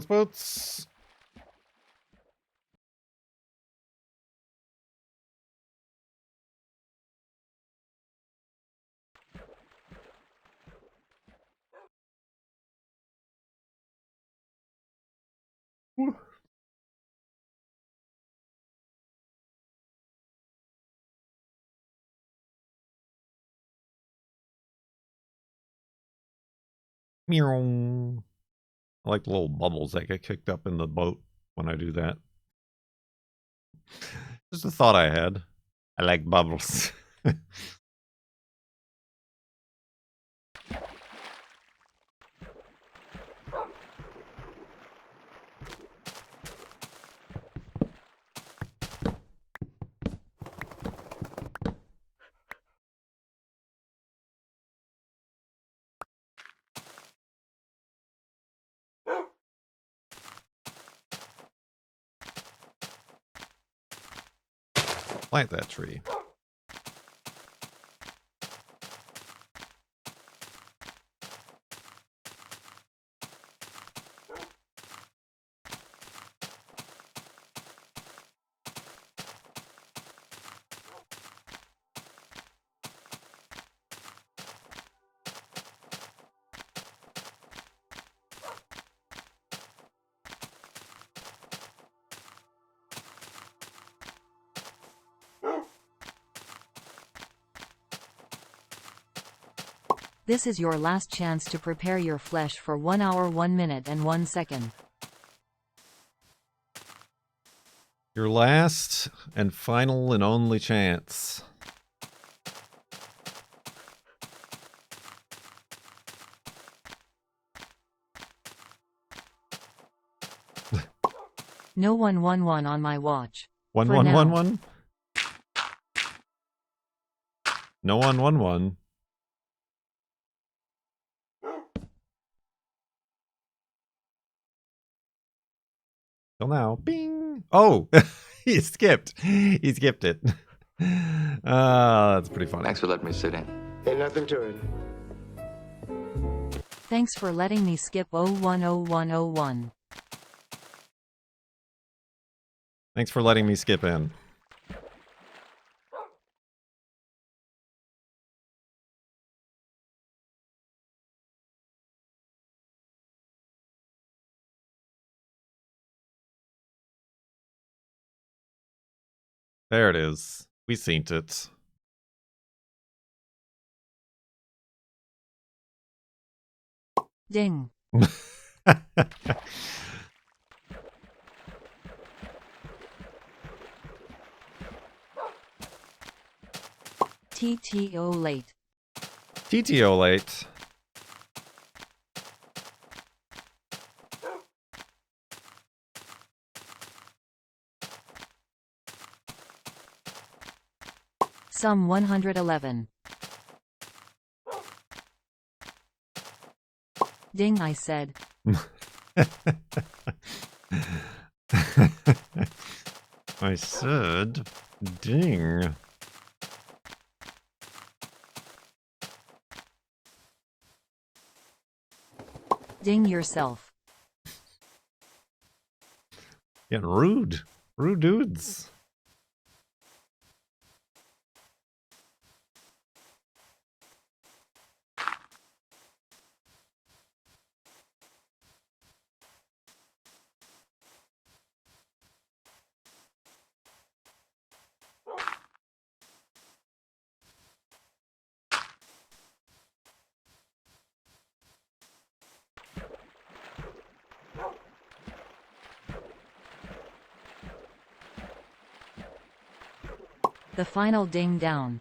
Boats. Meow. I like the little bubbles that get kicked up in the boat when I do that. Just a thought I had. I like bubbles. Plant that tree.
This is your last chance to prepare your flesh for 1 hour 1 minute and 1 second.
Your last and final and only chance.
No 111 on my watch.
One
For
one
now.
one one. No 111. Till now. Bing. Oh, he skipped. He skipped it. That's pretty funny.
Thanks for letting me sit in.
Ain't nothing to it.
Thanks for letting me skip 010101.
Thanks for letting me skip in. There it is. We seen it.
Ding. TTO late.
TTO late.
Sum 111. Ding, I said.
I said, ding.
Ding yourself.
Getting rude. Rude dudes.
The final ding down.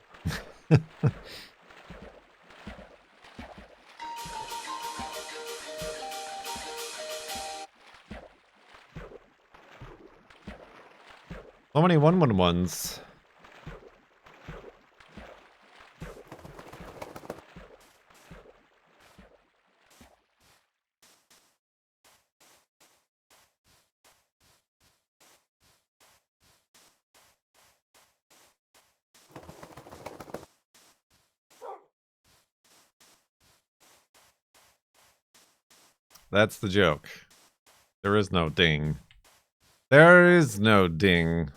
So many 111s. That's the joke. There is no ding. There is no ding.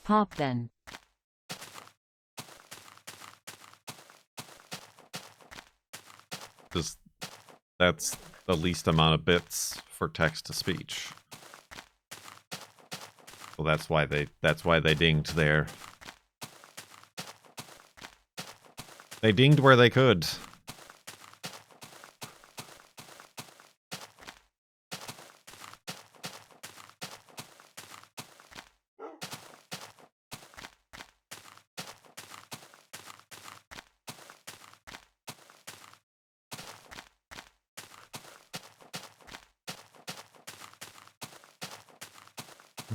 Pop then.
Just that's the least amount of bits for text to speech. So that's why they dinged there. They dinged where they could.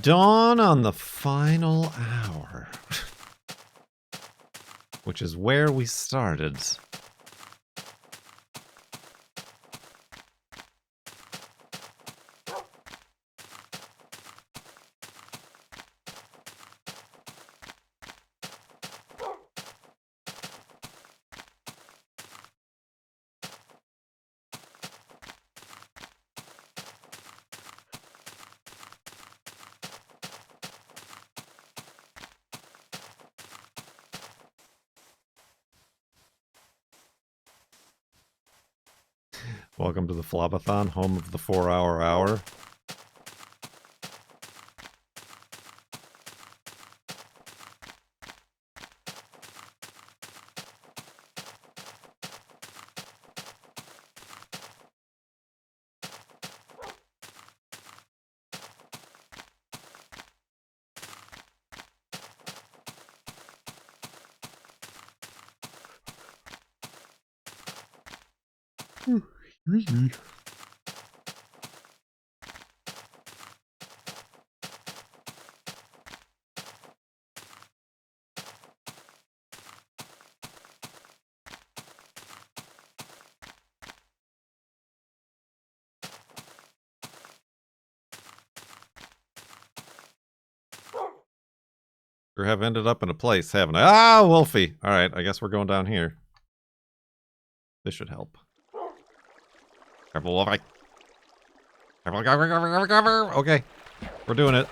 Dawn on the final hour. which is where we started. Welcome to the FLoB-a-thon, home of the 4-hour hour. Sure have ended up in a place, haven't I? Ah, Wolfie! Alright, I guess we're going down here. This should help. Careful, Wolfie. Careful, cover. Okay, we're doing it.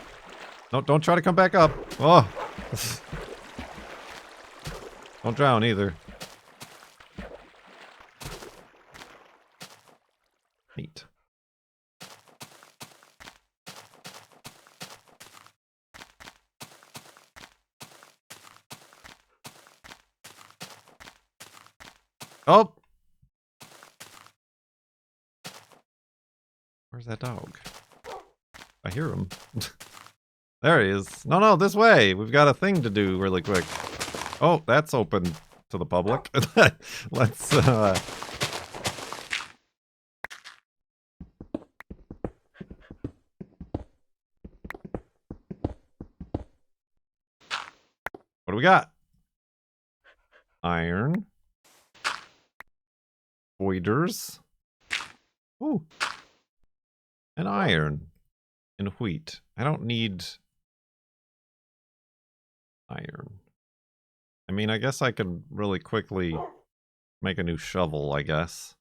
No, don't try to come back up. Oh! Don't drown either. Neat. Oh! Where's that dog? I hear him. There he is. No, no, this way. We've got a thing to do really quick. Oh, that's open to the public. Let's, what do we got? Iron. Voiders. Ooh. And iron. And wheat. I don't need iron. I mean, I guess I could really quickly make a new shovel, I guess.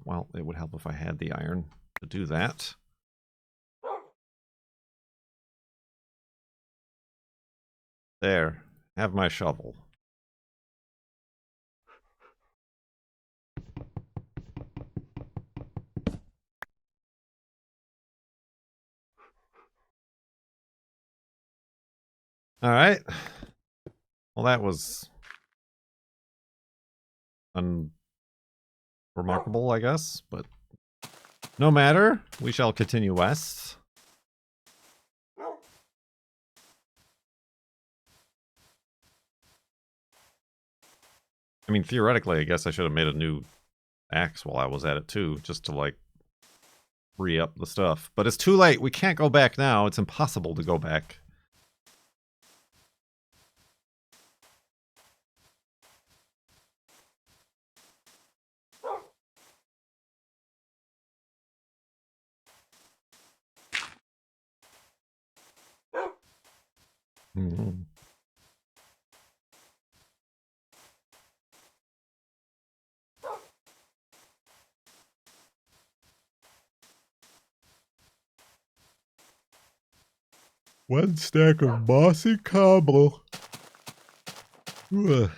Well, it would help if I had the iron to do that. There. Have my shovel. Alright. Well, that was unremarkable, I guess, but no matter. We shall continue west. I mean, theoretically, I guess I should have made a new axe while I was at it too, just to, like, re-up the stuff. But it's too late. We can't go back now. It's impossible to go back. Mm-hmm. One stack of mossy cobble. Ugh.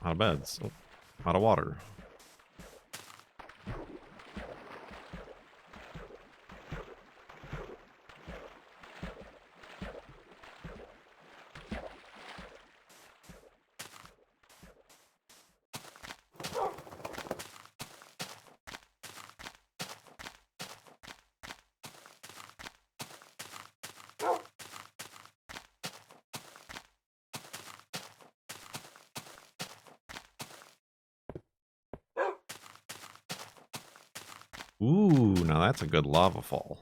Out of beds. Oh, out of water. Ooh, now that's a good lava fall.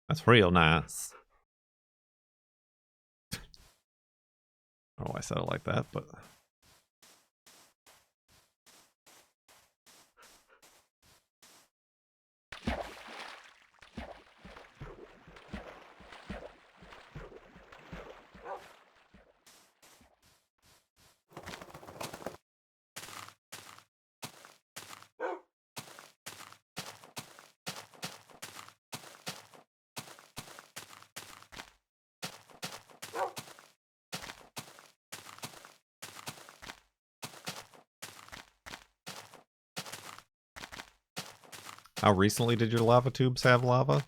That's real nice. I don't know why I said it like that, but... How recently did your lava tubes have lava?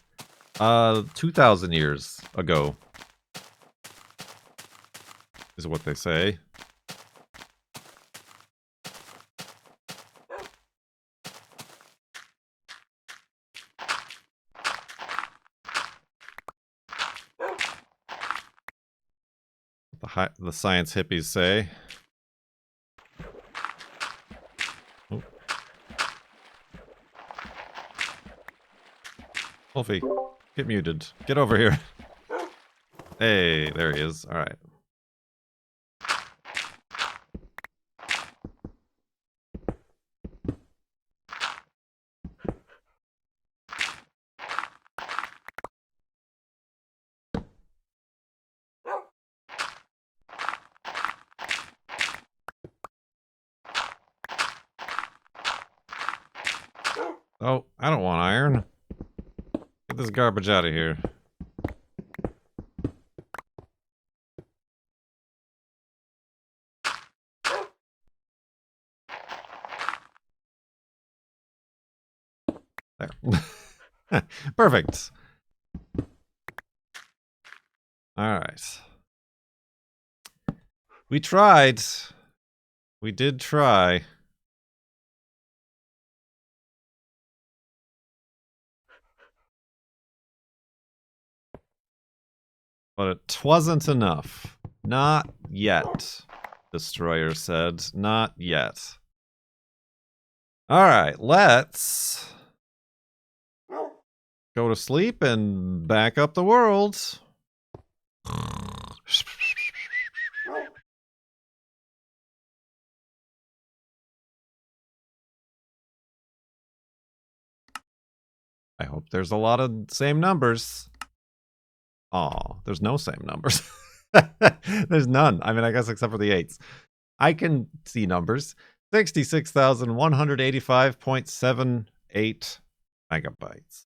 2,000 years ago. Is what they say. The science hippies say. Oh. Wolfie, get muted. Get over here. Hey, there he is. All right. Oh, I don't want iron. Get this garbage out of here. There. Perfect. All right. We tried. We did try. But it wasn't enough. Not yet, Destroyer said. Not yet. Alright, let's go to sleep and back up the world. I hope there's a lot of same numbers. Aw, there's no same numbers. There's none. I mean, I guess except for the 8s. I can see numbers. 66,185.78 megabytes.